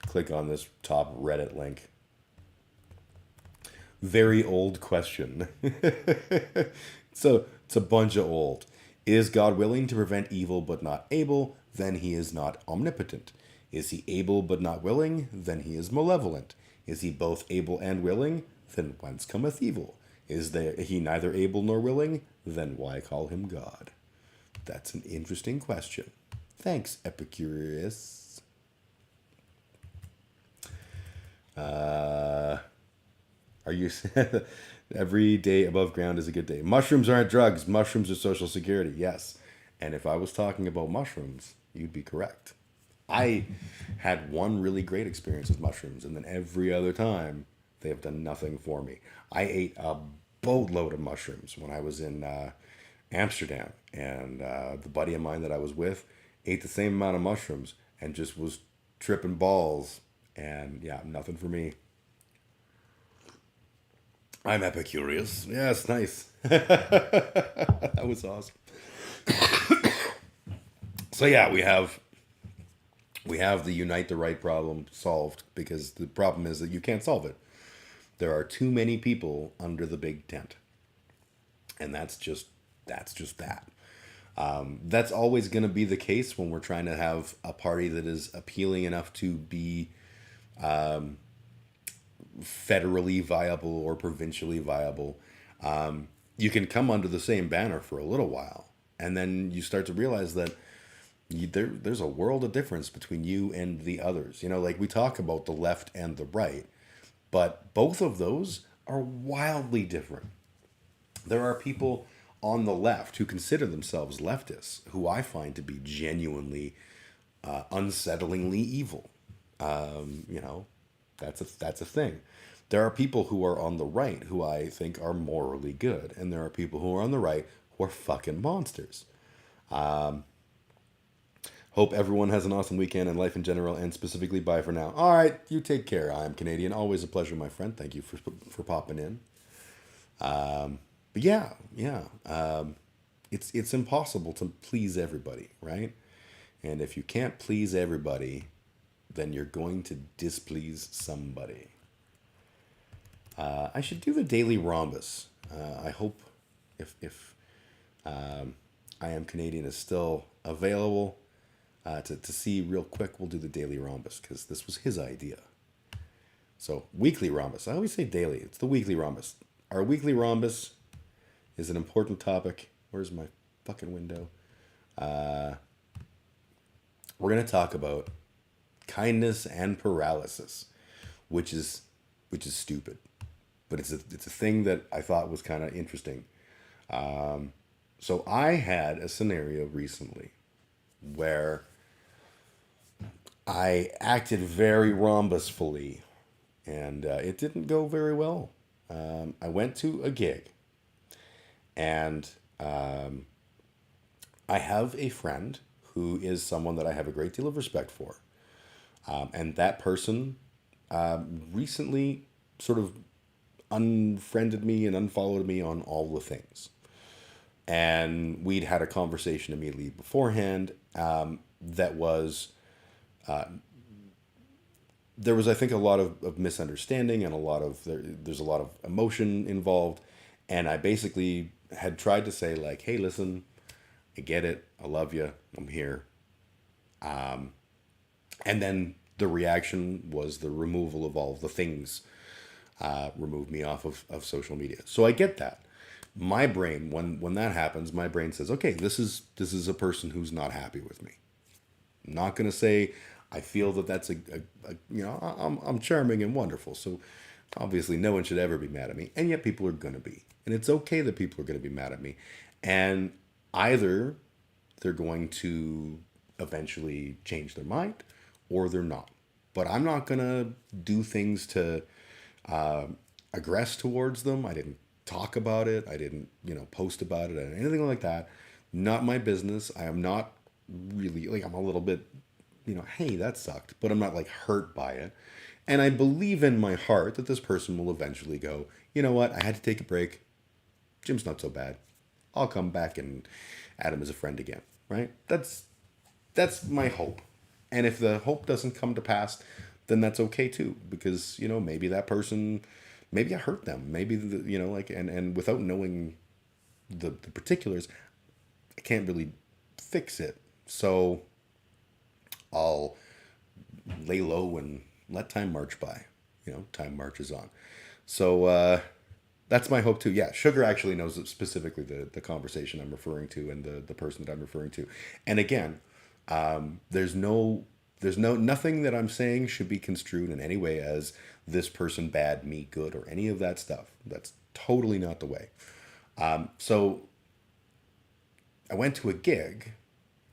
click on this top Reddit link. very old question. So it's a bunch of old. Is God willing to prevent evil but not able? Then he is not omnipotent. Is he able but not willing? Then he is malevolent. Is he both able and willing? Then whence cometh evil? Is he neither able nor willing? Then why call him God? That's an interesting question. Thanks, Epicurus. Are you every day above ground is a good day? Mushrooms aren't drugs. Mushrooms are social security. Yes. And if I was talking about mushrooms, you'd be correct. I had one really great experience with mushrooms, and then every other time they have done nothing for me. I ate a boatload of mushrooms when I was in Amsterdam, and the buddy of mine that I was with ate the same amount of mushrooms and just was tripping balls, and yeah, nothing for me. I'm Epicurus. Yeah, it's nice. That was awesome. So yeah, we have the unite the right problem solved, because the problem is that you can't solve it. There are too many people under the big tent, and that's just that. That's always going to be the case when we're trying to have a party that is appealing enough to be federally viable or provincially viable. You can come under the same banner for a little while, and then you start to realize that there's a world of difference between you and the others. You know, like we talk about the left and the right, but both of those are wildly different. There are people on the left who consider themselves leftists, who I find to be genuinely unsettlingly evil. You know, that's a thing. There are people who are on the right who I think are morally good, and there are people who are on the right who are fucking monsters. Hope everyone has an awesome weekend and life in general, and specifically bye for now. All right, you take care. I'm Canadian. Always a pleasure, my friend. Thank you for popping in. But yeah. It's impossible to please everybody, right? And if you can't please everybody, then you're going to displease somebody. I should do the daily rhombus. I hope if I Am Canadian is still available to see real quick, we'll do the daily rhombus, because this was his idea. So weekly rhombus. I always say daily. It's the weekly rhombus. Our weekly rhombus is an important topic. Where's my fucking window? We're going to talk about kindness and paralysis, which is stupid, but it's a thing that I thought was kind of interesting. So I had a scenario recently where I acted very rhombusfully, and it didn't go very well. I went to a gig, and I have a friend who is someone that I have a great deal of respect for. And that person recently sort of unfriended me and unfollowed me on all the things. And we'd had a conversation immediately beforehand that was... there was, I think, a lot of misunderstanding and there's a lot of emotion involved. And I basically had tried to say, like, hey, listen, I get it. I love you. I'm here. And then the reaction was the removal of all the things, removed me off of social media. So I get that. My brain, when that happens, my brain says, okay, this is a person who's not happy with me. I'm not going to say I feel that that's I'm charming and wonderful. So obviously no one should ever be mad at me. And yet people are going to be. And it's okay that people are going to be mad at me. And either they're going to eventually change their mind or they're not. But I'm not going to do things to aggress towards them. I didn't talk about it. I didn't, post about it or anything like that. Not my business. I am not really, I'm a little bit, hey, that sucked. But I'm not, hurt by it. And I believe in my heart that this person will eventually go, you know what? I had to take a break. Jim's not so bad. I'll come back and add him as a friend again, right? That's my hope. And if the hope doesn't come to pass, then that's okay too. Because, maybe that person maybe I hurt them. Maybe, like, and without knowing the particulars, I can't really fix it. So I'll lay low and let time march by. Time marches on. So that's my hope too. Yeah, Sugar actually knows specifically the conversation I'm referring to and the person that I'm referring to. And again, there's nothing that I'm saying should be construed in any way as this person bad, me good, or any of that stuff. That's totally not the way. So I went to a gig,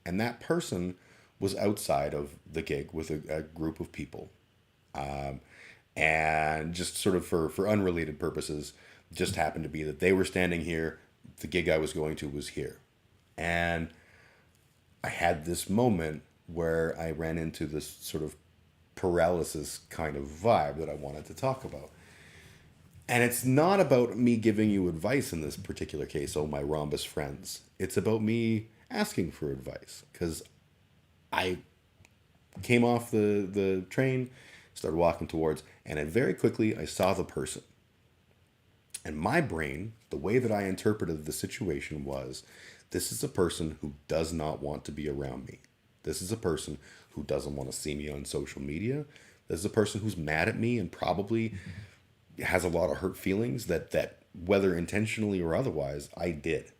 and that person was outside of the gig with a group of people. And just sort of for unrelated purposes, just happened to be that they were standing here. The gig I was going to was here. And I had this moment where I ran into this sort of paralysis kind of vibe that I wanted to talk about. And it's not about me giving you advice in this particular case, oh, my rhombus friends. It's about me asking for advice. Because I came off the train, started walking towards, and then very quickly I saw the person. And my brain, the way that I interpreted the situation was, this is a person who does not want to be around me. This is a person who doesn't want to see me on social media. This is a person who's mad at me and probably has a lot of hurt feelings that whether intentionally or otherwise, I did.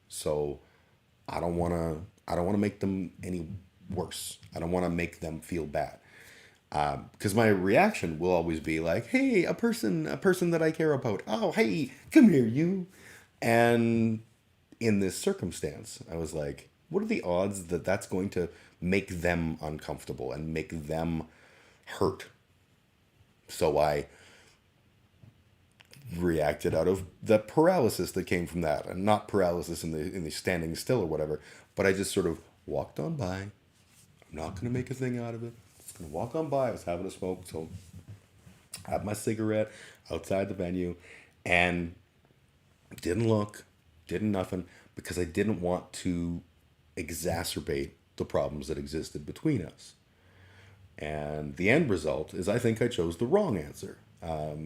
So I don't want to make them any worse. I don't want to make them feel bad. Because my reaction will always be like, hey, a person that I care about. Oh, hey, come here, you. And in this circumstance, I was like, what are the odds that that's going to make them uncomfortable and make them hurt? So I reacted out of the paralysis that came from that, and not paralysis in the standing still or whatever, but I just sort of walked on by. I'm not going to make a thing out of it. Just going to walk on by. I was having a smoke, so I had my cigarette outside the venue and didn't look, didn't nothing, because I didn't want to exacerbate the problems that existed between us. And the end result is I think I chose the wrong answer. A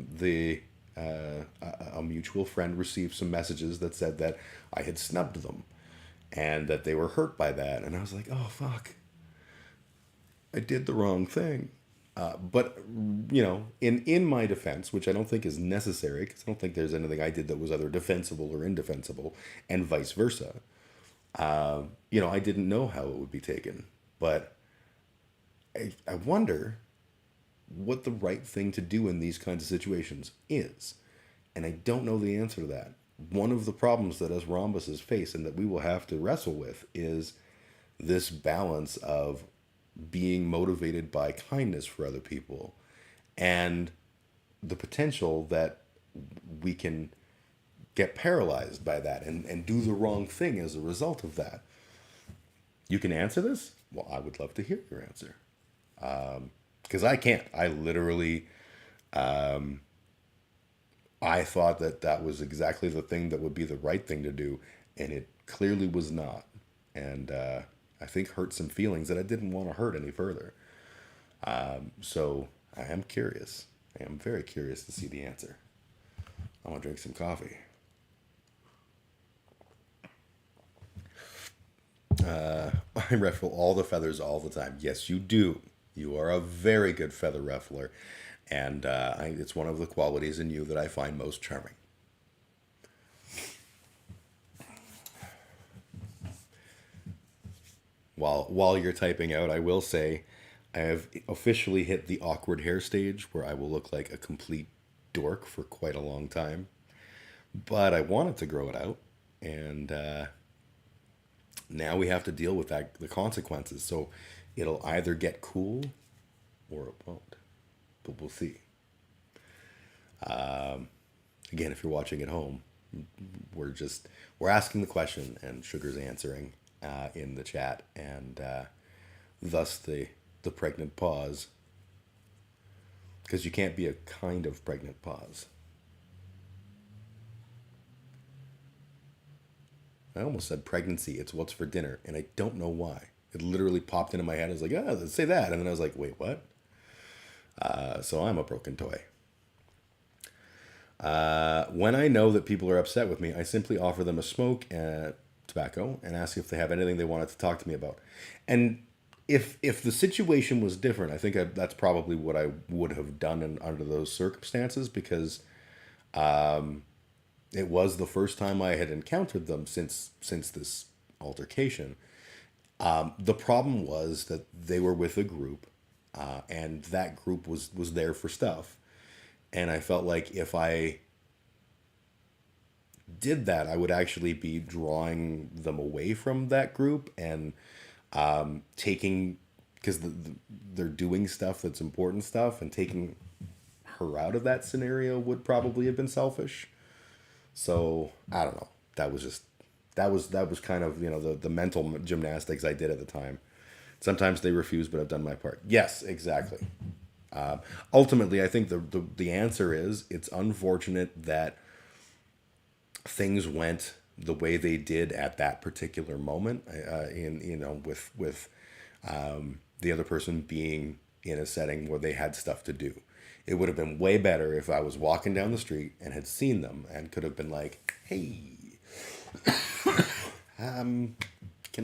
mutual friend received some messages that said that I had snubbed them and that they were hurt by that. And I was like, oh, fuck. I did the wrong thing. But, in my defense, which I don't think is necessary, because I don't think there's anything I did that was either defensible or indefensible, and vice versa. I didn't know how it would be taken. But I wonder what the right thing to do in these kinds of situations is. And I don't know the answer to that. One of the problems that us rhombuses face and that we will have to wrestle with is this balance of being motivated by kindness for other people and the potential that we can get paralyzed by that and do the wrong thing as a result of that. You can answer this? Well, I would love to hear your answer. Because I can't. I literally, I thought that was exactly the thing that would be the right thing to do, and it clearly was not. And I think hurt some feelings that I didn't want to hurt any further. So I am curious. I am very curious to see the answer. I want to drink some coffee. I ruffle all the feathers all the time. Yes, you do. You are a very good feather ruffler, and it's one of the qualities in you that I find most charming. While you're typing out, I will say I have officially hit the awkward hair stage where I will look like a complete dork for quite a long time. But I wanted to grow it out, and now we have to deal with the consequences. So it'll either get cool or it won't. But we'll see. Again, if you're watching at home, we're asking the question and Sugar's answering in the chat, and thus the pregnant pause. Because you can't be a kind of pregnant pause. I almost said pregnancy, it's what's for dinner, and I don't know why. It literally popped into my head. I was like, let's say that. And then I was like, wait, what? So I'm a broken toy. When I know that people are upset with me, I simply offer them a smoke and tobacco and ask if they have anything they wanted to talk to me about. And if the situation was different, I think that's probably what I would have done under those circumstances, because it was the first time I had encountered them since this altercation. The problem was that they were with a group, and that group was there for stuff. And I felt like if I did that, I would actually be drawing them away from that group and taking, because they're doing stuff that's important stuff, and taking her out of that scenario would probably have been selfish. So I don't know. That was kind of, the mental gymnastics I did at the time. Sometimes they refuse, but I've done my part. Yes, exactly. Ultimately, I think the answer is, it's unfortunate that things went the way they did at that particular moment. With the other person being in a setting where they had stuff to do. It would have been way better if I was walking down the street and had seen them and could have been like, "Hey, can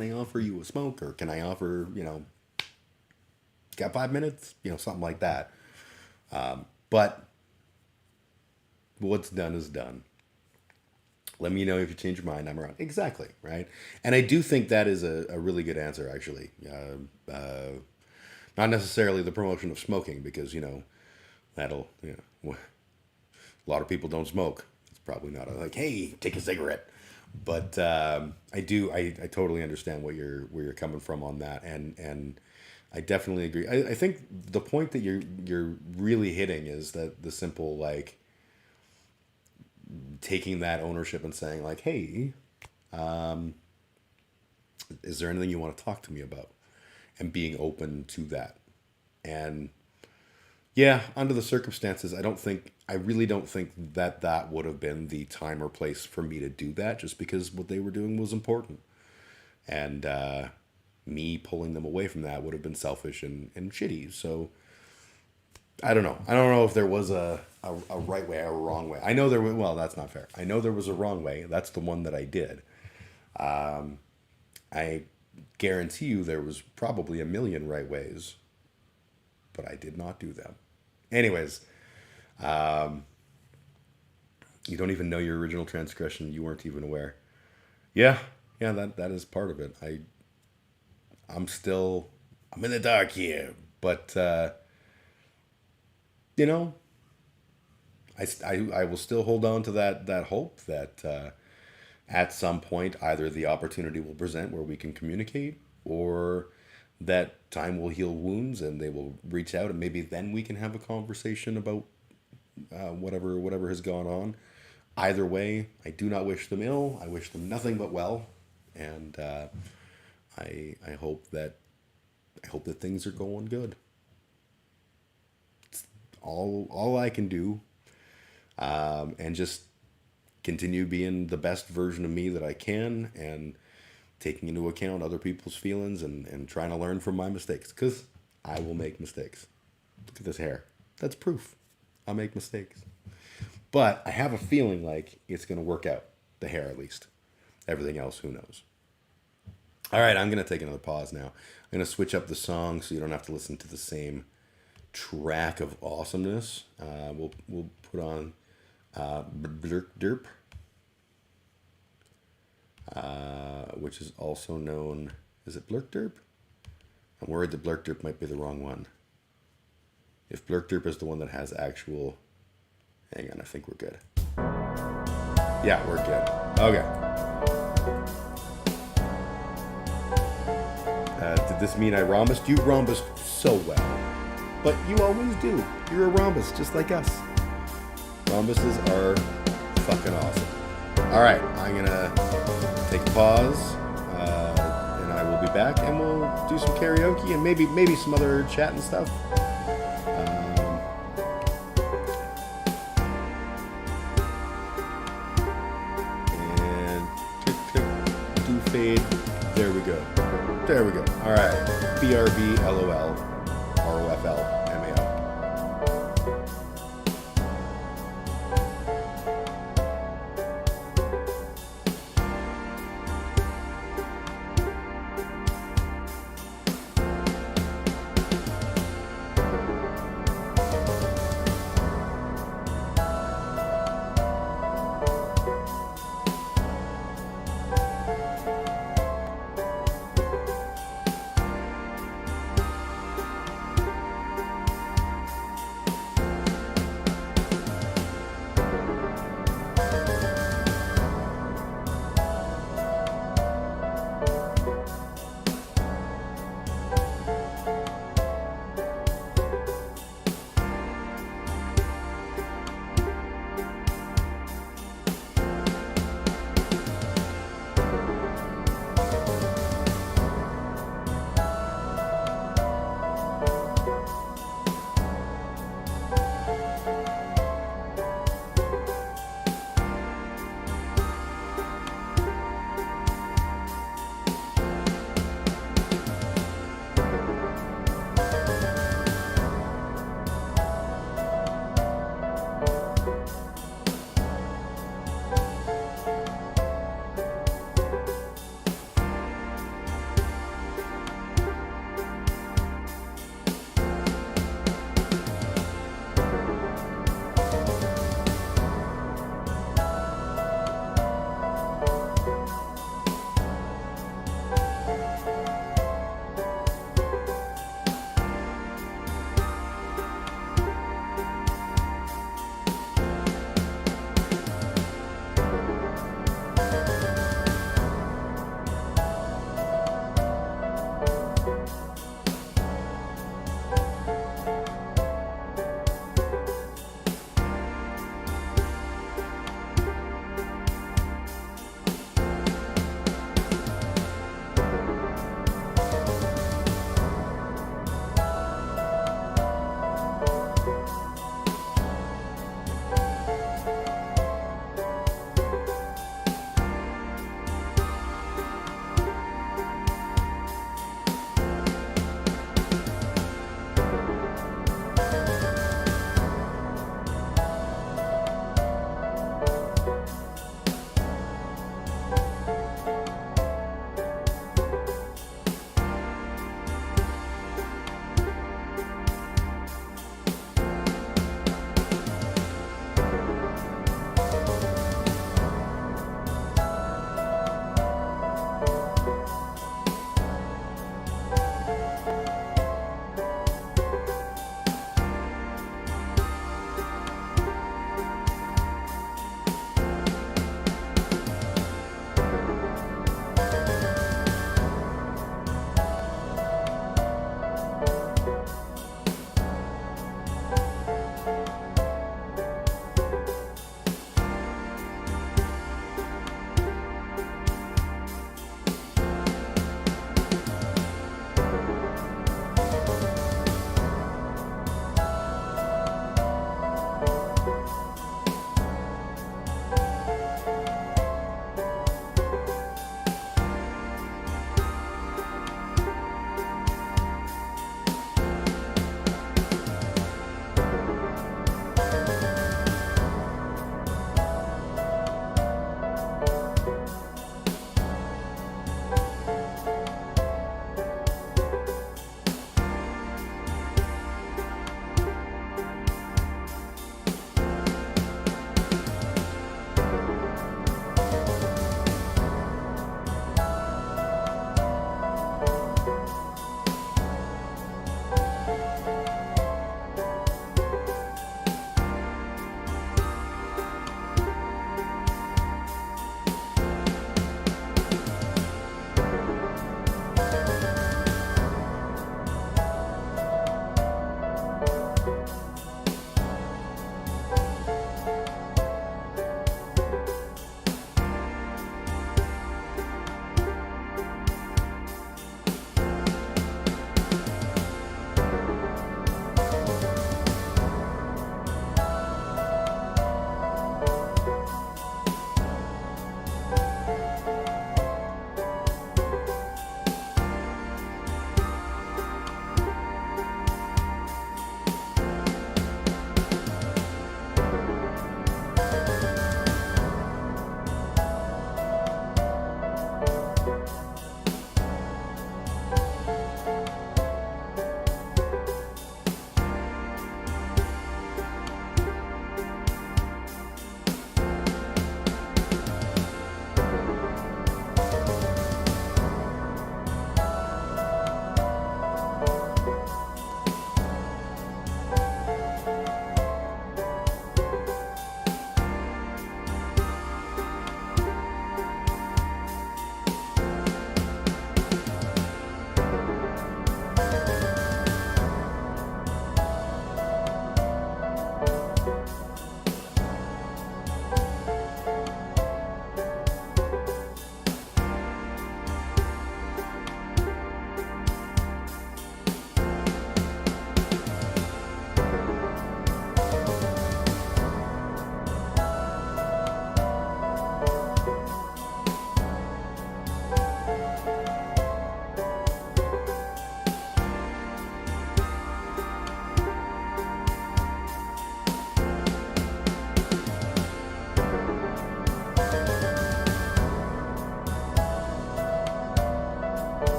I offer you a smoke, or can I offer, got 5 minutes?" Something like that. But what's done is done. Let me know if you change your mind. I'm around. Exactly, right? And I do think that is a really good answer, actually. Not necessarily the promotion of smoking, because, that'll, a lot of people don't smoke. It's probably not like, "Hey, take a cigarette." But I totally understand where you're coming from on that, and I definitely agree. I think the point that you're really hitting is that the simple, like, taking that ownership and saying, like, "Hey, is there anything you want to talk to me about?" And being open to that. And yeah, under the circumstances, I really don't think that would have been the time or place for me to do that, just because what they were doing was important. And me pulling them away from that would have been selfish and shitty. So I don't know. I don't know if there was a right way or a wrong way. I know there was, well, that's not fair. I know there was a wrong way. That's the one that I did. I guarantee you there was probably a million right ways, but I did not do them. Anyways, you don't even know your original transgression. You weren't even aware. Yeah, that is part of it. I'm in the dark here, but I will still hold on to that hope that at some point either the opportunity will present where we can communicate, or that time will heal wounds and they will reach out, and maybe then we can have a conversation about whatever has gone on. Either way, I do not wish them ill. I wish them nothing but well, and I hope that things are going good. It's all I can do, and just continue being the best version of me that I can, and taking into account other people's feelings, and trying to learn from my mistakes, because I will make mistakes. Look at this hair. That's proof. I make mistakes. But I have a feeling like it's going to work out. The hair, at least. Everything else, who knows? All right, I'm going to take another pause now. I'm going to switch up the song so you don't have to listen to the same track of awesomeness. We'll put on Blurk Derp, which is also known... Is it Blurk Derp? I'm worried that Blurk Derp might be the wrong one. If Blurk Derp is the one that has actual... Hang on, I think we're good. Yeah, we're good. Okay. Did this mean I rhombused? You rhombused so well. But you always do. You're a rhombus, just like us. Rhombuses are fucking awesome. Alright, I'm gonna take a pause, and I will be back, and we'll do some karaoke, and maybe some other chat and stuff. And click, do fade. There we go. There we go. All right. BRB, LOL, ROFL, MAO.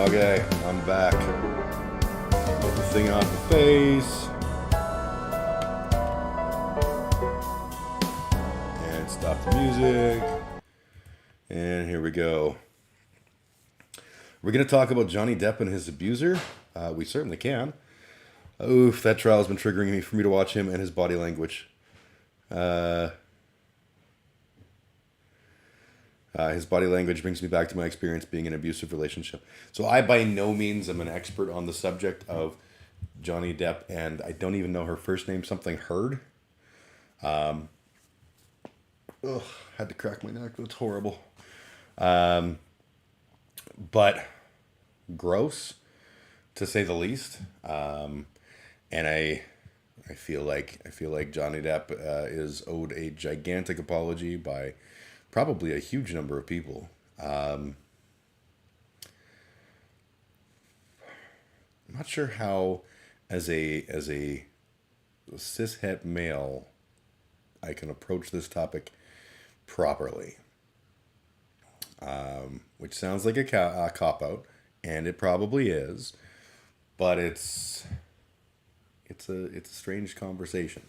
Okay, I'm back. Get the thing off the face. And stop the music. And here we go. We're going to talk about Johnny Depp and his abuser. We certainly can. Oof, that trial has been triggering me for me to watch him and his body language. His body language brings me back to my experience being in an abusive relationship. So I by no means am an expert on the subject of Johnny Depp, and I don't even know her first name, something Heard. Ugh, had to crack my neck. That's horrible. But gross, to say the least. And I feel like Johnny Depp is owed a gigantic apology by probably a huge number of people. I'm not sure how, as a cishet male, I can approach this topic properly. Which sounds like a cop-out, and it probably is, but it's a strange conversation.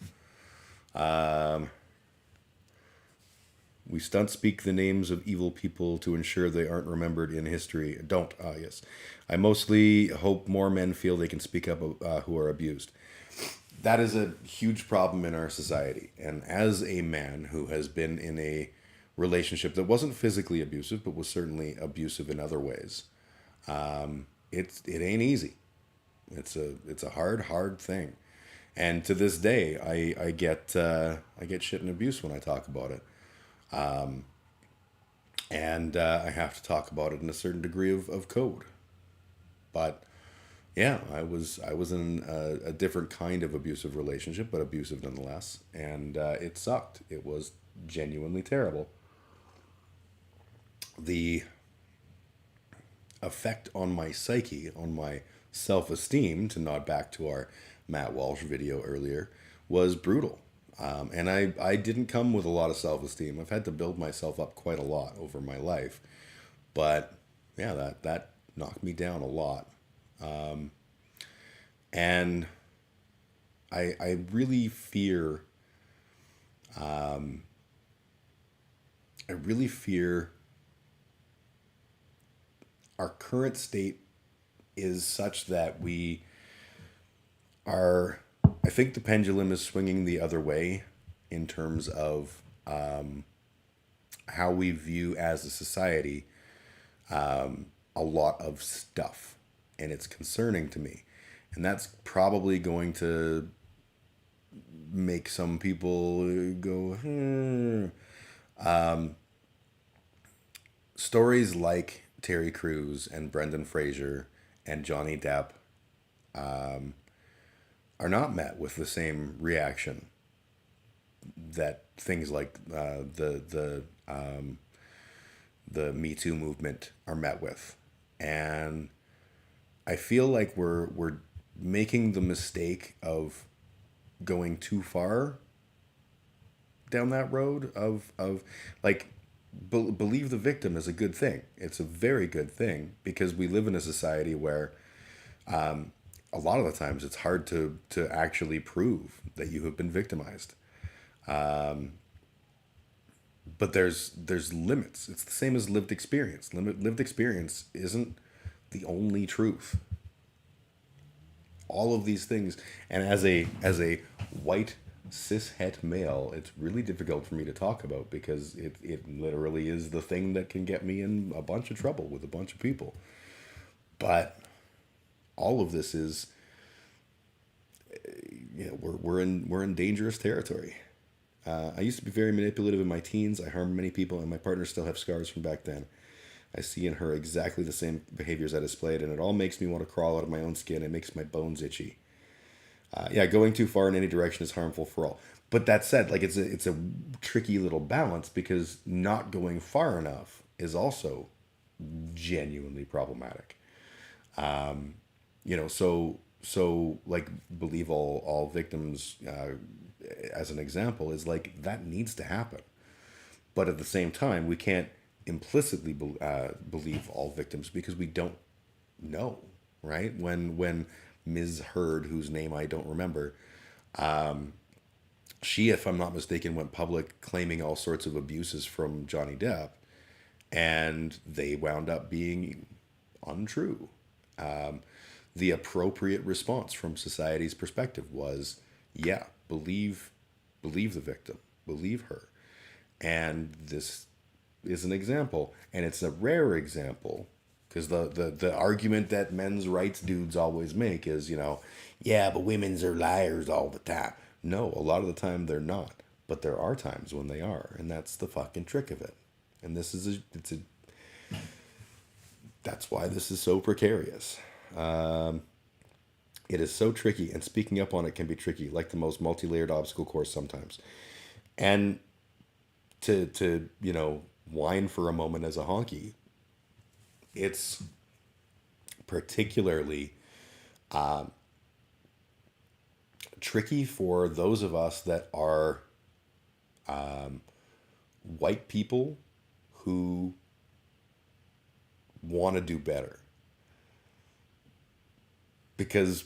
We stunt speak the names of evil people to ensure they aren't remembered in history. Don't. Yes. I mostly hope more men feel they can speak up who are abused. That is a huge problem in our society. And as a man who has been in a relationship that wasn't physically abusive, but was certainly abusive in other ways, it ain't easy. It's a hard thing. And to this day, I get shit and abuse when I talk about it. And I have to talk about it in a certain degree of code. But yeah, I was in a different kind of abusive relationship, but abusive nonetheless. And it sucked. It was genuinely terrible. The effect on my psyche, on my self-esteem, to nod back to our Matt Walsh video earlier, was brutal. And I didn't come with a lot of self-esteem. I've had to build myself up quite a lot over my life. But yeah, that knocked me down a lot. And I really fear, our current state is such that we are, I think the pendulum is swinging the other way in terms of how we view as a society a lot of stuff. And it's concerning to me. And that's probably going to make some people go, stories like Terry Crews and Brendan Fraser and Johnny Depp are not met with the same reaction that things like the Me Too movement are met with. And I feel like we're making the mistake of going too far down that road of like believe the victim is a good thing. It's a very good thing because we live in a society where a lot of the times it's hard to actually prove that you have been victimized. But there's limits. It's the same as lived experience. Lived experience isn't the only truth. All of these things, and as a white cishet male, it's really difficult for me to talk about because it literally is the thing that can get me in a bunch of trouble with a bunch of people. But all of this is, we're in dangerous territory. I used to be very manipulative in my teens. I harmed many people, and my partners still have scars from back then. I see in her exactly the same behaviors I displayed, and it all makes me want to crawl out of my own skin. It makes my bones itchy. Going too far in any direction is harmful for all. But that said, like it's a tricky little balance because not going far enough is also genuinely problematic. So like believe all victims as an example is like that needs to happen. But at the same time, we can't implicitly believe all victims because we don't no, right? When Ms. Heard, whose name I don't remember, she, if I'm not mistaken, went public claiming all sorts of abuses from Johnny Depp, and they wound up being untrue. The appropriate response from society's perspective was, yeah, believe the victim, believe her. And this is an example, and it's a rare example, because the argument that men's rights dudes always make is, yeah, but women's are liars all the time. No, a lot of the time they're not, but there are times when they are, and that's the fucking trick of it. And that's why this is so precarious. It is so tricky, and speaking up on it can be tricky, like the most multi-layered obstacle course sometimes. And to whine for a moment as a honky, it's particularly tricky for those of us that are white people who want to do better. Because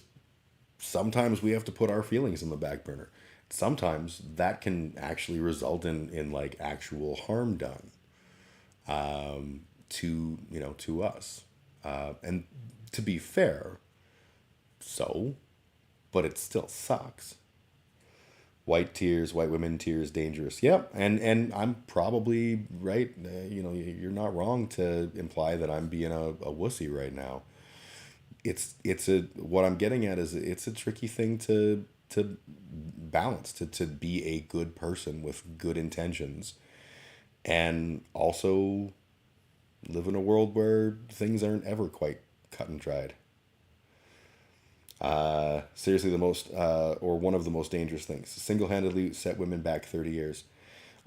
sometimes we have to put our feelings on the back burner. Sometimes that can actually result in like actual harm done to us. And to be fair, but it still sucks. White women tears, dangerous. Yep, and I'm probably right. You're not wrong to imply that I'm being a wussy right now. What I'm getting at is it's a tricky thing to balance, to be a good person with good intentions, and also live in a world where things aren't ever quite cut and dried. Seriously, one of the most dangerous things, single-handedly set women back 30 years.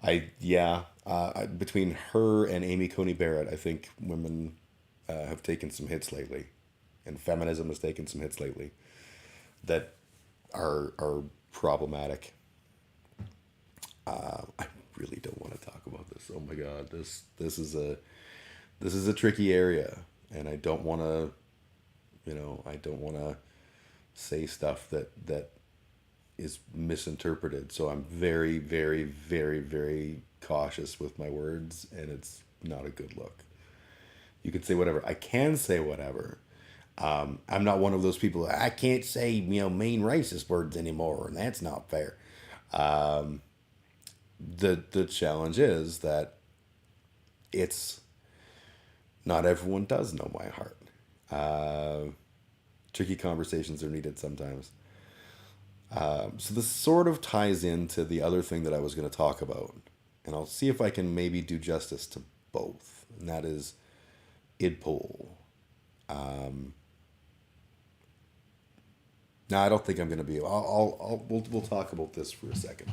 Between her and Amy Coney Barrett, I think women have taken some hits lately, and feminism has taken some hits lately that are problematic. I really don't want to talk about this. Oh my God, this is a tricky area, and I don't want to, say stuff that is misinterpreted. So I'm very, very, very, very cautious with my words, and it's not a good look. You can say whatever. I can say whatever. I'm not one of those people. I can't say mean racist words anymore, and that's not fair. The challenge is that it's not everyone does know my heart. Tricky conversations are needed sometimes. So this sort of ties into the other thing that I was going to talk about, and I'll see if I can maybe do justice to both, and that is idpol. No, I don't think I'm going to be. We'll talk about this for a second.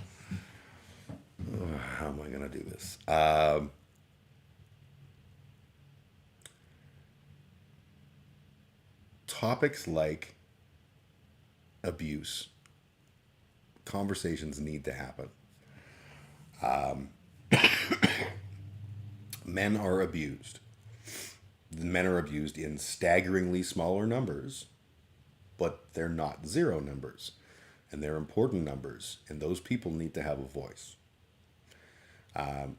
How am I going to do this? Topics like abuse, conversations need to happen. Men are abused. Men are abused in staggeringly smaller numbers, but they're not zero numbers, and they're important numbers, and those people need to have a voice.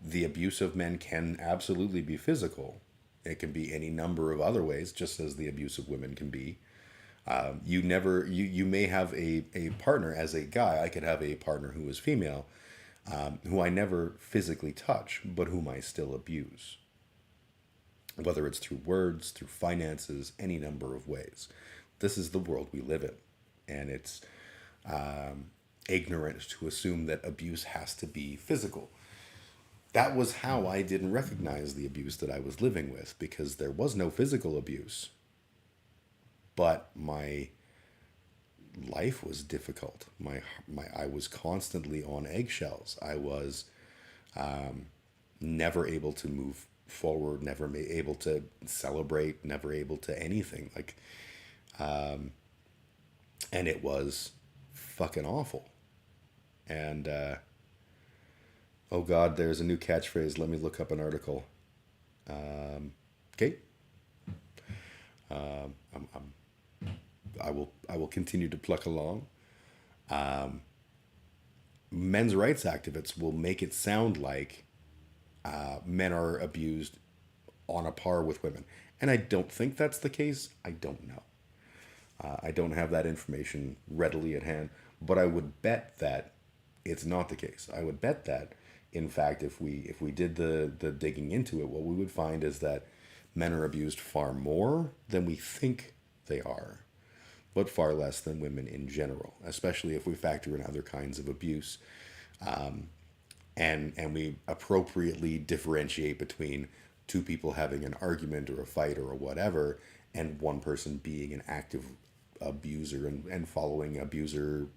The abuse of men can absolutely be physical. It can be any number of other ways, just as the abuse of women can be. You may have a partner as a guy. I could have a partner who is female, who I never physically touch, but whom I still abuse. Whether it's through words, through finances, any number of ways. This is the world we live in, and it's ignorant to assume that abuse has to be physical. That was how I didn't recognize the abuse that I was living with, because there was no physical abuse. But my life was difficult. I was constantly on eggshells. I was never able to move forward, never able to celebrate, never able to anything. And it was fucking awful. And oh God, there's a new catchphrase. Let me look up an article. Okay. I will continue to pluck along. Men's rights activists will make it sound like men are abused on a par with women, and I don't think that's the case. I don't know. I don't have that information readily at hand, but I would bet that it's not the case. I would bet that, in fact, if we did the digging into it, what we would find is that men are abused far more than we think they are, but far less than women in general, especially if we factor in other kinds of abuse. And we appropriately differentiate between two people having an argument or a fight or a whatever, and one person being an active abuser and following abuser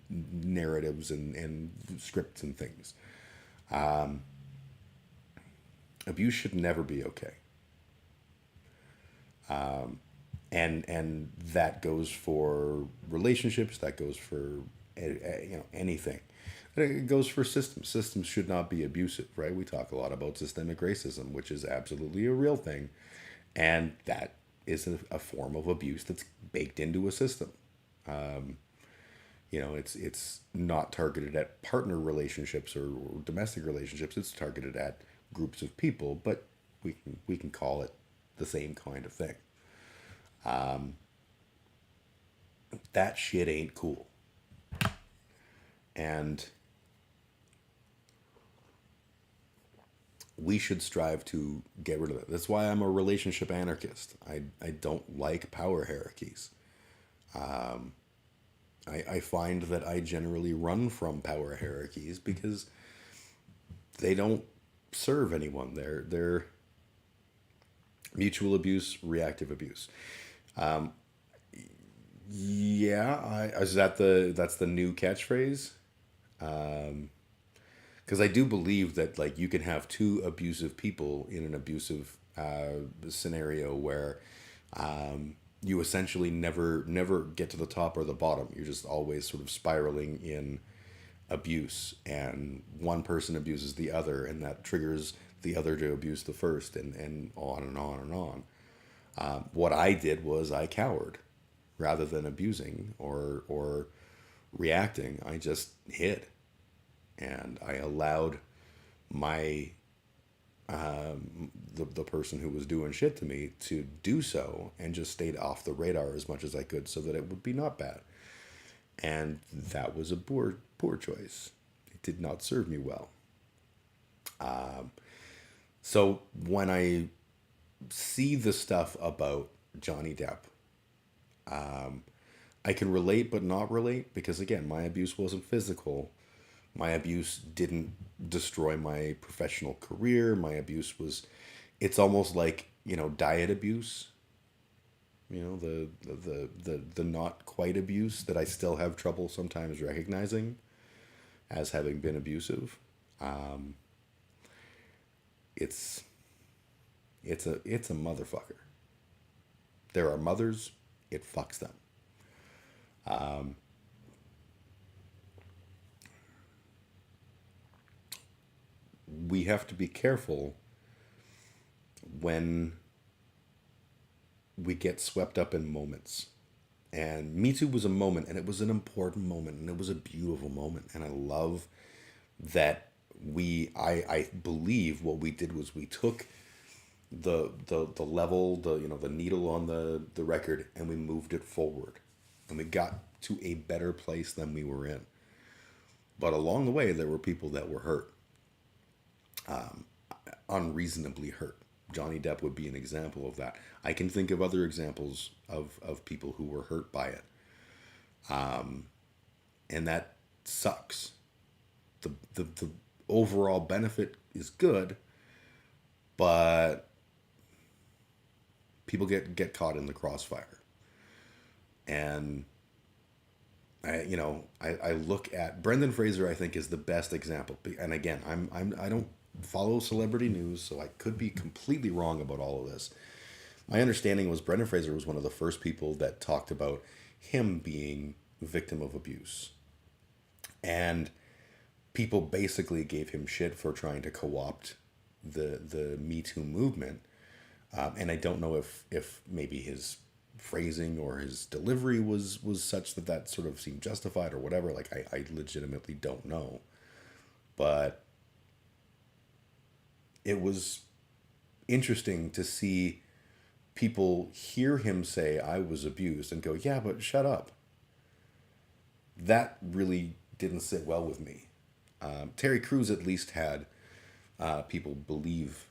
narratives and scripts and things. Abuse should never be okay. And that goes for relationships, that goes for anything. It goes for systems. Systems should not be abusive, right? We talk a lot about systemic racism, which is absolutely a real thing. And that is a form of abuse that's baked into a system. It's not targeted at partner relationships or domestic relationships. It's targeted at groups of people, but we can call it the same kind of thing. That shit ain't cool. And we should strive to get rid of it. That's why I'm a relationship anarchist. I don't like power hierarchies. I find that I generally run from power hierarchies because they don't serve anyone. They're mutual abuse, reactive abuse. Is that's the new catchphrase? Because I do believe that like you can have two abusive people in an abusive scenario where you essentially never get to the top or the bottom. You're just always sort of spiraling in abuse, and one person abuses the other, and that triggers the other to abuse the first, and on and on and on. What I did was I cowered rather than abusing or reacting. I just hid. And I allowed my the person who was doing shit to me to do so, and just stayed off the radar as much as I could so that it would be not bad. And that was a poor choice. It did not serve me well. So when I see the stuff about Johnny Depp, I can relate but not relate, because again, my abuse wasn't physical. My abuse didn't destroy my professional career. My abuse was, it's almost like, diet abuse. The not quite abuse that I still have trouble sometimes recognizing as having been abusive. It's a motherfucker. There are mothers, it fucks them. We have to be careful when we get swept up in moments. And Me Too was a moment, and it was an important moment, and it was a beautiful moment. And I love that I believe what we did was we took the level, the needle on the record, and we moved it forward. And we got to a better place than we were in. But along the way, there were people that were hurt. Unreasonably hurt. Johnny Depp would be an example of that. I can think of other examples of people who were hurt by it. And that sucks. The overall benefit is good, but people get caught in the crossfire. And I look at Brendan Fraser. I think is the best example. And again, I don't follow celebrity news, so I could be completely wrong about all of this. My understanding was Brendan Fraser was one of the first people that talked about him being a victim of abuse, and people basically gave him shit for trying to co-opt the Me Too movement. And I don't know if maybe his phrasing or his delivery was such that sort of seemed justified or whatever. Like, I legitimately don't know. But it was interesting to see people hear him say, I was abused, and go, yeah, but shut up. That really didn't sit well with me. Terry Crews at least had people believe,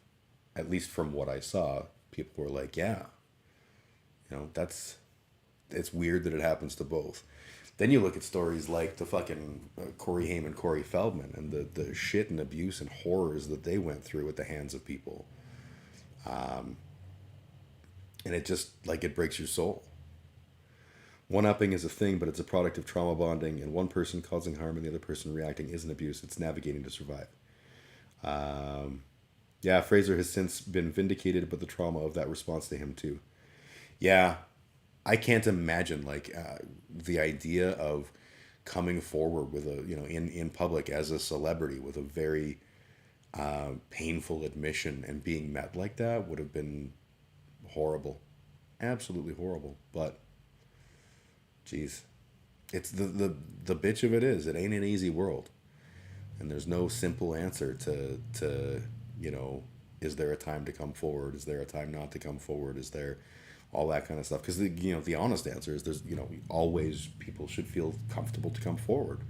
at least from what I saw, people were like, yeah, it's weird that it happens to both. Then you look at stories like the fucking Corey Haim and Corey Feldman and the shit and abuse and horrors that they went through at the hands of people. And it just, like, it breaks your soul. One-upping is a thing, but it's a product of trauma bonding, and one person causing harm and the other person reacting isn't abuse. It's navigating to survive. Yeah, Fraser has since been vindicated, but the trauma of that response to him too. Yeah, I can't imagine, like, the idea of coming forward with a, in public as a celebrity with a very painful admission and being met like that would have been horrible. Absolutely horrible. But, geez, it's the bitch of it is, it ain't an easy world. And there's no simple answer to is there a time to come forward? Is there a time not to come forward? Is there all that kind of stuff? Because the honest answer is there's always people should feel comfortable to come forward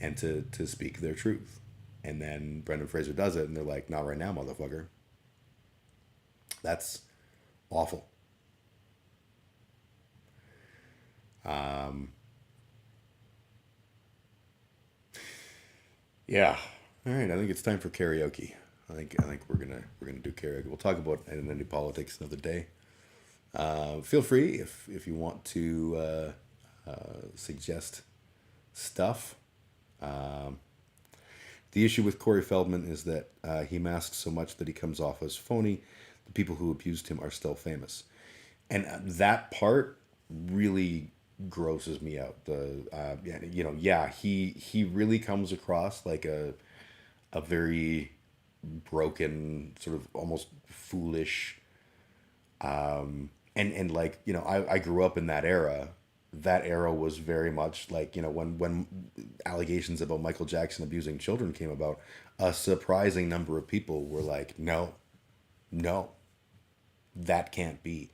and to speak their truth. And then Brendan Fraser does it, and they're like, "Not right now, motherfucker." That's awful. Yeah. All right. I think it's time for karaoke. I think we're gonna do karaoke. We'll talk about and then do politics another day. Feel free if you want to suggest stuff. The issue with Corey Feldman is that he masks so much that he comes off as phony. The people who abused him are still famous, and that part really grosses me out. He really comes across like a very broken, sort of almost foolish, and like, I grew up in that era. That era was very much like, when allegations about Michael Jackson abusing children came about, a surprising number of people were like, no, that can't be.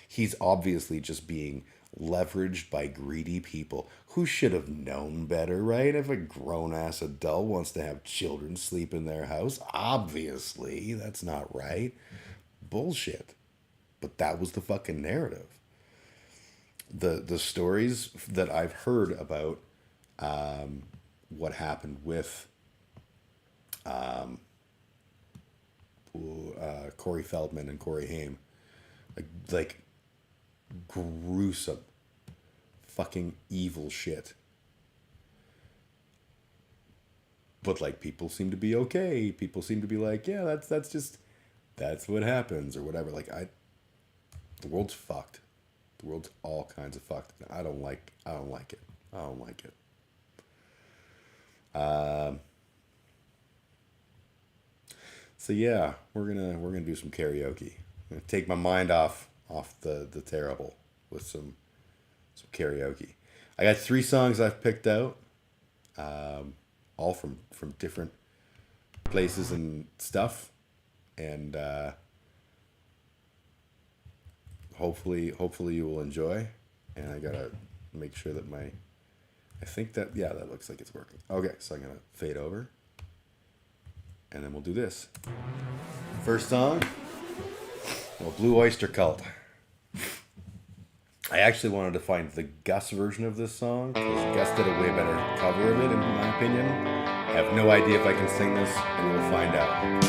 He's obviously just being leveraged by greedy people who should have known better, right? If a grown-ass adult wants to have children sleep in their house, obviously that's not right. Bullshit. But that was the fucking narrative. The stories that I've heard about what happened with Corey Feldman and Corey Haim, like gruesome, fucking evil shit. But like, people seem to be okay. People seem to be like, yeah, that's what happens or whatever. Like, the world's fucked. The world's all kinds of fucked. I don't like it. So yeah, we're gonna do some karaoke. I'm gonna take my mind off the terrible with some karaoke. I got 3 songs I've picked out, all from different places and stuff, and hopefully you will enjoy. And I gotta make sure that that looks like it's working. Okay, so I'm gonna fade over, and then we'll do this. First song, Blue Oyster Cult. I actually wanted to find the Gus version of this song, because Gus did a way better cover of it, in my opinion. I have no idea if I can sing this, and we'll find out.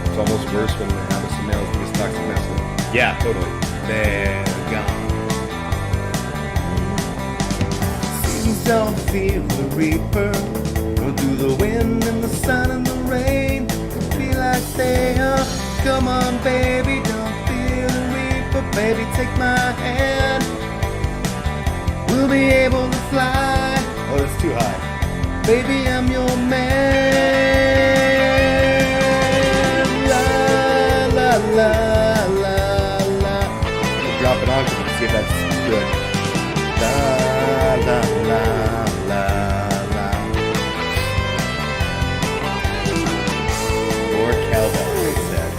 It's almost worse when Alice Nails gets toxic masculine. Yeah, totally. They're gone. Seasons don't feel the reaper, nor do the wind and the sun and the rain. Feel like they are. Come on, baby, don't feel the reaper. Baby, take my hand. We'll be able to fly. Oh, that's too high. Baby, I'm your man. La la la la la. I'm gonna drop an octave and see if that's good. La la la la la. More cowbell, they said.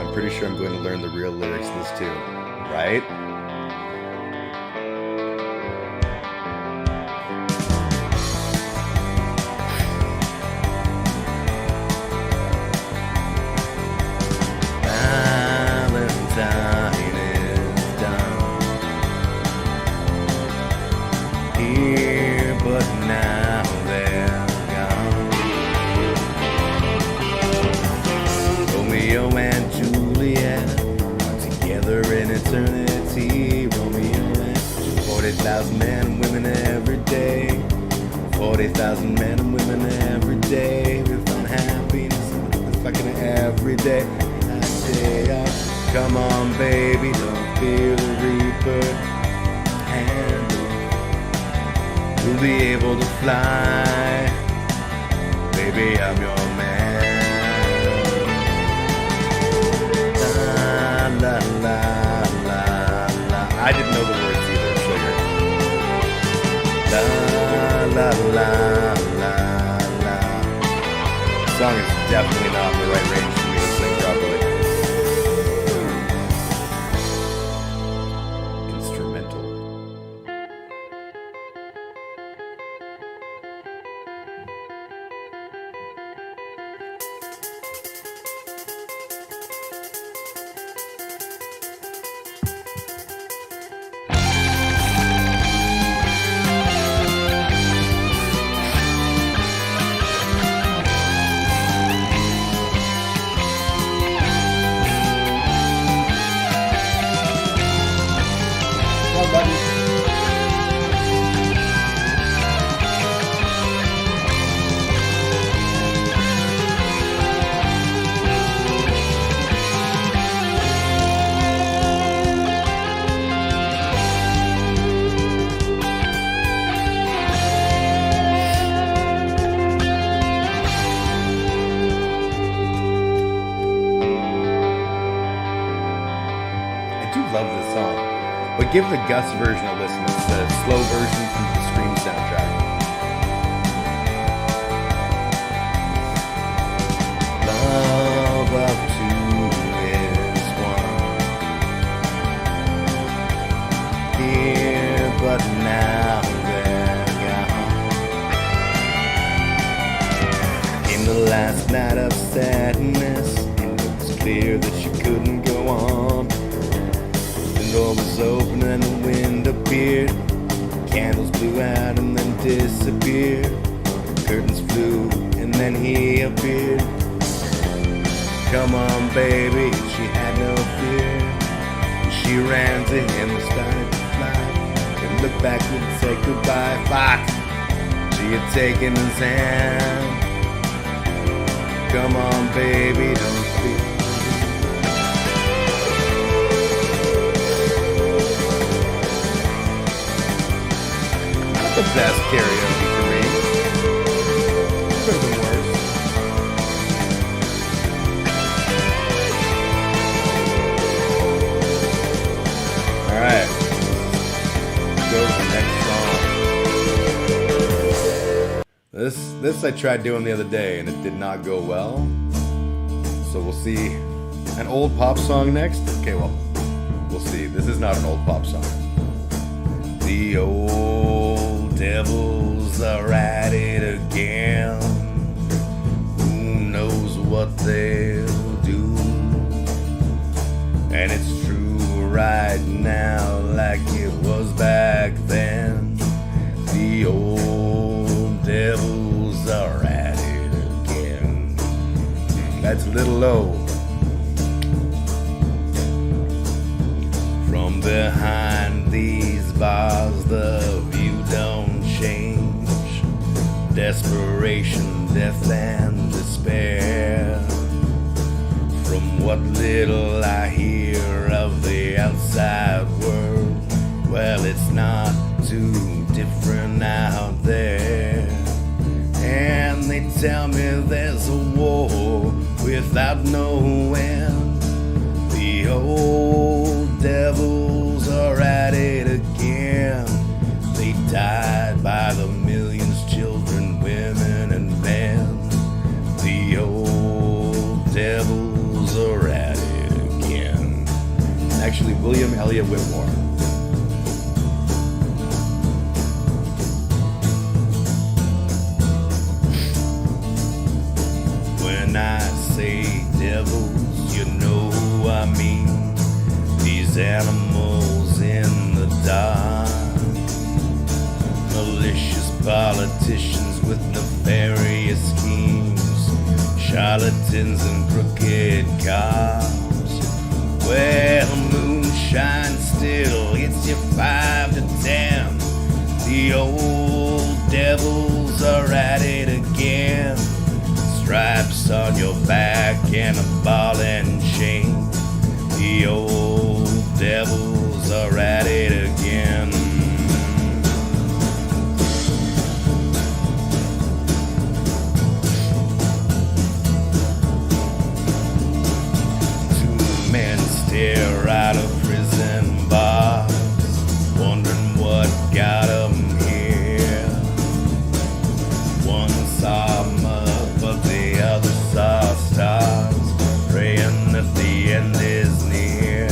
I'm pretty sure I'm going to learn the real lyrics to this too, right? Valentine is done here, but now they're gone. Romeo and Juliet are together in eternity. Romeo and 40,000 men and women every day. 40,000 men and women every day. We find happiness fucking every day. Come on, baby, don't fear the reaper. And we'll be able to fly. Baby, I'm your man. La la la la la. I didn't know the words either, sugar. La la la la la. The song is definitely not in the right range for me to sing properly. Instrumental. Love this song, but give the Gus version a listen. It's the slow version from the Scream soundtrack. Love of two is one. Here, but now they're gone. In the last night of sadness, it was clear that she couldn't go on. The door was open and the wind appeared. Candles blew out and then disappeared. Curtains flew and then he appeared. Come on, baby, she had no fear. She ran to him and started to fly. Then looked backward and said goodbye. Fox, she had taken his hand. Come on, baby, don't speak. The best karaoke for me. Could have been worse. Alright. Go to the next song. This I tried doing the other day and it did not go well. So we'll see. An old pop song next? Okay, well, we'll see. This is not an old pop song. The old devils are at it again. Who knows what they'll do? And it's true right now like it was back then. The old devils are at it again. That's a little low. From behind these bars, the view don't change. Desperation, death, and despair. From what little I hear of the outside world, Well, it's not too different out there. And they tell me there's a war without no end. The old devils are at it again. They died by the millions, children, women, and men. The old devils are at it again. Actually, William Elliott Whitmore. When I say devils, you know who I mean. These animals in the dark. Malicious politicians with nefarious schemes. Charlatans and crooked cops. Well, moonshine still hits you 5 to 10. The old devils are at it again. Stripes on your back and a ball and chain. The old devils are at it again. Two men stare out of prison bars, wondering what got them here. One saw mud, but the other saw stars, praying that the end is near.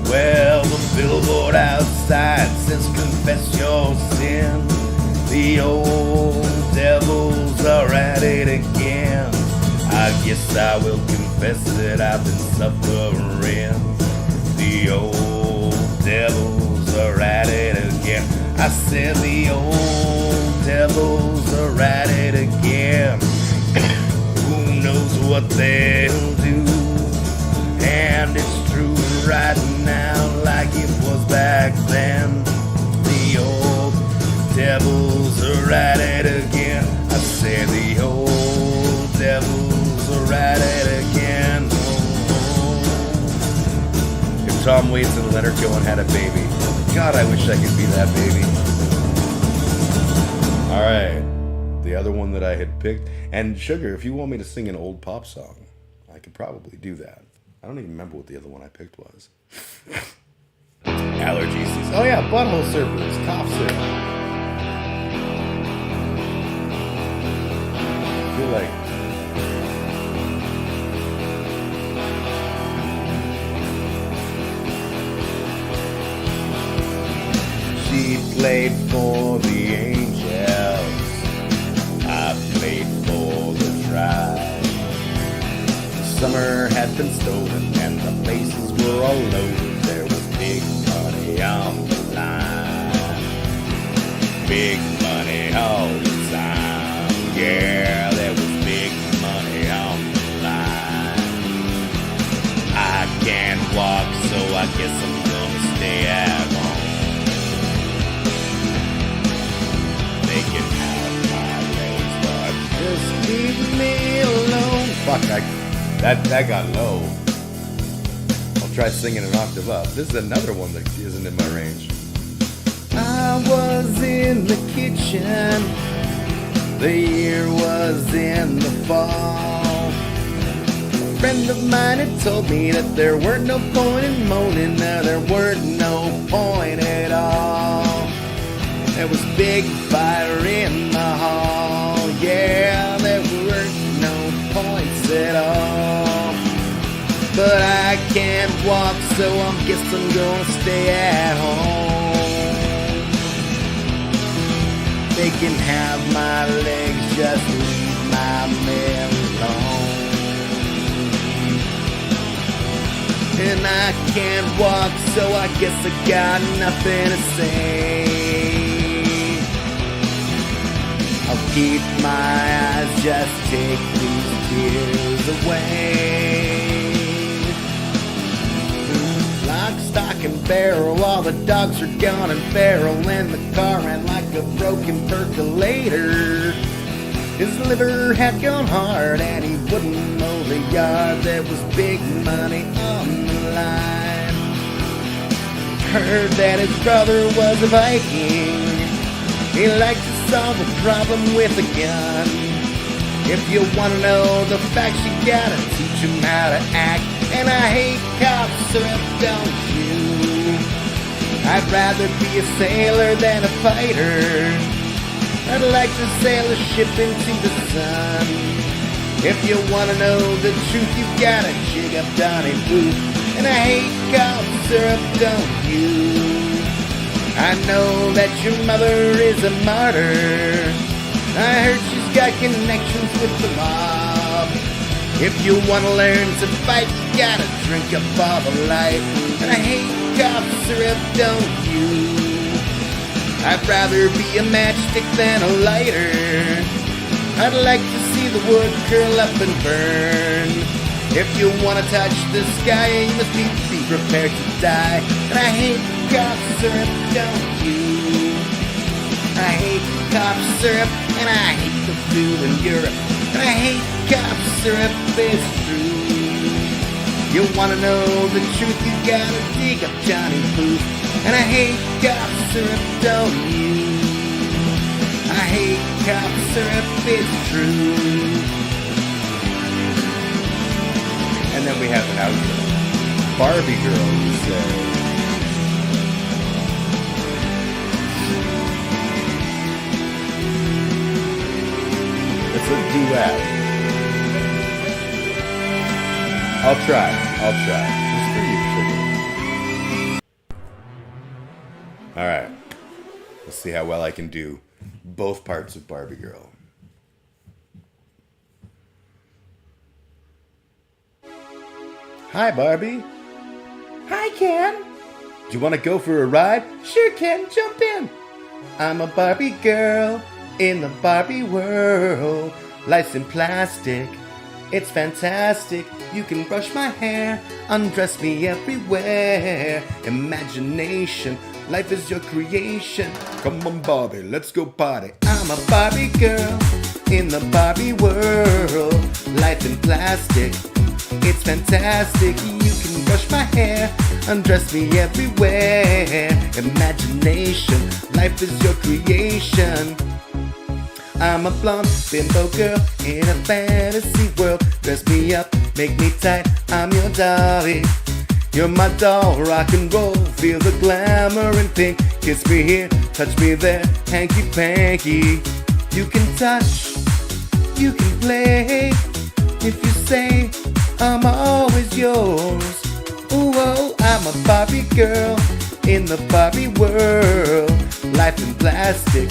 Well, the billboard outside says confess your sin. The old devils are at it again. I guess I will confess that I've been suffering. The old devils are at it again. I said the old devils are at it again. Who knows what they'll do? And it's true right now like it was back then. The old devils are at it again. I said the old devils are at it again. If Tom Waits and Leonard Cohen had a baby, God, I wish I could be that baby. Alright, the other one that I had picked. And Sugar, if you want me to sing an old pop song, I could probably do that. I don't even remember what the other one I picked was. Allergy season. Oh yeah, butthole surfers, cough syrup. I feel like she played for the Angels. I played for the Tribe. Summer had been stolen and the bases were all loaded. There was big money on the line. Big money all the time. Yeah, there was big money on the line. I can't walk, so I guess I'm gonna stay at home. They can have my legs, but just leave me alone. Fuck, that got low. I'll try singing an octave up. This is another one that isn't in my range. I was in the kitchen. The year was in the fall. A friend of mine had told me that there weren't no point in moaning. No, there weren't no point at all. There was big fire in the hall. Yeah, there weren't no points at all. But I can't walk, so I guess I'm gonna stay at home. They can have my legs, just leave my man alone. And I can't walk, so I guess I got nothing to say. I'll keep my eyes, just take these tears away. Lock, stock, and barrel, all the dogs are gone and feral, and the car ran like a broken percolator. His liver had gone hard and he wouldn't mow the yard. There was big money on the line. heard that his brother was a Viking. He liked to solve a problem with a gun. If you wanna know the facts, you gotta teach him how to act. And I hate cough syrup, don't you? I'd rather be a sailor than a fighter. I'd like to sail a ship into the sun. If you wanna know the truth, you gotta jig up Donnie Booth. And I hate cough syrup, don't you? I know that your mother is a martyr. I heard she's got connections with the mob. If you wanna learn to fight, you gotta drink up all the light. And I hate cough syrup, don't you? I'd rather be a matchstick than a lighter. I'd like to see the wood curl up and burn. If you wanna touch the sky, you must be prepared to die. And I hate cough syrup, don't you? I hate cough syrup, and I hate the food in Europe. And I hate cough syrup, it's true. You wanna know the truth, you gotta dig up Johnny Booth. And I hate cough syrup, don't you? I hate cough syrup, it's true. And then we have an outro. Barbie Girl, you say. It's a duet. I'll try. Just for you, sugar. Alright. Let's see how well I can do both parts of Barbie Girl. Hi, Barbie. Hi, Ken. Do you want to go for a ride? Sure, Ken. Jump in. I'm a Barbie girl in the Barbie world. Life's in plastic. It's fantastic. You can brush my hair, undress me everywhere. Imagination, life is your creation. Come on, Barbie, let's go party. I'm a Barbie girl in the Barbie world. Life in plastic. It's fantastic. You can brush my hair, undress me everywhere. Imagination, life is your creation. I'm a blonde bimbo girl in a fantasy world. Dress me up, make me tight, I'm your dolly. You're my doll, rock and roll. Feel the glamour and pink. Kiss me here, touch me there, hanky-panky. You can touch, you can play. If you say I'm always yours. Ooh, oh, I'm a Barbie girl in the Barbie world. Life in plastic,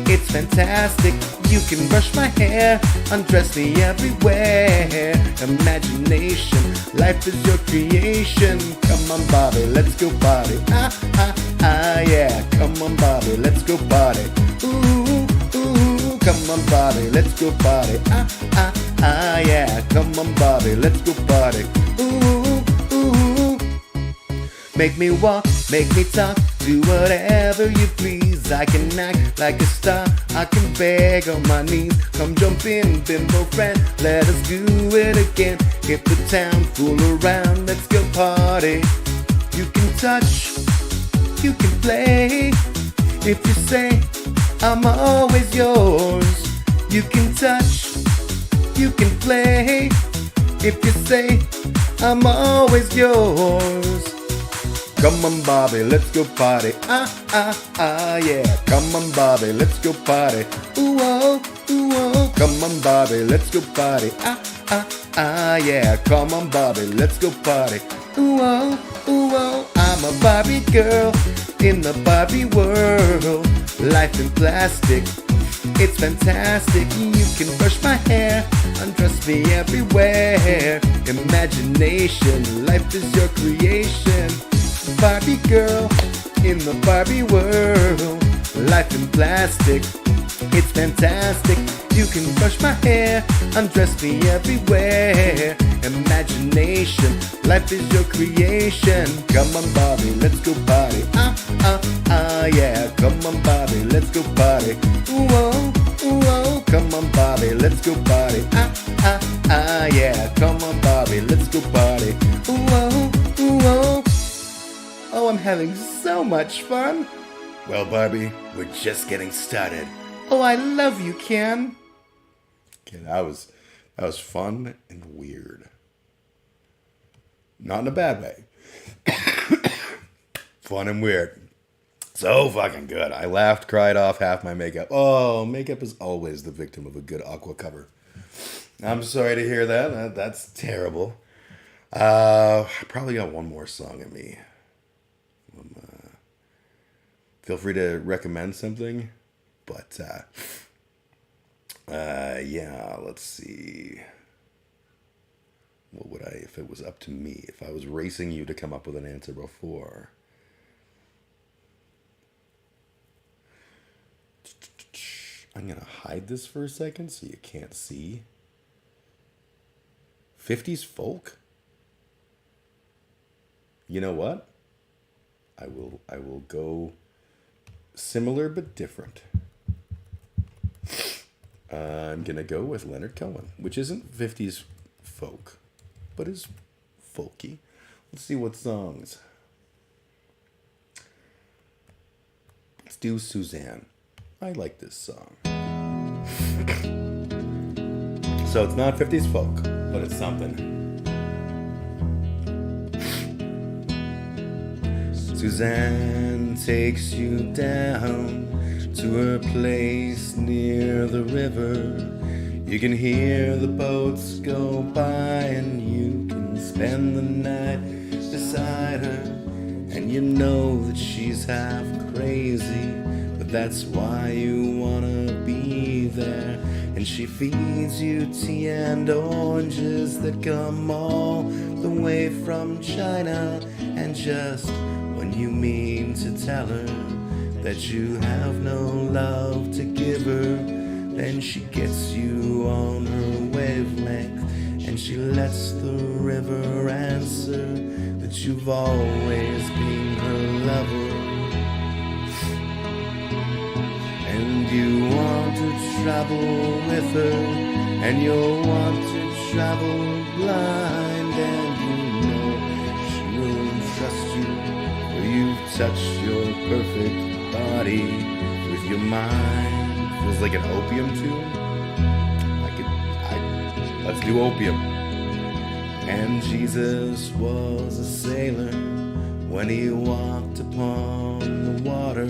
it's fantastic. You can brush my hair, undress me everywhere. Imagination, life is your creation. Come on, Barbie, let's go party. Ah, ah, ah, yeah. Come on, Barbie, let's go party. Ooh, ooh, come on, Barbie, let's go party. Ah, ah, ah, yeah. Come on, Barbie, let's go party. Ooh, ooh. Make me walk, make me talk, do whatever you please. I can act like a star, I can beg on my knees. Come jump in, bimbo friend, let us do it again. Hit the town, fool around, let's go party. You can touch, you can play. If you say, I'm always yours. You can touch, you can play. If you say, I'm always yours. Come on, Barbie, let's go party. Ah, ah, ah, yeah. Come on, Barbie, let's go party. Ooh, oh, ooh, oh. Come on, Barbie, let's go party. Ah, ah, ah, yeah. Come on, Barbie, let's go party. Ooh, oh, ooh, oh. I'm a Barbie girl in the Barbie world. Life in plastic, it's fantastic. You can brush my hair, undress me everywhere. Imagination, life is your creation. Barbie girl in the Barbie world. Life in plastic, it's fantastic. You can brush my hair, undress me everywhere. Imagination, life is your creation. Come on, Barbie, let's go party. Ah, ah, ah, yeah. Come on, Barbie, let's go party. Ooh, oh, ooh, oh. Come on, Barbie, let's go party. Ah, ah, ah, yeah. Come on, Barbie, let's go party. Ooh, oh, ooh, oh. Oh, I'm having having so much fun. Well, Barbie, we're just getting started. Oh, I love you, Ken. Okay, that was fun and weird. Not in a bad way. Fun and weird. So fucking good. I laughed, cried off half my makeup. Oh, makeup is always the victim of a good aqua cover. I'm sorry to hear that. That's terrible. I probably got one more song in me. Feel free to recommend something. But, yeah, let's see. What would if it was up to me, if I was racing you to come up with an answer before? I'm going to hide this for a second so you can't see. 50s folk? You know what? I will go similar but different. I'm going to go with Leonard Cohen, which isn't 50s folk, but is folky. Let's see what songs. Let's do Suzanne. I like this song. So it's not 50s folk, but it's something. Suzanne takes you down to her place near the river. You can hear the boats go by and you can spend the night beside her. And you know that she's half crazy, but that's why you wanna be there. And she feeds you tea and oranges that come all the way from China. And just when you mean to tell her that you have no love to give her, then she gets you on her wavelength. And she lets the river answer that you've always been her lover. And you want to travel with her, and you'll want to travel blind. And you know she will trust you, for you've touched your perfect body with your mind. Feels like an opium tune. Let's do opium. And Jesus was a sailor when he walked upon the water.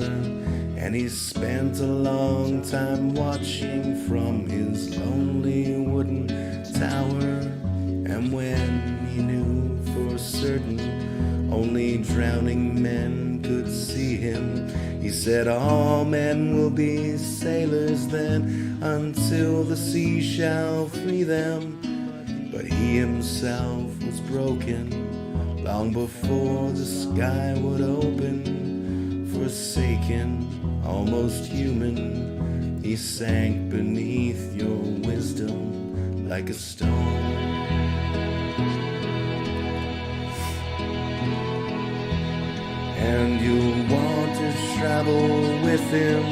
And he spent a long time watching from his lonely wooden tower. And when he knew for certain only drowning men could see him, he said, all men will be sailors then, until the sea shall free them. But he himself was broken long before the sky would open. Forsaken, almost human, he sank beneath your wisdom like a stone. And you'll want to travel with him,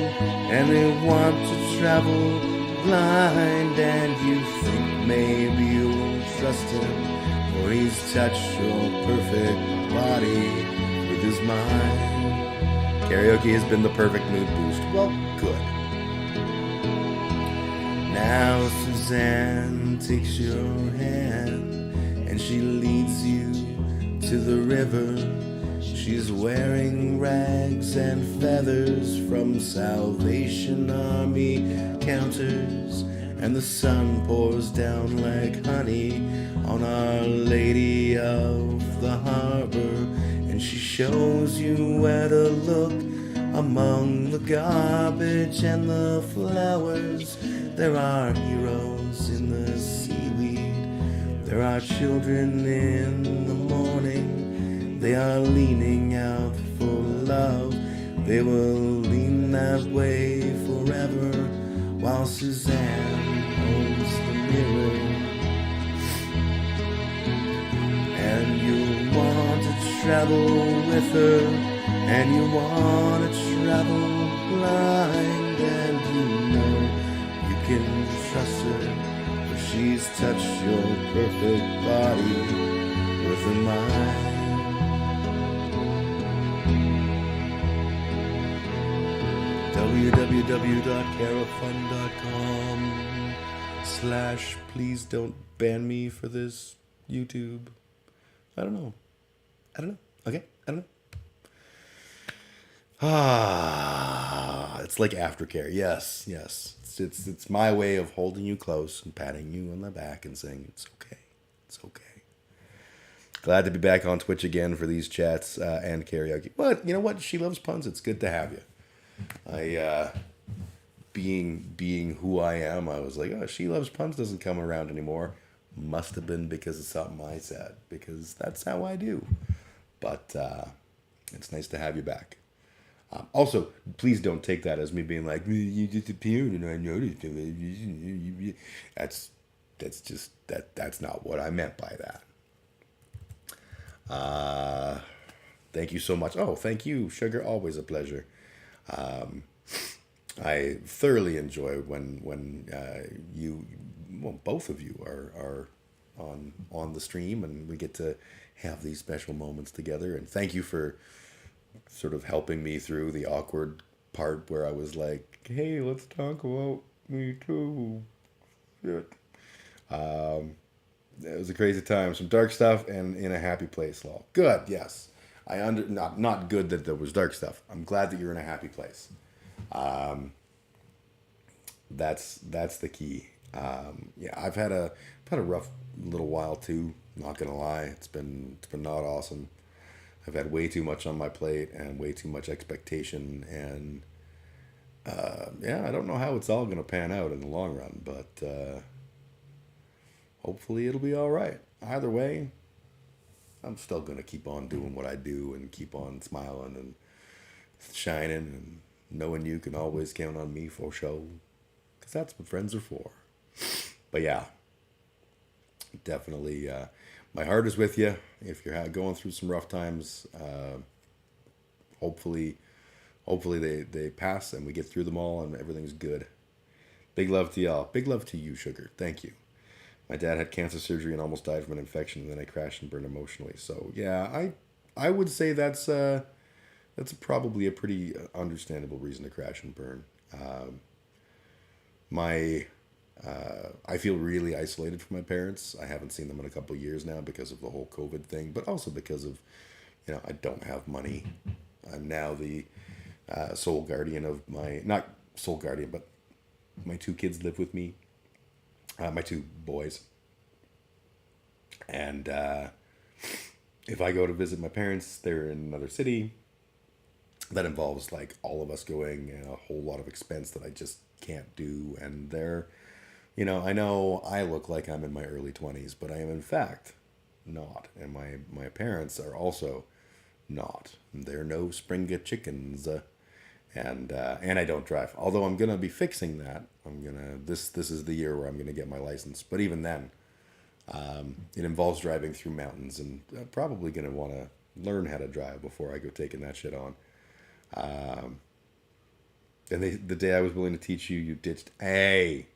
and he'll want to travel blind. And you think maybe you'll trust him, for he's touched your perfect body with his mind. Karaoke has been the perfect mood boost. Well, good. Now Suzanne takes your hand, and she leads you to the river. She's wearing rags and feathers from Salvation Army counters, and the sun pours down like honey on Our Lady of the Harbor. And she shows you where to look among the garbage and the flowers. There are heroes in the seaweed, there are children in the morning. They are leaning out for love. They will lean that way forever, while Suzanne holds the mirror. And you want to travel with her, and you want to travel blind. And you know you can trust her, for she's touched your perfect body with her mind. www.carafun.com/please don't ban me for this YouTube. I don't know. Okay, I don't know. It's like aftercare. Yes. It's my way of holding you close and patting you on the back and saying it's okay. It's okay. Glad to be back on Twitch again for these chats and karaoke. But you know what? She loves puns. It's good to have you. Being who I am, I was like, oh, She Loves Puns doesn't come around anymore. Must have been because of something I said, because that's how I do. But it's nice to have you back. Also, please don't take that as me being like, you disappeared and I noticed it. That's not what I meant by that. Thank you so much. Oh, thank you, Sugar. Always a pleasure. I thoroughly enjoy when both of you are on the stream and we get to have these special moments together. And thank you for sort of helping me through the awkward part where I was like, hey, let's talk about me too. Shit. It was a crazy time. Some dark stuff and in a happy place, lol. Good, yes. Not good that there was dark stuff. I'm glad that you're in a happy place. That's the key. Yeah, I've had a rough little while too. Not gonna lie, it's been not awesome. I've had way too much on my plate and way too much expectation, and yeah, I don't know how it's all gonna pan out in the long run, but hopefully it'll be all right. Either way, I'm still gonna keep on doing what I do and keep on smiling and shining and knowing you can always count on me for show, because that's what friends are for. But yeah, definitely, my heart is with you. If you're going through some rough times, hopefully they pass and we get through them all and everything's good. Big love to y'all. Big love to you, Sugar. Thank you. My dad had cancer surgery and almost died from an infection, and then I crashed and burned emotionally. So yeah, I would say that's probably a pretty understandable reason to crash and burn. I feel really isolated from my parents. I haven't seen them in a couple of years now because of the whole COVID thing, but also because of, I don't have money. I'm now the sole guardian of not sole guardian, but my two kids live with me, my two boys. And if I go to visit my parents, they're in another city. That involves like all of us going and a whole lot of expense that I just can't do. And they're, I know I look like I'm in my early 20s, but I am in fact not. And my parents are also not. They're no Springer chickens. And I don't drive. Although I'm going to be fixing that. This is the year where I'm going to get my license. But even then, it involves driving through mountains, and I'm probably going to want to learn how to drive before I go taking that shit on. And the day I was willing to teach you, you ditched. Hey,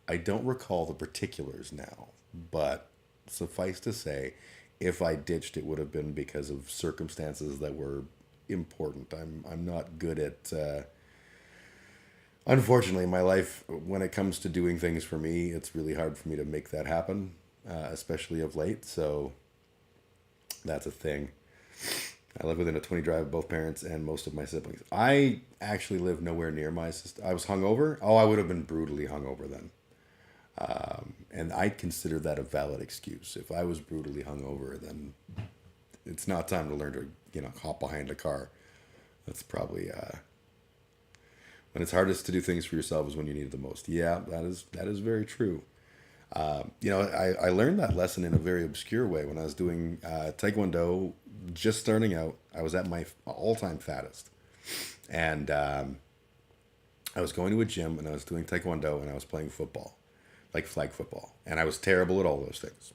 I don't recall the particulars now, but suffice to say, if I ditched, it would have been because of circumstances that were important. I'm not good at. Unfortunately, in my life, when it comes to doing things for me, it's really hard for me to make that happen, especially of late. So that's a thing. I live within a 20 drive of both parents and most of my siblings. I actually live nowhere near my sister. I was hungover. Oh, I would have been brutally hungover then. And I consider that a valid excuse. If I was brutally hungover, then it's not time to learn to, hop behind a car. That's probably, when it's hardest to do things for yourself is when you need it the most. Yeah, that is very true. I learned that lesson in a very obscure way when I was doing Taekwondo, just starting out. I was at my all-time fattest. And I was going to a gym and I was doing Taekwondo and I was playing football, like flag football. And I was terrible at all those things.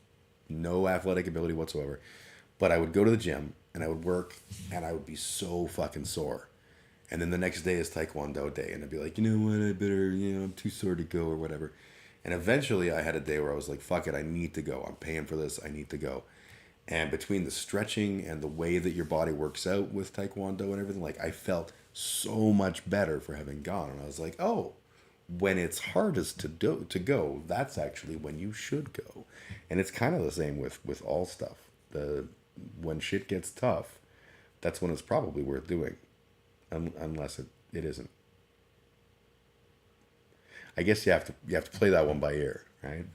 No athletic ability whatsoever. But I would go to the gym and I would work and I would be so fucking sore. And then the next day is Taekwondo day and I'd be like, you know what, I better, I'm too sore to go or whatever. And eventually I had a day where I was like, fuck it, I need to go. I'm paying for this. I need to go. And between the stretching and the way that your body works out with Taekwondo and everything, like I felt so much better for having gone. And I was like, oh, when it's hardest to go, that's actually when you should go. And it's kind of the same with all stuff. When shit gets tough, that's when it's probably worth doing, unless it isn't. I guess you have to play that one by ear, right?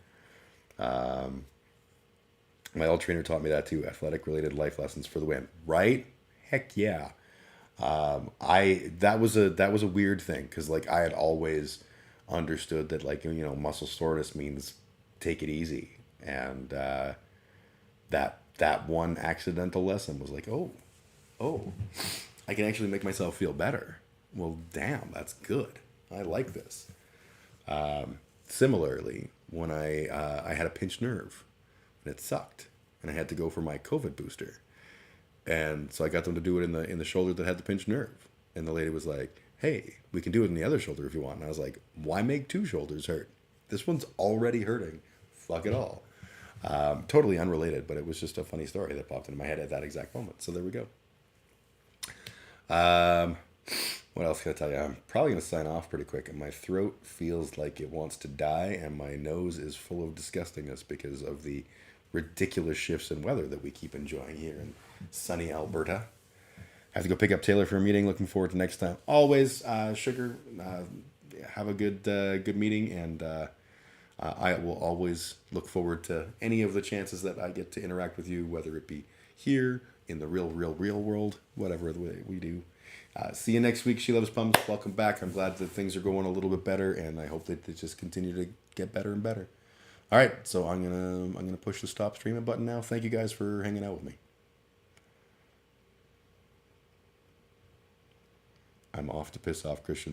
My old trainer taught me that too. Athletic related life lessons for the win, right? Heck yeah. That was a weird thing, because like I had always understood that, like, muscle soreness means take it easy, and that one accidental lesson was like, oh, I can actually make myself feel better. Well, damn, that's good. I like this. Similarly, when I had a pinched nerve and it sucked, and I had to go for my COVID booster, and so I got them to do it in the shoulder that had the pinched nerve, and the lady was like, hey, we can do it in the other shoulder if you want. And I was like, why make two shoulders hurt? This one's already hurting. Fuck it all. Totally unrelated, but it was just a funny story that popped into my head at that exact moment. So there we go. What else can I tell you? I'm probably going to sign off pretty quick. And my throat feels like it wants to die, and my nose is full of disgustingness because of the ridiculous shifts in weather that we keep enjoying here in sunny Alberta. I have to go pick up Taylor for a meeting. Looking forward to next time. Always, Sugar, have a good meeting, and I will always look forward to any of the chances that I get to interact with you, whether it be here, in the real world, whatever the way we do. See you next week. She Loves Pumps. Welcome back. I'm glad that things are going a little bit better, and I hope that they just continue to get better and better. All right, so I'm gonna push the stop streaming button now. Thank you guys for hanging out with me. I'm off to piss off Christians.